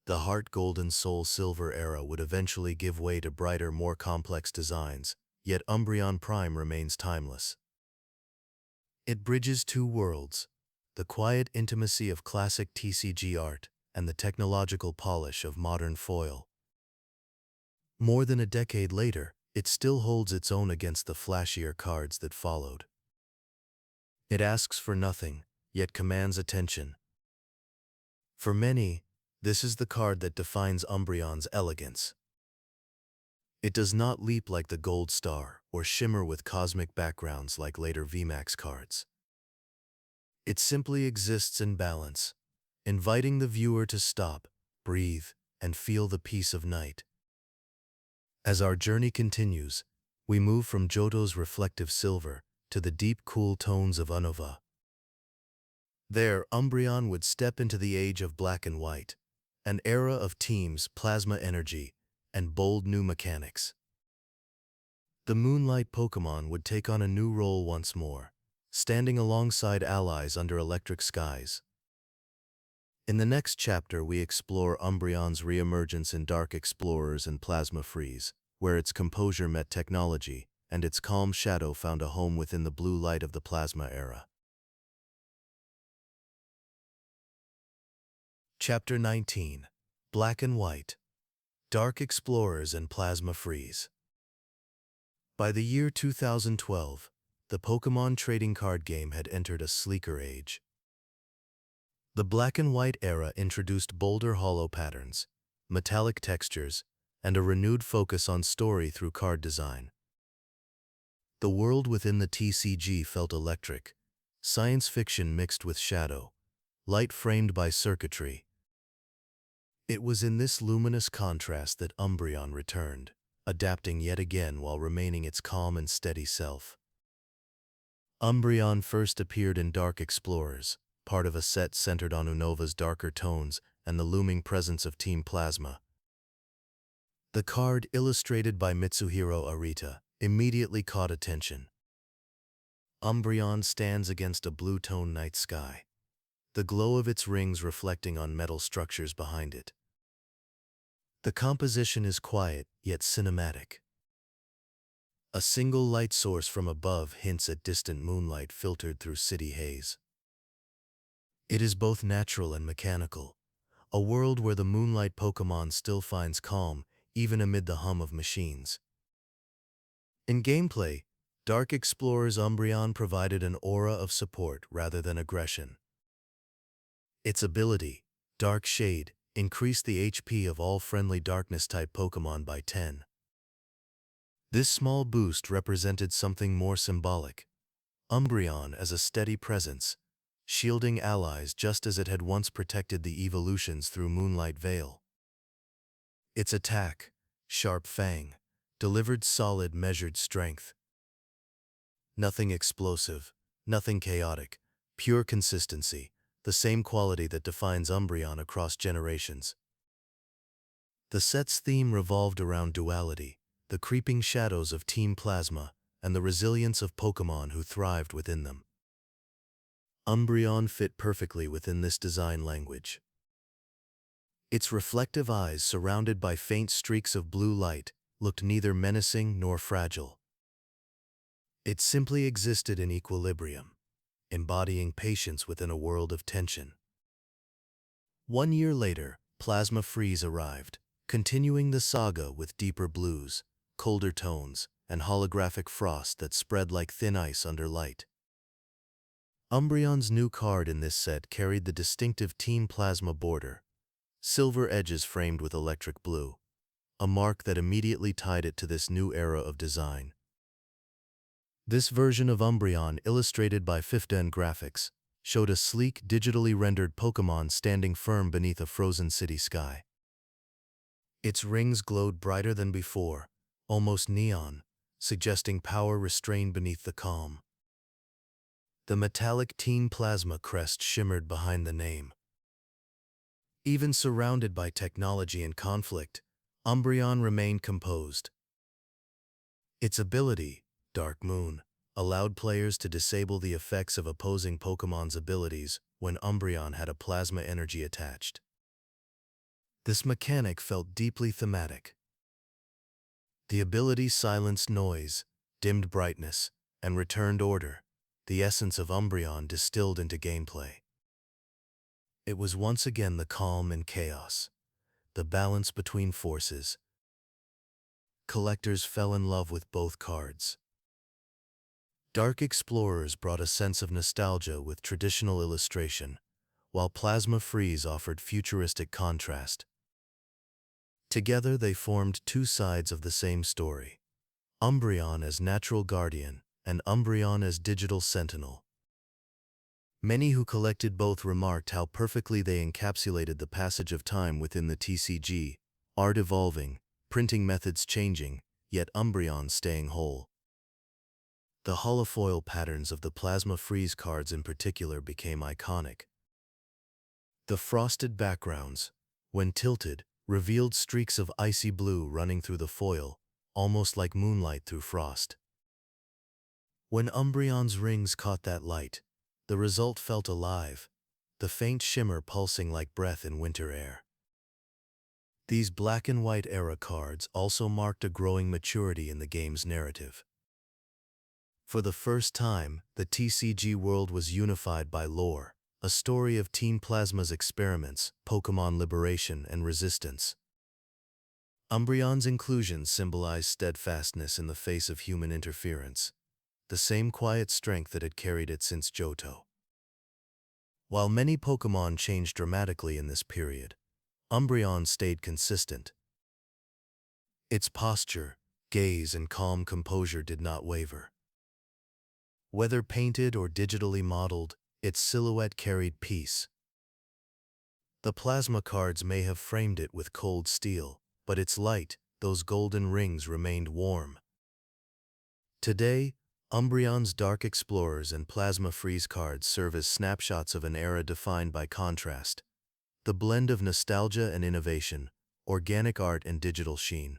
The HeartGold and SoulSilver era would eventually give way to brighter, more complex designs, yet Umbreon Prime remains timeless. It bridges two worlds: the quiet intimacy of classic TCG art and the technological polish of modern foil. More than a decade later, it still holds its own against the flashier cards that followed. It asks for nothing, yet commands attention. For many, this is the card that defines Umbreon's elegance. It does not leap like the Gold Star or shimmer with cosmic backgrounds like later VMAX cards. It simply exists in balance, inviting the viewer to stop, breathe, and feel the peace of night. As our journey continues, we move from Johto's reflective silver to the deep, cool tones of Unova. There, Umbreon would step into the age of black and white, an era of teams, plasma energy, and bold new mechanics. The Moonlight Pokémon would take on a new role once more, standing alongside allies under electric skies. In the next chapter, we explore Umbreon's reemergence in Dark Explorers and Plasma Freeze, where its composure met technology and its calm shadow found a home within the blue light of the Plasma era. Chapter 19: Black and White, Dark Explorers and Plasma Freeze. By the year 2012, the Pokémon trading card game had entered a sleeker age. The black and white era introduced bolder hollow patterns, metallic textures, and a renewed focus on story through card design. The world within the TCG felt electric, science fiction mixed with shadow, light framed by circuitry. It was in this luminous contrast that Umbreon returned, adapting yet again while remaining its calm and steady self. Umbreon first appeared in Dark Explorers, part of a set centered on Unova's darker tones and the looming presence of Team Plasma. The card, illustrated by Mitsuhiro Arita, immediately caught attention. Umbreon stands against a blue-tone night sky, the glow of its rings reflecting on metal structures behind it. The composition is quiet, yet cinematic. A single light source from above hints at distant moonlight filtered through city haze. It is both natural and mechanical, a world where the Moonlight Pokémon still finds calm, even amid the hum of machines. In gameplay, Dark Explorer's Umbreon provided an aura of support rather than aggression. Its ability, Dark Shade, increased the HP of all friendly Darkness-type Pokémon by 10. This small boost represented something more symbolic. Umbreon as a steady presence, shielding allies just as it had once protected the evolutions through Moonlight Veil. Its attack, Sharp Fang, delivered solid, measured strength. Nothing explosive, nothing chaotic, pure consistency, the same quality that defines Umbreon across generations. The set's theme revolved around duality, the creeping shadows of Team Plasma, and the resilience of Pokémon who thrived within them. Umbreon fit perfectly within this design language. Its reflective eyes, surrounded by faint streaks of blue light, looked neither menacing nor fragile. It simply existed in equilibrium, embodying patience within a world of tension. 1 year later, Plasma Freeze arrived, continuing the saga with deeper blues, colder tones, and holographic frost that spread like thin ice under light. Umbreon's new card in this set carried the distinctive Team Plasma border, silver edges framed with electric blue, a mark that immediately tied it to this new era of design. This version of Umbreon, illustrated by 5th-gen graphics, showed a sleek, digitally rendered Pokémon standing firm beneath a frozen city sky. Its rings glowed brighter than before, almost neon, suggesting power restrained beneath the calm. The metallic Team Plasma crest shimmered behind the name. Even surrounded by technology and conflict, Umbreon remained composed. Its ability, Dark Moon, allowed players to disable the effects of opposing Pokémon's abilities when Umbreon had a plasma energy attached. This mechanic felt deeply thematic. The ability silenced noise, dimmed brightness, and returned order, the essence of Umbreon distilled into gameplay. It was once again the calm and chaos, the balance between forces. Collectors fell in love with both cards. Dark Explorers brought a sense of nostalgia with traditional illustration, while Plasma Freeze offered futuristic contrast. Together they formed two sides of the same story, Umbreon as natural guardian and Umbreon as digital sentinel. Many who collected both remarked how perfectly they encapsulated the passage of time within the TCG, art evolving, printing methods changing, yet Umbreon staying whole. The holofoil patterns of the Plasma Freeze cards in particular became iconic. The frosted backgrounds, when tilted, revealed streaks of icy blue running through the foil, almost like moonlight through frost. When Umbreon's rings caught that light, the result felt alive, the faint shimmer pulsing like breath in winter air. These black and white era cards also marked a growing maturity in the game's narrative. For the first time, the TCG world was unified by lore, a story of Team Plasma's experiments, Pokémon liberation, and resistance. Umbreon's inclusion symbolized steadfastness in the face of human interference, the same quiet strength that had carried it since Johto. While many Pokémon changed dramatically in this period, Umbreon stayed consistent. Its posture, gaze, and calm composure did not waver. Whether painted or digitally modeled, its silhouette carried peace. The plasma cards may have framed it with cold steel, but its light, those golden rings, remained warm. Today, Umbreon's Dark Explorers and Plasma Freeze cards serve as snapshots of an era defined by contrast, the blend of nostalgia and innovation, organic art and digital sheen.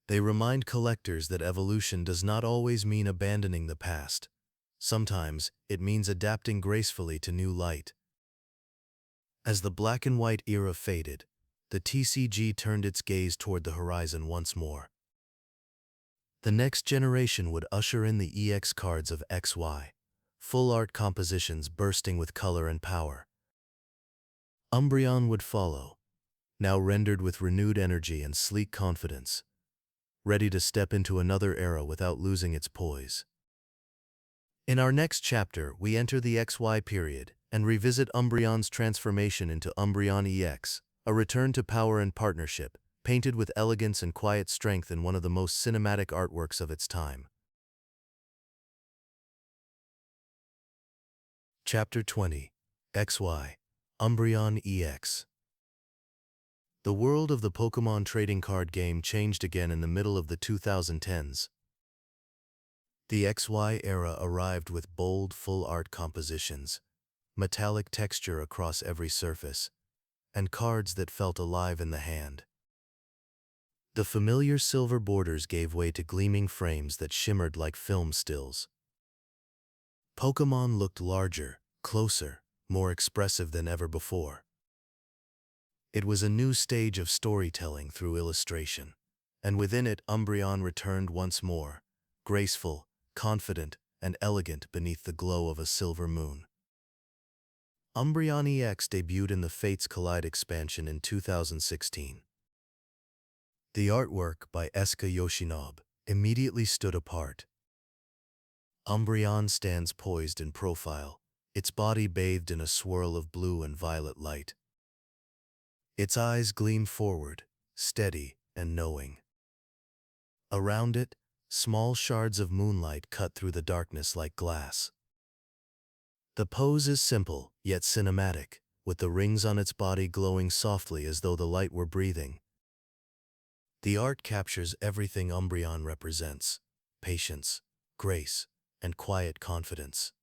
They remind collectors that evolution does not always mean abandoning the past. Sometimes, it means adapting gracefully to new light. As the black and white era faded, the TCG turned its gaze toward the horizon once more. The next generation would usher in the EX cards of XY, full art compositions bursting with color and power. Umbreon would follow, now rendered with renewed energy and sleek confidence, ready to step into another era without losing its poise. In our next chapter, we enter the XY period and revisit Umbreon's transformation into Umbreon-EX, a return to power and partnership, painted with elegance and quiet strength in one of the most cinematic artworks of its time. Chapter 20. XY, Umbreon-EX. The world of the Pokémon trading card game changed again in the middle of the 2010s. The XY era arrived with bold, full-art compositions, metallic texture across every surface, and cards that felt alive in the hand. The familiar silver borders gave way to gleaming frames that shimmered like film stills. Pokémon looked larger, closer, more expressive than ever before. It was a new stage of storytelling through illustration, and within it Umbreon returned once more, graceful, confident, and elegant beneath the glow of a silver moon. Umbreon-EX debuted in the Fates Collide expansion in 2016. The artwork by Esuka Yoshinobu immediately stood apart. Umbreon stands poised in profile, its body bathed in a swirl of blue and violet light. Its eyes gleam forward, steady and knowing. Around it, small shards of moonlight cut through the darkness like glass. The pose is simple, yet cinematic, with the rings on its body glowing softly as though the light were breathing. The art captures everything Umbreon represents: patience, grace, and quiet confidence.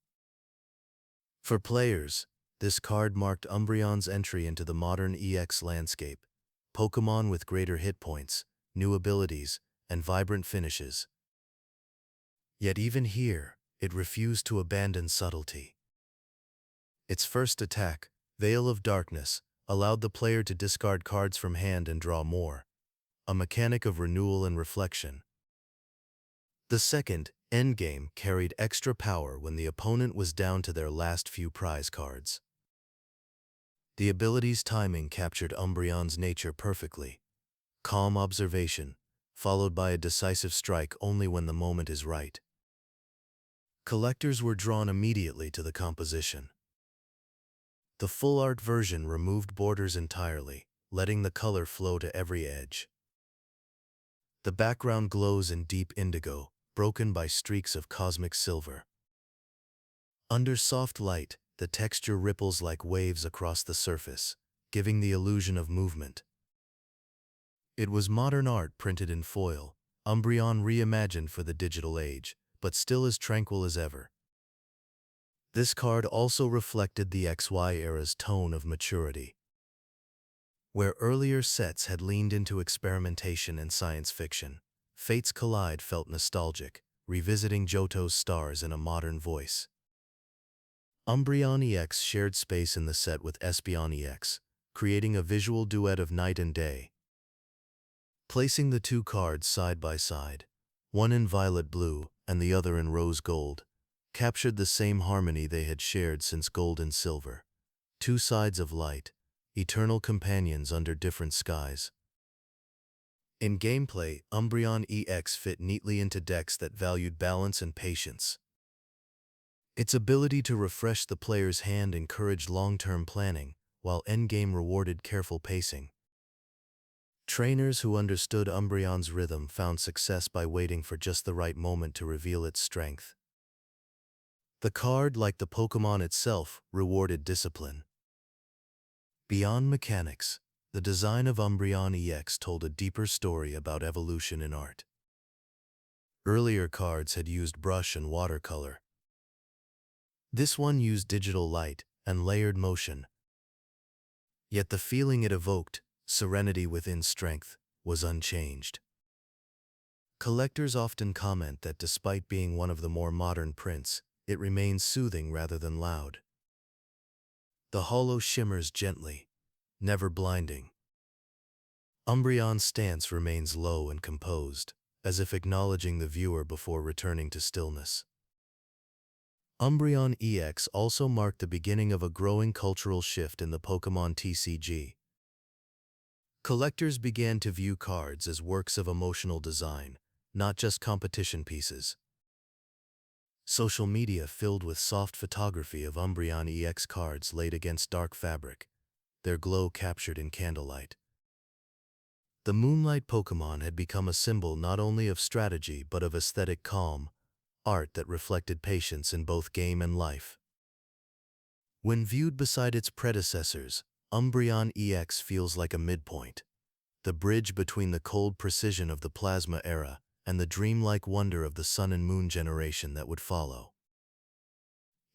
For players, this card marked Umbreon's entry into the modern EX landscape, Pokémon with greater hit points, new abilities, and vibrant finishes. Yet even here, it refused to abandon subtlety. Its first attack, Veil of Darkness, allowed the player to discard cards from hand and draw more, a mechanic of renewal and reflection. The second, Endgame, carried extra power when the opponent was down to their last few prize cards. The ability's timing captured Umbreon's nature perfectly: calm observation, followed by a decisive strike only when the moment is right. Collectors were drawn immediately to the composition. The full art version removed borders entirely, letting the color flow to every edge. The background glows in deep indigo, broken by streaks of cosmic silver. Under soft light, the texture ripples like waves across the surface, giving the illusion of movement. It was modern art printed in foil, Umbreon reimagined for the digital age, but still as tranquil as ever. This card also reflected the XY era's tone of maturity. Where earlier sets had leaned into experimentation and science fiction, Fates Collide felt nostalgic, revisiting Johto's stars in a modern voice. Umbreon-EX shared space in the set with Espeon-EX, creating a visual duet of night and day. Placing the two cards side by side, one in violet blue and the other in rose gold, captured the same harmony they had shared since gold and silver. Two sides of light, eternal companions under different skies. In gameplay, Umbreon-EX fit neatly into decks that valued balance and patience. Its ability to refresh the player's hand encouraged long-term planning, while endgame rewarded careful pacing. Trainers who understood Umbreon's rhythm found success by waiting for just the right moment to reveal its strength. The card, like the Pokémon itself, rewarded discipline. Beyond mechanics, the design of Umbreon-EX told a deeper story about evolution in art. Earlier cards had used brush and watercolor. This one used digital light and layered motion. Yet the feeling it evoked, serenity within strength, was unchanged. Collectors often comment that despite being one of the more modern prints, it remains soothing rather than loud. The holo shimmers gently, never blinding. Umbreon's stance remains low and composed, as if acknowledging the viewer before returning to stillness. Umbreon-EX also marked the beginning of a growing cultural shift in the Pokémon TCG. Collectors began to view cards as works of emotional design, not just competition pieces. Social media filled with soft photography of Umbreon-EX cards laid against dark fabric, their glow captured in candlelight. The Moonlight Pokémon had become a symbol not only of strategy but of aesthetic calm, art that reflected patience in both game and life. When viewed beside its predecessors, Umbreon-EX feels like a midpoint, the bridge between the cold precision of the Plasma era and the dreamlike wonder of the Sun and Moon generation that would follow.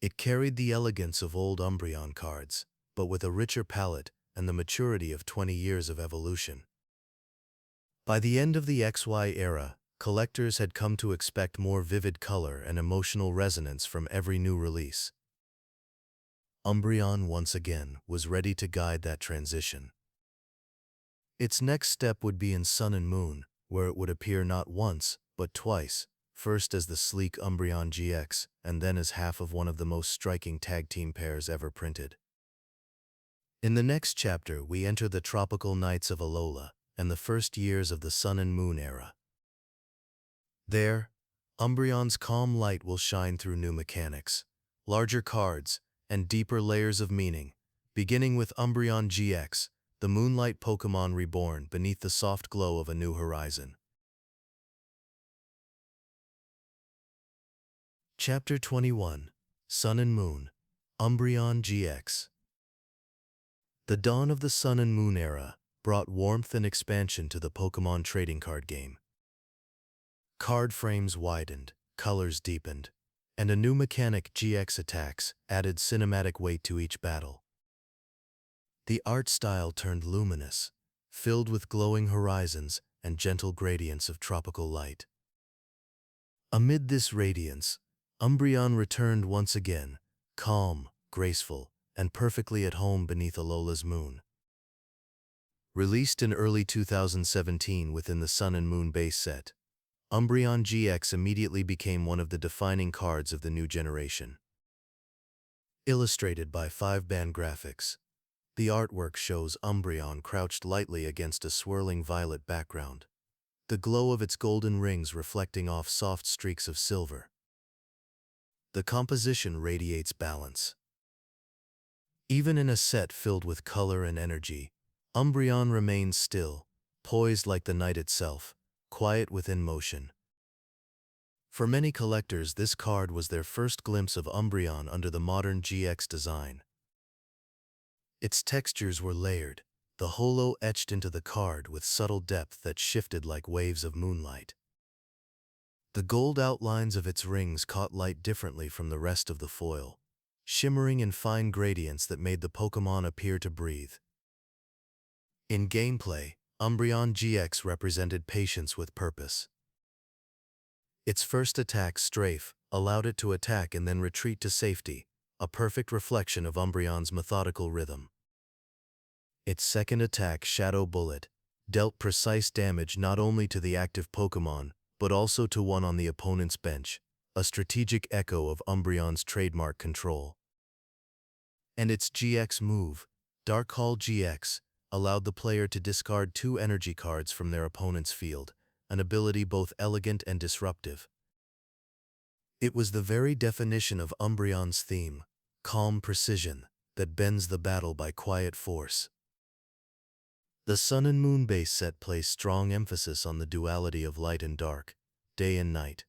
It carried the elegance of old Umbreon cards, but with a richer palette and the maturity of 20 years of evolution. By the end of the XY era, collectors had come to expect more vivid color and emotional resonance from every new release. Umbreon once again was ready to guide that transition. Its next step would be in Sun and Moon, where it would appear not once, but twice, first as the sleek Umbreon-GX and then as half of one of the most striking tag team pairs ever printed. In the next chapter, we enter the tropical nights of Alola and the first years of the Sun and Moon era. There, Umbreon's calm light will shine through new mechanics, larger cards, and deeper layers of meaning, beginning with Umbreon-GX, the Moonlight Pokémon reborn beneath the soft glow of a new horizon. Chapter 21, Sun and Moon, Umbreon-GX. The dawn of the Sun and Moon era brought warmth and expansion to the Pokémon trading card game. Card frames widened, colors deepened, and a new mechanic, GX attacks, added cinematic weight to each battle. The art style turned luminous, filled with glowing horizons and gentle gradients of tropical light. Amid this radiance, Umbreon returned once again, calm, graceful, and perfectly at home beneath Alola's moon. Released in early 2017 within the Sun and Moon base set, Umbreon-GX immediately became one of the defining cards of the new generation. Illustrated by 5-band graphics, the artwork shows Umbreon crouched lightly against a swirling violet background, the glow of its golden rings reflecting off soft streaks of silver. The composition radiates balance. Even in a set filled with color and energy, Umbreon remains still, poised like the night itself, quiet within motion. For many collectors, this card was their first glimpse of Umbreon under the modern GX design. Its textures were layered, the holo etched into the card with subtle depth that shifted like waves of moonlight. The gold outlines of its rings caught light differently from the rest of the foil, shimmering in fine gradients that made the Pokémon appear to breathe. In gameplay, Umbreon-GX represented patience with purpose. Its first attack, Strafe, allowed it to attack and then retreat to safety, a perfect reflection of Umbreon's methodical rhythm. Its second attack, Shadow Bullet, dealt precise damage not only to the active Pokémon, but also to one on the opponent's bench, a strategic echo of Umbreon's trademark control. And its GX move, Darkrai-GX, allowed the player to discard 2 energy cards from their opponent's field, an ability both elegant and disruptive. It was the very definition of Umbreon's theme, calm precision, that bends the battle by quiet force. The Sun and Moon base set placed strong emphasis on the duality of light and dark, day and night.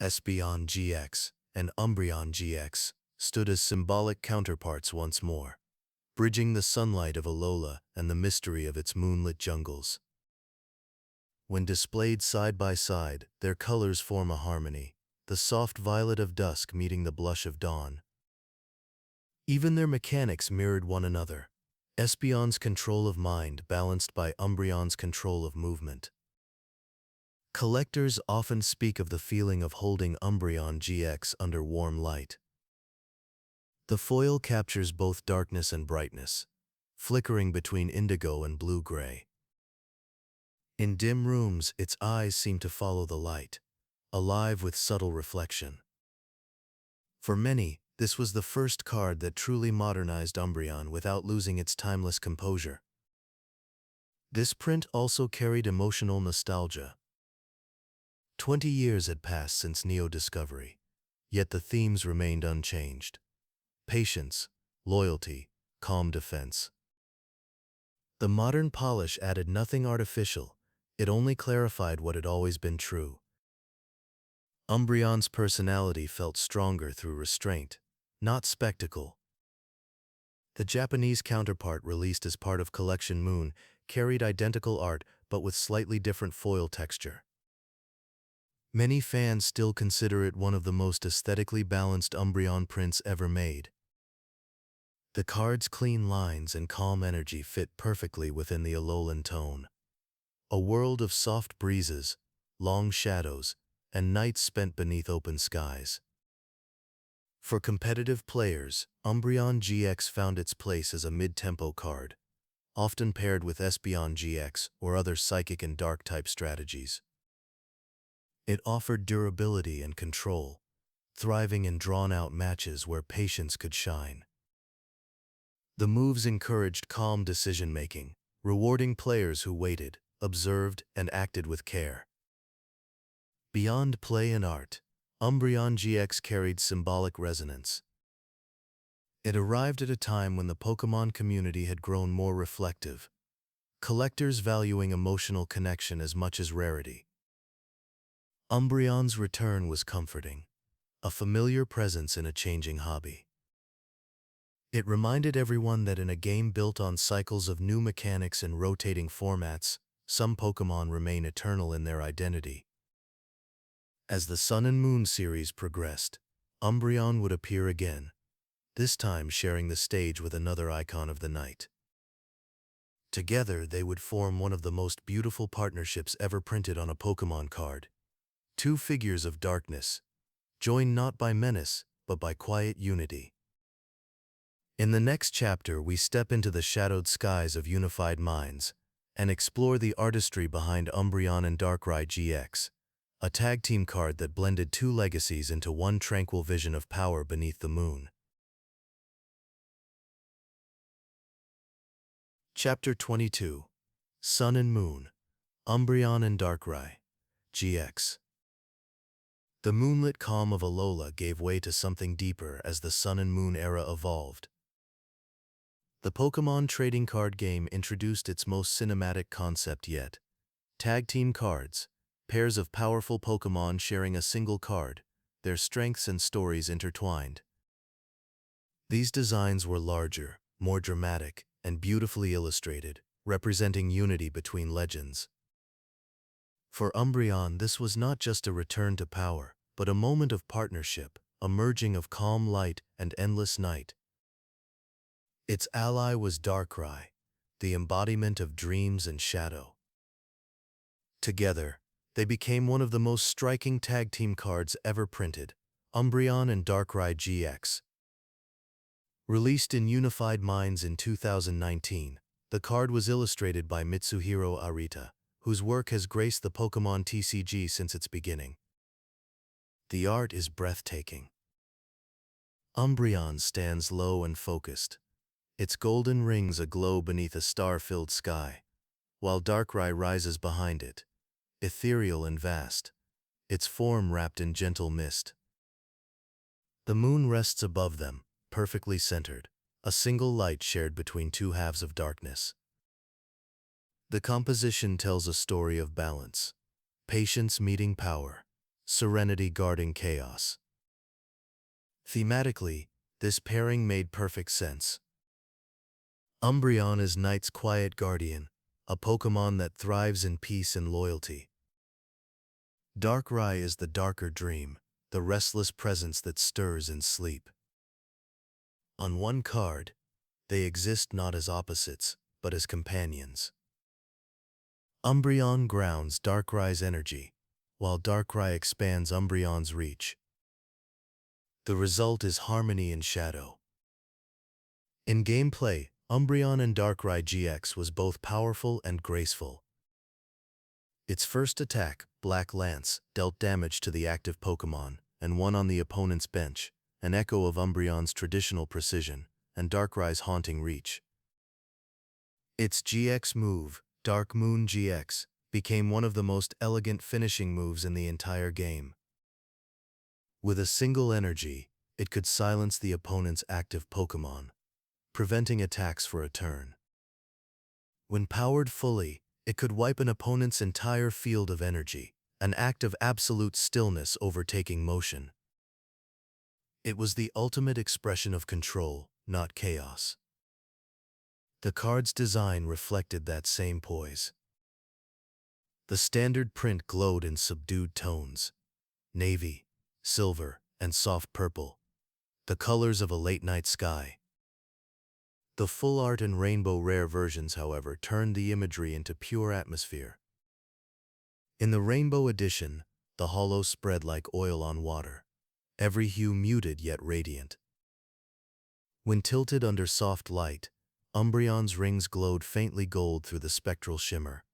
Espeon-GX and Umbreon-GX stood as symbolic counterparts once more, bridging the sunlight of Alola and the mystery of its moonlit jungles. When displayed side by side, their colors form a harmony, the soft violet of dusk meeting the blush of dawn. Even their mechanics mirrored one another, Espeon's control of mind balanced by Umbreon's control of movement. Collectors often speak of the feeling of holding Umbreon-GX under warm light. The foil captures both darkness and brightness, flickering between indigo and blue-gray. In dim rooms, its eyes seem to follow the light, alive with subtle reflection. For many, this was the first card that truly modernized Umbreon without losing its timeless composure. This print also carried emotional nostalgia. 20 years had passed since Neo-Discovery, yet the themes remained unchanged. Patience, loyalty, calm defense. The modern polish added nothing artificial, it only clarified what had always been true. Umbreon's personality felt stronger through restraint, not spectacle. The Japanese counterpart released as part of Collection Moon carried identical art but with slightly different foil texture. Many fans still consider it one of the most aesthetically balanced Umbreon prints ever made. The card's clean lines and calm energy fit perfectly within the Alolan tone. A world of soft breezes, long shadows, and nights spent beneath open skies. For competitive players, Umbreon-GX found its place as a mid-tempo card, often paired with Espeon-GX or other psychic and dark-type strategies. It offered durability and control, thriving in drawn-out matches where patience could shine. The moves encouraged calm decision-making, rewarding players who waited, observed, and acted with care. Beyond play and art, Umbreon-GX carried symbolic resonance. It arrived at a time when the Pokémon community had grown more reflective, collectors valuing emotional connection as much as rarity. Umbreon's return was comforting, a familiar presence in a changing hobby. It reminded everyone that in a game built on cycles of new mechanics and rotating formats, some Pokémon remain eternal in their identity. As the Sun and Moon series progressed, Umbreon would appear again, this time sharing the stage with another icon of the night. Together, they would form one of the most beautiful partnerships ever printed on a Pokémon card. Two figures of darkness, joined not by menace, but by quiet unity. In the next chapter, we step into the shadowed skies of unified minds and explore the artistry behind Umbreon and Darkrai-GX, a tag team card that blended two legacies into one tranquil vision of power beneath the moon. Chapter 22. Sun and Moon, Umbreon and Darkrai-GX. The moonlit calm of Alola gave way to something deeper as the Sun and Moon era evolved. The Pokémon trading card game introduced its most cinematic concept yet. Tag team cards, pairs of powerful Pokémon sharing a single card, their strengths and stories intertwined. These designs were larger, more dramatic, and beautifully illustrated, representing unity between legends. For Umbreon, this was not just a return to power, but a moment of partnership, a merging of calm light and endless night. Its ally was Darkrai, the embodiment of dreams and shadow. Together, they became one of the most striking tag team cards ever printed, Umbreon and Darkrai-GX. Released in Unified Minds in 2019, the card was illustrated by Mitsuhiro Arita, whose work has graced the Pokémon TCG since its beginning. The art is breathtaking. Umbreon stands low and focused, its golden rings aglow beneath a star-filled sky, while Darkrai rises behind it, ethereal and vast, its form wrapped in gentle mist. The moon rests above them, perfectly centered, a single light shared between two halves of darkness. The composition tells a story of balance, patience meeting power, serenity guarding chaos. Thematically, this pairing made perfect sense. Umbreon is Night's quiet guardian, a Pokémon that thrives in peace and loyalty. Darkrai is the darker dream, the restless presence that stirs in sleep. On one card, they exist not as opposites, but as companions. Umbreon grounds Darkrai's energy, while Darkrai expands Umbreon's reach. The result is harmony in shadow. In gameplay, Umbreon and Darkrai-GX was both powerful and graceful. Its first attack, Black Lance, dealt damage to the active Pokémon and one on the opponent's bench, an echo of Umbreon's traditional precision and Darkrai's haunting reach. Its GX move, Dark Moon GX, became one of the most elegant finishing moves in the entire game. With a single energy, it could silence the opponent's active Pokémon, preventing attacks for a turn. When powered fully, it could wipe an opponent's entire field of energy, an act of absolute stillness overtaking motion. It was the ultimate expression of control, not chaos. The card's design reflected that same poise. The standard print glowed in subdued tones, navy, silver, and soft purple, the colors of a late-night sky. The full art and rainbow rare versions, however, turned the imagery into pure atmosphere. In the rainbow edition, the holo spread like oil on water, every hue muted yet radiant. When tilted under soft light, Umbreon's rings glowed faintly gold through the spectral shimmer.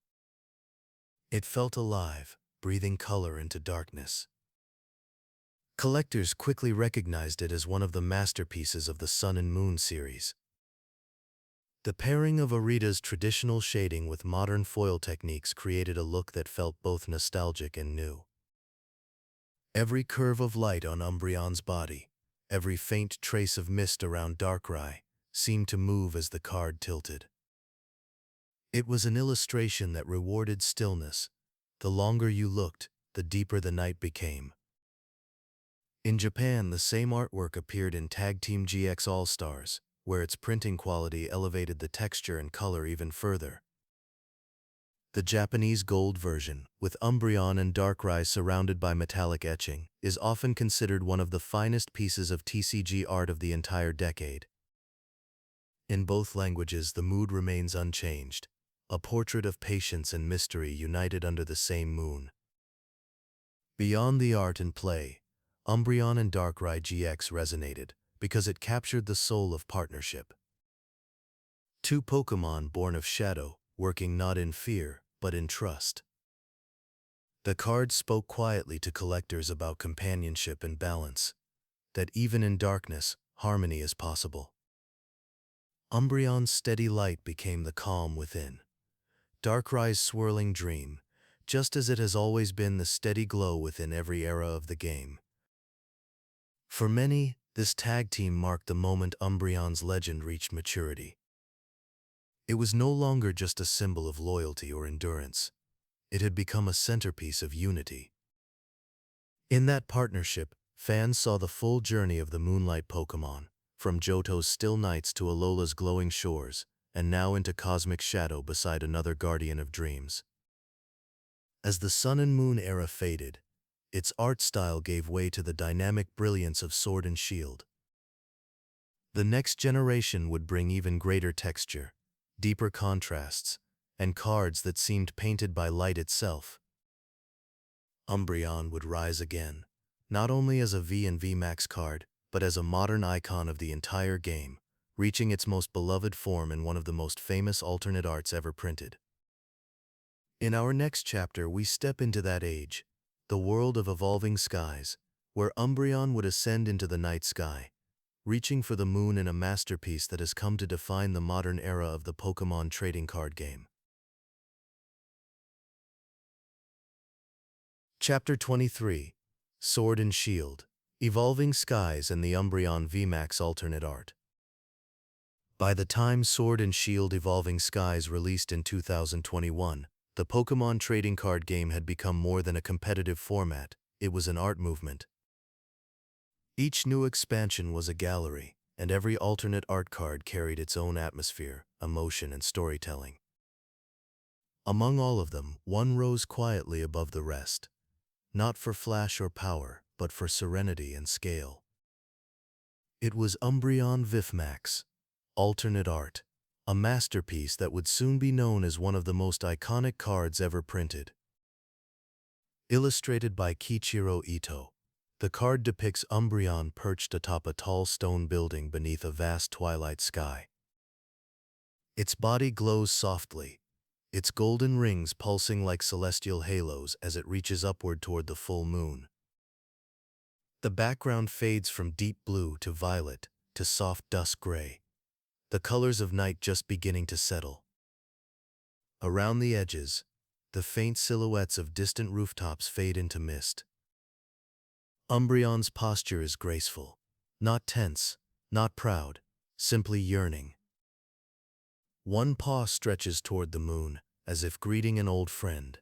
It felt alive, breathing color into darkness. Collectors quickly recognized it as one of the masterpieces of the Sun and Moon series. The pairing of Arita's traditional shading with modern foil techniques created a look that felt both nostalgic and new. Every curve of light on Umbreon's body, every faint trace of mist around Darkrai, seemed to move as the card tilted. It was an illustration that rewarded stillness. The longer you looked, the deeper the night became. In Japan, the same artwork appeared in Tag Team GX All-Stars, where its printing quality elevated the texture and color even further. The Japanese gold version, with Umbreon and Darkrai surrounded by metallic etching, is often considered one of the finest pieces of TCG art of the entire decade. In both languages, the mood remains unchanged, a portrait of patience and mystery united under the same moon. Beyond the art and play, Umbreon and Darkrai-GX resonated because it captured the soul of partnership. Two Pokémon born of shadow, working not in fear, but in trust. The card spoke quietly to collectors about companionship and balance, that even in darkness, harmony is possible. Umbreon's steady light became the calm within. Darkrai's swirling dream, just as it has always been the steady glow within every era of the game. For many, this tag team marked the moment Umbreon's legend reached maturity. It was no longer just a symbol of loyalty or endurance. It had become a centerpiece of unity. In that partnership, fans saw the full journey of the Moonlight Pokémon, from Johto's still nights to Alola's glowing shores, and now into cosmic shadow beside another guardian of dreams. As the Sun and Moon era faded, its art style gave way to the dynamic brilliance of Sword and Shield. The next generation would bring even greater texture, deeper contrasts, and cards that seemed painted by light itself. Umbreon would rise again, not only as a V and VMAX card, but as a modern icon of the entire game, reaching its most beloved form in one of the most famous alternate arts ever printed. In our next chapter, we step into that age, the world of Evolving Skies, where Umbreon would ascend into the night sky, reaching for the moon in a masterpiece that has come to define the modern era of the Pokémon trading card game. Chapter 23: Sword and Shield, Evolving Skies and the Umbreon VMAX Alternate Art. By the time Sword and Shield Evolving Skies released in 2021, the Pokémon trading card game had become more than a competitive format, it was an art movement. Each new expansion was a gallery, and every alternate art card carried its own atmosphere, emotion, and storytelling. Among all of them, one rose quietly above the rest, not for flash or power, but for serenity and scale. It was Umbreon VMAX, Alternate Art, a masterpiece that would soon be known as one of the most iconic cards ever printed. Illustrated by Kiichiro Ito, the card depicts Umbreon perched atop a tall stone building beneath a vast twilight sky. Its body glows softly, its golden rings pulsing like celestial halos as it reaches upward toward the full moon. The background fades from deep blue to violet to soft dusk gray, the colors of night just beginning to settle. Around the edges, the faint silhouettes of distant rooftops fade into mist. Umbreon's posture is graceful, not tense, not proud, simply yearning. One paw stretches toward the moon, as if greeting an old friend.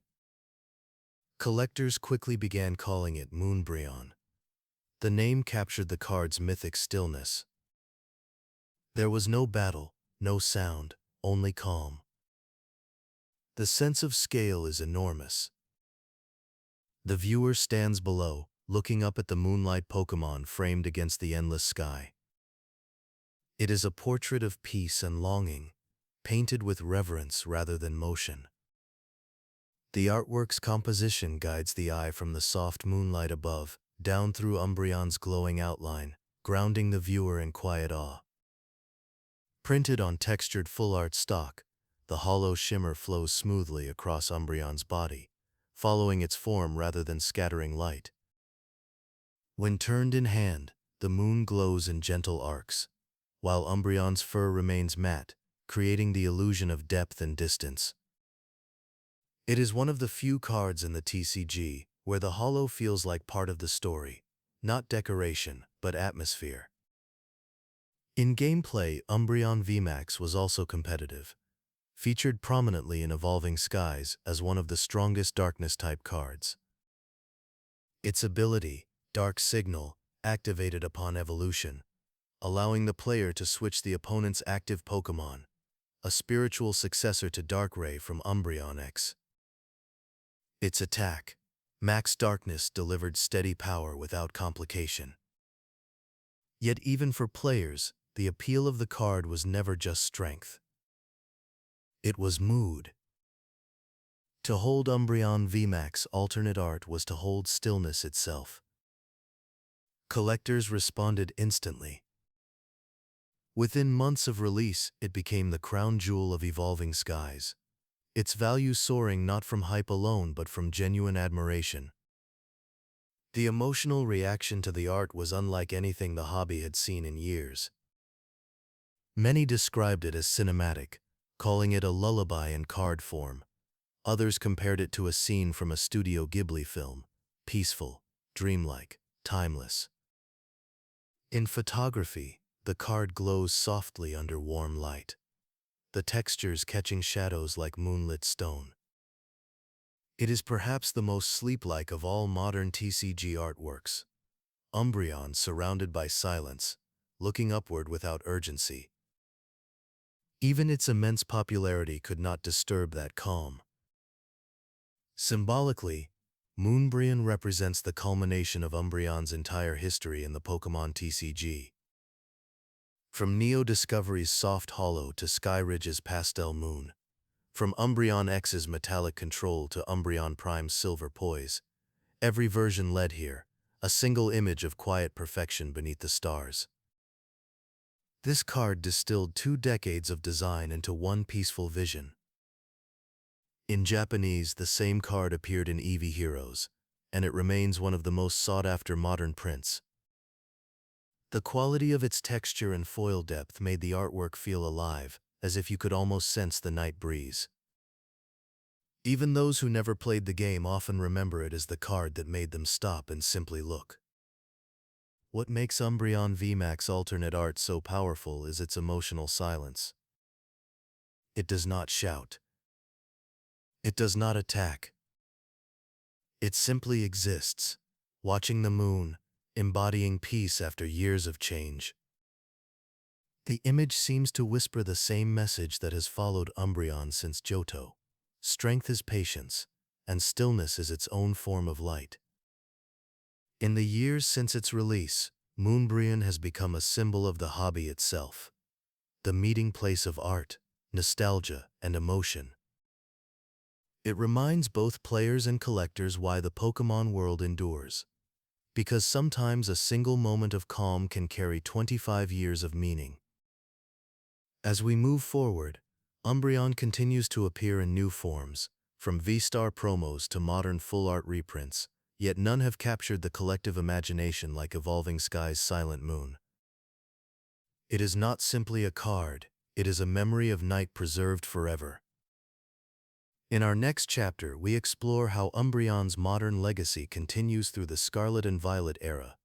Collectors quickly began calling it Moonbreon. The name captured the card's mythic stillness. There was no battle, no sound, only calm. The sense of scale is enormous. The viewer stands below, looking up at the Moonlight Pokémon framed against the endless sky. It is a portrait of peace and longing, painted with reverence rather than motion. The artwork's composition guides the eye from the soft moonlight above, down through Umbreon's glowing outline, grounding the viewer in quiet awe. Printed on textured full art stock, the hollow shimmer flows smoothly across Umbreon's body, following its form rather than scattering light. When turned in hand, the moon glows in gentle arcs, while Umbreon's fur remains matte, creating the illusion of depth and distance. It is one of the few cards in the TCG where the hollow feels like part of the story, not decoration, but atmosphere. In gameplay, Umbreon VMAX was also competitive, featured prominently in Evolving Skies as one of the strongest darkness-type cards. Its ability, Dark Signal, activated upon evolution, allowing the player to switch the opponent's active Pokémon, a spiritual successor to Darkrai from Umbreon-EX. Its attack, Max Darkness, delivered steady power without complication. Yet even for players, the appeal of the card was never just strength. It was mood. To hold Umbreon VMAX Alternate Art was to hold stillness itself. Collectors responded instantly. Within months of release, it became the crown jewel of Evolving Skies, its value soaring not from hype alone but from genuine admiration. The emotional reaction to the art was unlike anything the hobby had seen in years. Many described it as cinematic, calling it a lullaby in card form. Others compared it to a scene from a Studio Ghibli film, peaceful, dreamlike, timeless. In photography, the card glows softly under warm light, the textures catching shadows like moonlit stone. It is perhaps the most sleep-like of all modern TCG artworks. Umbreon surrounded by silence, looking upward without urgency. Even its immense popularity could not disturb that calm. Symbolically, Moonbreon represents the culmination of Umbreon's entire history in the Pokémon TCG. From Neo Discovery's soft hollow to Skyridge's pastel moon, from Umbreon-EX's metallic control to Umbreon Prime's silver poise, every version led here, a single image of quiet perfection beneath the stars. This card distilled 2 decades of design into one peaceful vision. In Japanese, the same card appeared in Eevee Heroes, and it remains one of the most sought-after modern prints. The quality of its texture and foil depth made the artwork feel alive, as if you could almost sense the night breeze. Even those who never played the game often remember it as the card that made them stop and simply look. What makes Umbreon VMAX alternate art so powerful is its emotional silence. It does not shout. It does not attack. It simply exists, watching the moon, embodying peace after years of change. The image seems to whisper the same message that has followed Umbreon since Johto. Strength is patience, and stillness is its own form of light. In the years since its release, Moonbreon has become a symbol of the hobby itself, the meeting place of art, nostalgia, and emotion. It reminds both players and collectors why the Pokémon world endures. Because sometimes a single moment of calm can carry 25 years of meaning. As we move forward, Umbreon continues to appear in new forms, from V-Star promos to modern full-art reprints, yet none have captured the collective imagination like Evolving Skies Silent Moon. It is not simply a card, it is a memory of night preserved forever. In our next chapter, we explore how Umbreon's modern legacy continues through the Scarlet and Violet era,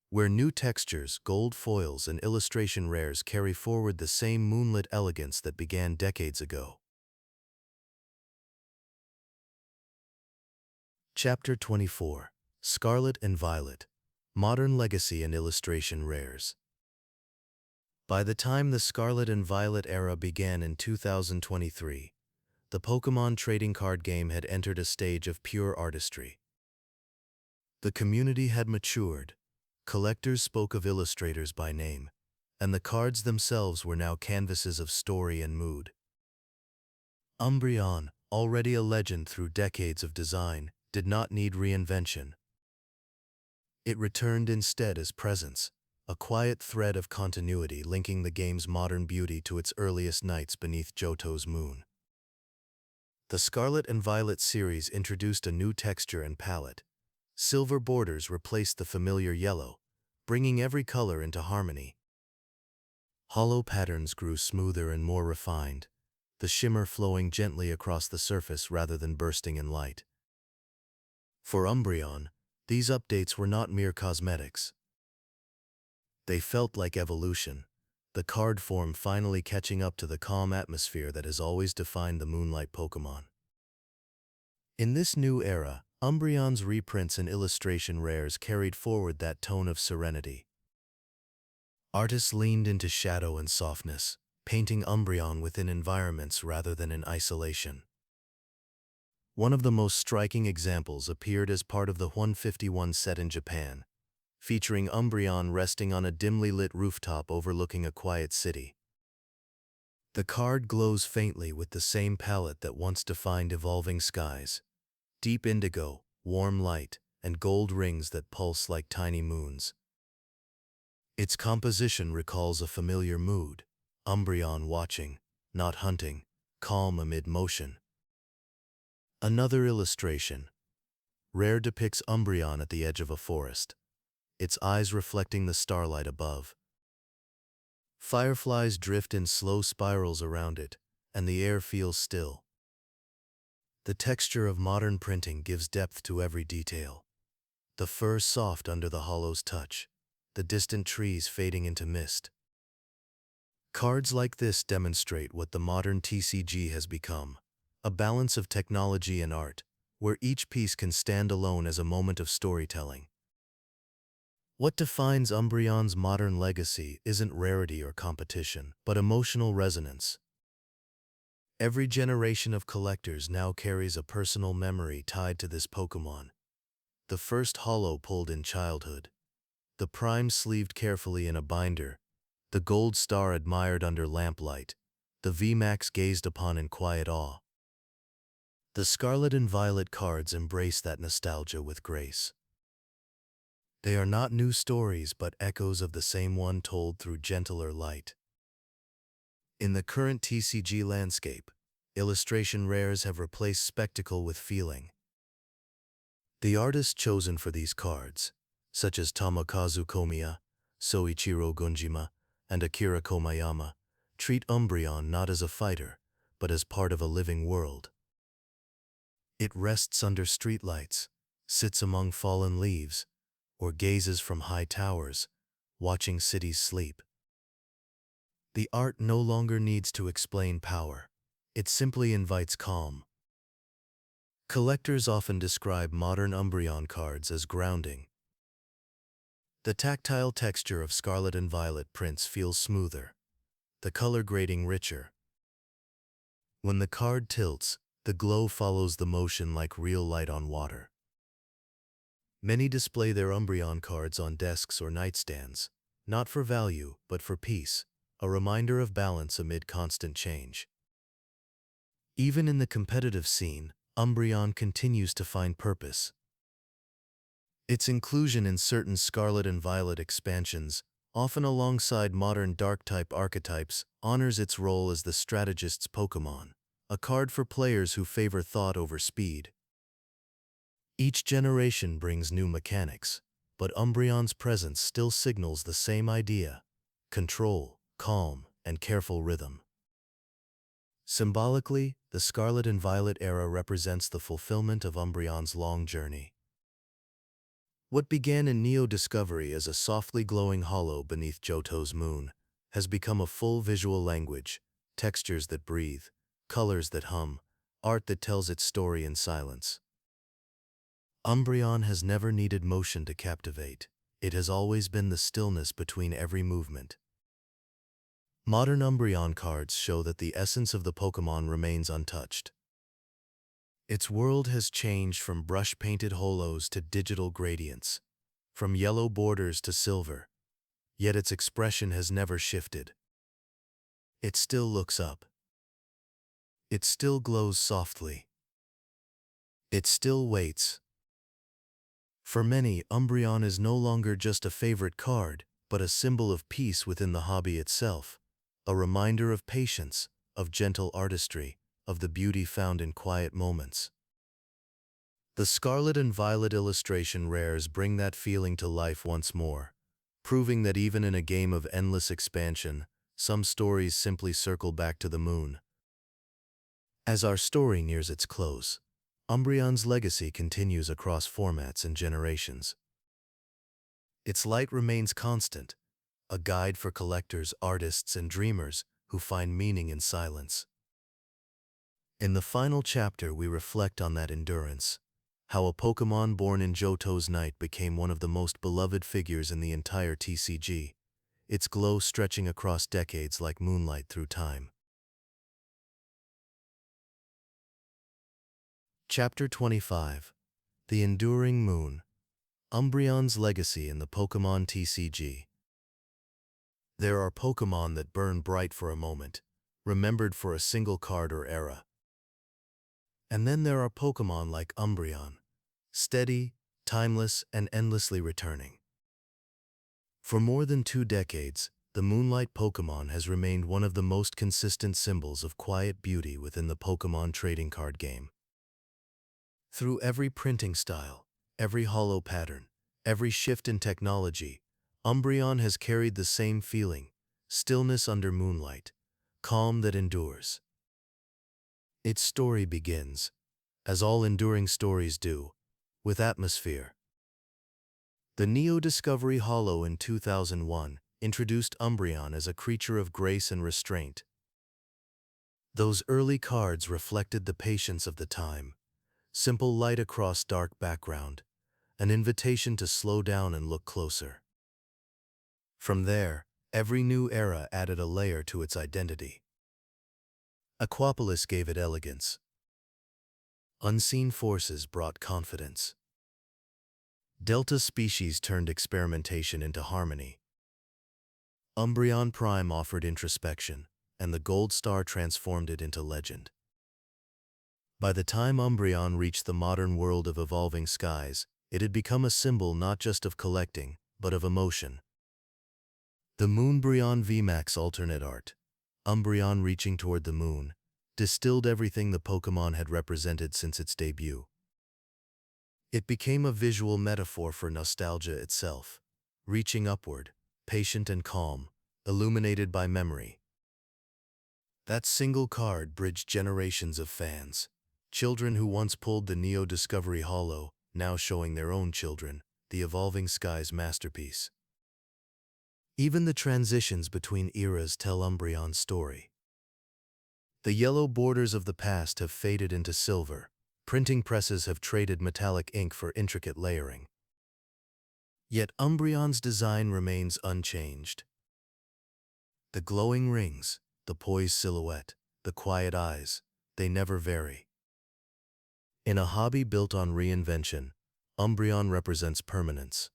where new textures, gold foils, and illustration rares carry forward the same moonlit elegance that began decades ago. Chapter 24: Scarlet and Violet, Modern Legacy and Illustration Rares. By the time the Scarlet and Violet era began in 2023, the Pokémon trading card game had entered a stage of pure artistry. The community had matured, collectors spoke of illustrators by name, and the cards themselves were now canvases of story and mood. Umbreon, already a legend through decades of design, did not need reinvention. It returned instead as presence, a quiet thread of continuity linking the game's modern beauty to its earliest nights beneath Johto's moon. The Scarlet and Violet series introduced a new texture and palette. Silver borders replaced the familiar yellow, bringing every color into harmony. Hollow patterns grew smoother and more refined, the shimmer flowing gently across the surface rather than bursting in light. For Umbreon, these updates were not mere cosmetics. They felt like evolution, the card form finally catching up to the calm atmosphere that has always defined the Moonlight Pokémon. In this new era, Umbreon's reprints and illustration rares carried forward that tone of serenity. Artists leaned into shadow and softness, painting Umbreon within environments rather than in isolation. One of the most striking examples appeared as part of the 151 set in Japan, featuring Umbreon resting on a dimly lit rooftop overlooking a quiet city. The card glows faintly with the same palette that once defined Evolving Skies: deep indigo, warm light, and gold rings that pulse like tiny moons. Its composition recalls a familiar mood, Umbreon watching, not hunting, calm amid motion. Another illustration, rare, depicts Umbreon at the edge of a forest, its eyes reflecting the starlight above. Fireflies drift in slow spirals around it, and the air feels still. The texture of modern printing gives depth to every detail. The fur soft under the hollow's touch, the distant trees fading into mist. Cards like this demonstrate what the modern TCG has become, a balance of technology and art, where each piece can stand alone as a moment of storytelling. What defines Umbreon's modern legacy isn't rarity or competition, but emotional resonance. Every generation of collectors now carries a personal memory tied to this Pokémon. The first holo pulled in childhood, the prime sleeved carefully in a binder, the gold star admired under lamplight, the VMAX gazed upon in quiet awe. The Scarlet and Violet cards embrace that nostalgia with grace. They are not new stories but echoes of the same one told through gentler light. In the current TCG landscape, illustration rares have replaced spectacle with feeling. The artists chosen for these cards, such as Tomokazu Komiya, Soichiro Gunjima, and Akira Komayama, treat Umbreon not as a fighter, but as part of a living world. It rests under streetlights, sits among fallen leaves, or gazes from high towers, watching cities sleep. The art no longer needs to explain power. It simply invites calm. Collectors often describe modern Umbreon cards as grounding. The tactile texture of scarlet and violet prints feels smoother, the color grading richer. When the card tilts, the glow follows the motion like real light on water. Many display their Umbreon cards on desks or nightstands, not for value, but for peace, a reminder of balance amid constant change. Even in the competitive scene, Umbreon continues to find purpose. Its inclusion in certain Scarlet and Violet expansions, often alongside modern Dark-type archetypes, honors its role as the strategist's Pokémon, a card for players who favor thought over speed. Each generation brings new mechanics, but Umbreon's presence still signals the same idea: control, calm, and careful rhythm. Symbolically, the Scarlet and Violet era represents the fulfillment of Umbreon's long journey. What began in Neo-Discovery as a softly glowing hollow beneath Johto's moon has become a full visual language, textures that breathe, colors that hum, art that tells its story in silence. Umbreon has never needed motion to captivate. It has always been the stillness between every movement. Modern Umbreon cards show that the essence of the Pokémon remains untouched. Its world has changed from brush-painted holos to digital gradients, from yellow borders to silver, yet its expression has never shifted. It still looks up. It still glows softly. It still waits. For many, Umbreon is no longer just a favorite card, but a symbol of peace within the hobby itself, a reminder of patience, of gentle artistry, of the beauty found in quiet moments. The Scarlet and Violet illustration rares bring that feeling to life once more, proving that even in a game of endless expansion, some stories simply circle back to the moon. As our story nears its close, Umbreon's legacy continues across formats and generations. Its light remains constant, a guide for collectors, artists, and dreamers who find meaning in silence. In the final chapter, we reflect on that endurance, how a Pokémon born in Johto's night became one of the most beloved figures in the entire TCG, its glow stretching across decades like moonlight through time. Chapter 25: The Enduring Moon, Umbreon's Legacy in the Pokémon TCG. There are Pokémon that burn bright for a moment, remembered for a single card or era. And then there are Pokémon like Umbreon, steady, timeless, and endlessly returning. For more than 2 decades, the Moonlight Pokémon has remained one of the most consistent symbols of quiet beauty within the Pokémon trading card game. Through every printing style, every holo pattern, every shift in technology, Umbreon has carried the same feeling: stillness under moonlight, calm that endures. Its story begins, as all enduring stories do, with atmosphere. The Neo-Discovery Holo in 2001 introduced Umbreon as a creature of grace and restraint. Those early cards reflected the patience of the time: simple light across dark background, an invitation to slow down and look closer. From there, every new era added a layer to its identity. Aquapolis gave it elegance. Unseen forces brought confidence. Delta species turned experimentation into harmony. Umbreon Prime offered introspection, and the Gold Star transformed it into legend. By the time Umbreon reached the modern world of Evolving Skies, it had become a symbol not just of collecting, but of emotion. The Umbreon VMAX alternate art, Umbreon reaching toward the moon, distilled everything the Pokémon had represented since its debut. It became a visual metaphor for nostalgia itself, reaching upward, patient and calm, illuminated by memory. That single card bridged generations of fans. Children who once pulled the Neo Discovery Holo, now showing their own children, the Evolving Skies masterpiece. Even the transitions between eras tell Umbreon's story. The yellow borders of the past have faded into silver. Printing presses have traded metallic ink for intricate layering. Yet Umbreon's design remains unchanged. The glowing rings, the poised silhouette, the quiet eyes, they never vary. In a hobby built on reinvention, Umbreon represents permanence.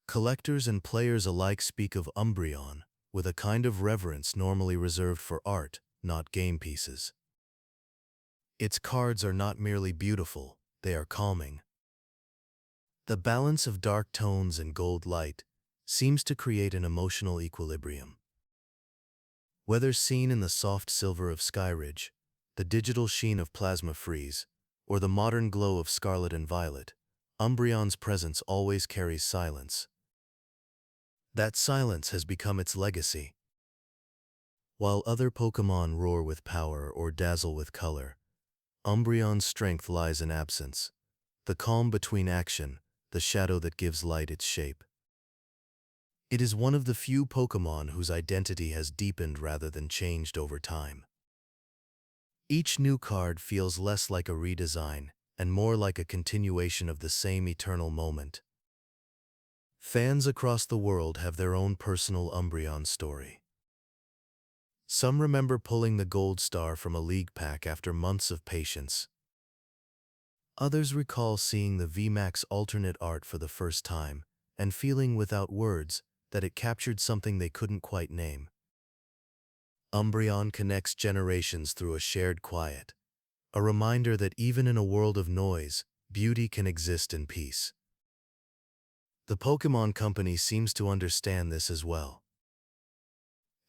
Collectors and players alike speak of Umbreon with a kind of reverence normally reserved for art, not game pieces. Its cards are not merely beautiful, they are calming. The balance of dark tones and gold light seems to create an emotional equilibrium. Whether seen in the soft silver of Skyridge, the digital sheen of Plasma Freeze, or the modern glow of Scarlet and Violet, Umbreon's presence always carries silence. That silence has become its legacy. While other Pokémon roar with power or dazzle with color, Umbreon's strength lies in absence, the calm between action, the shadow that gives light its shape. It is one of the few Pokémon whose identity has deepened rather than changed over time. Each new card feels less like a redesign and more like a continuation of the same eternal moment. Fans across the world have their own personal Umbreon story. Some remember pulling the gold star from a league pack after months of patience. Others recall seeing the VMAX alternate art for the first time and feeling without words that it captured something they couldn't quite name. Umbreon connects generations through a shared quiet, a reminder that even in a world of noise, beauty can exist in peace. The Pokémon Company seems to understand this as well.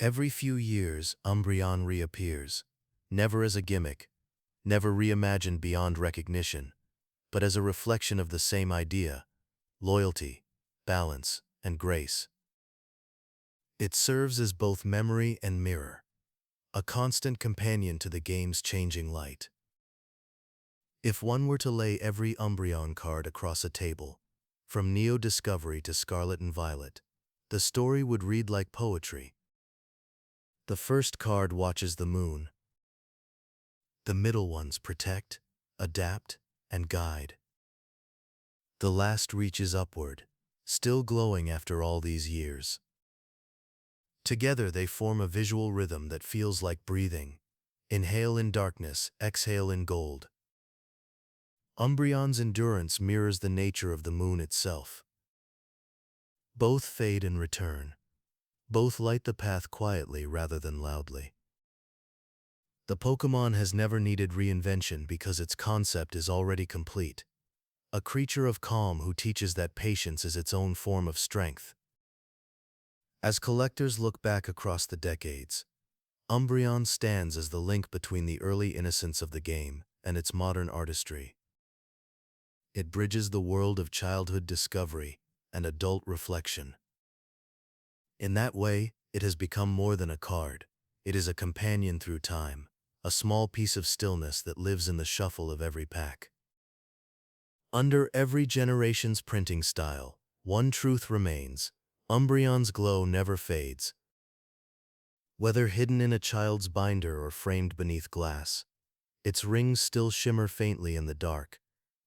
Every few years, Umbreon reappears, never as a gimmick, never reimagined beyond recognition, but as a reflection of the same idea: loyalty, balance, and grace. It serves as both memory and mirror, a constant companion to the game's changing light. If one were to lay every Umbreon card across a table, from Neo Discovery to Scarlet and Violet, the story would read like poetry. The first card watches the moon. The middle ones protect, adapt, and guide. The last reaches upward, still glowing after all these years. Together they form a visual rhythm that feels like breathing. Inhale in darkness, exhale in gold. Umbreon's endurance mirrors the nature of the moon itself. Both fade and return. Both light the path quietly rather than loudly. The Pokémon has never needed reinvention because its concept is already complete. A creature of calm who teaches that patience is its own form of strength. As collectors look back across the decades, Umbreon stands as the link between the early innocence of the game and its modern artistry. It bridges the world of childhood discovery and adult reflection. In that way, it has become more than a card. It is a companion through time, a small piece of stillness that lives in the shuffle of every pack. Under every generation's printing style, one truth remains: Umbreon's glow never fades. Whether hidden in a child's binder or framed beneath glass, its rings still shimmer faintly in the dark,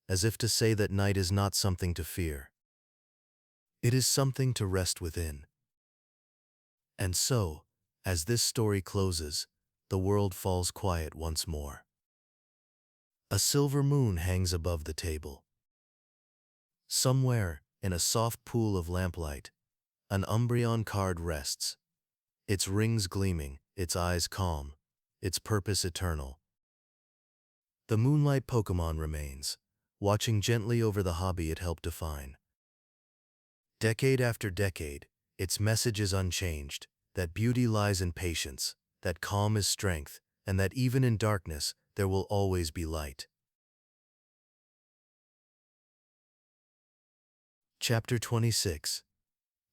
as if to say that night is not something to fear. It is something to rest within. And so, as this story closes, the world falls quiet once more. A silver moon hangs above the table. Somewhere, in a soft pool of lamplight, an Umbreon card rests, its rings gleaming, its eyes calm, its purpose eternal. The Moonlight Pokémon remains, watching gently over the hobby it helped define. Decade after decade, its message is unchanged, that beauty lies in patience, that calm is strength, and that even in darkness, there will always be light. Chapter 26.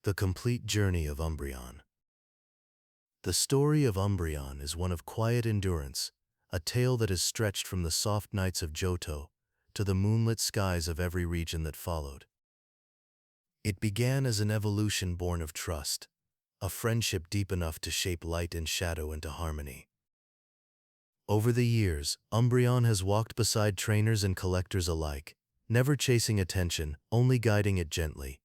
The complete journey of Umbreon. The story of Umbreon is one of quiet endurance, a tale that is stretched from the soft nights of Johto to the moonlit skies of every region that followed. It began as an evolution born of trust, a friendship deep enough to shape light and shadow into harmony. Over the years, Umbreon has walked beside trainers and collectors alike, never chasing attention, only guiding it gently.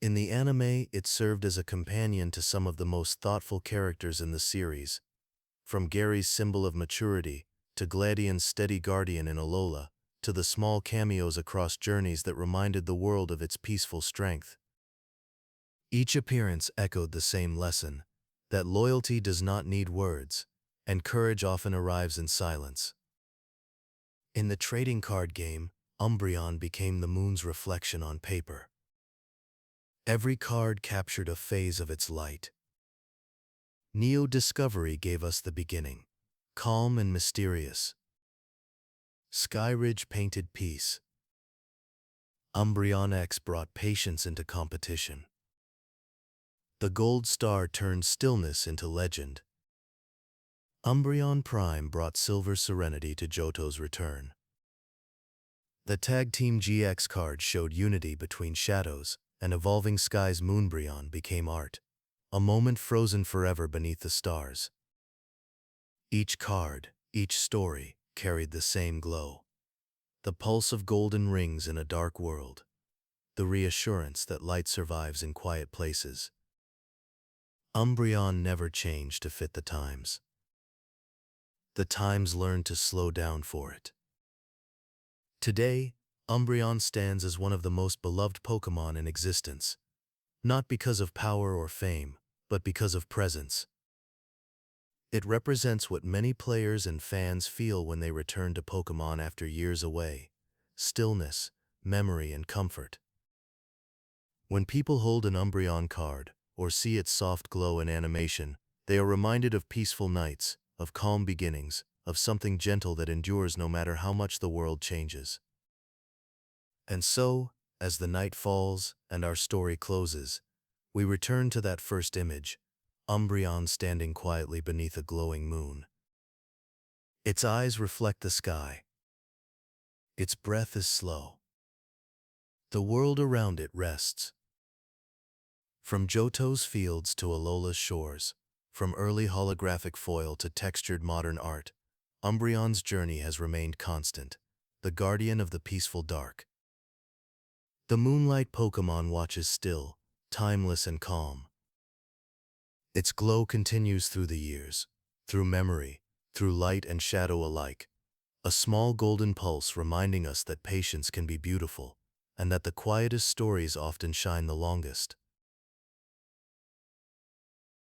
In the anime, it served as a companion to some of the most thoughtful characters in the series, from Gary's symbol of maturity, to Gladion's steady guardian in Alola, to the small cameos across journeys that reminded the world of its peaceful strength. Each appearance echoed the same lesson, that loyalty does not need words, and courage often arrives in silence. In the trading card game, Umbreon became the moon's reflection on paper. Every card captured a phase of its light. Neo Discovery gave us the beginning, calm and mysterious. Skyridge painted peace. Umbreon-EX brought patience into competition. The Gold Star turned stillness into legend. Umbreon Prime brought silver serenity to Johto's return. The Tag Team GX card showed unity between shadows, and Evolving Skies Umbreon became art, a moment frozen forever beneath the stars. Each card, each story, carried the same glow. The pulse of golden rings in a dark world. The reassurance that light survives in quiet places. Umbreon never changed to fit the times. The times learned to slow down for it. Today, Umbreon stands as one of the most beloved Pokémon in existence, not because of power or fame, but because of presence. It represents what many players and fans feel when they return to Pokémon after years away: stillness, memory, and comfort. When people hold an Umbreon card, or see its soft glow in animation, they are reminded of peaceful nights, of calm beginnings, of something gentle that endures no matter how much the world changes. And so, as the night falls and our story closes, we return to that first image, Umbreon standing quietly beneath a glowing moon. Its eyes reflect the sky. Its breath is slow. The world around it rests. From Johto's fields to Alola's shores, from early holographic foil to textured modern art, Umbreon's journey has remained constant, the guardian of the peaceful dark. The Moonlight Pokémon watches still, timeless and calm. Its glow continues through the years, through memory, through light and shadow alike, a small golden pulse reminding us that patience can be beautiful, and that the quietest stories often shine the longest.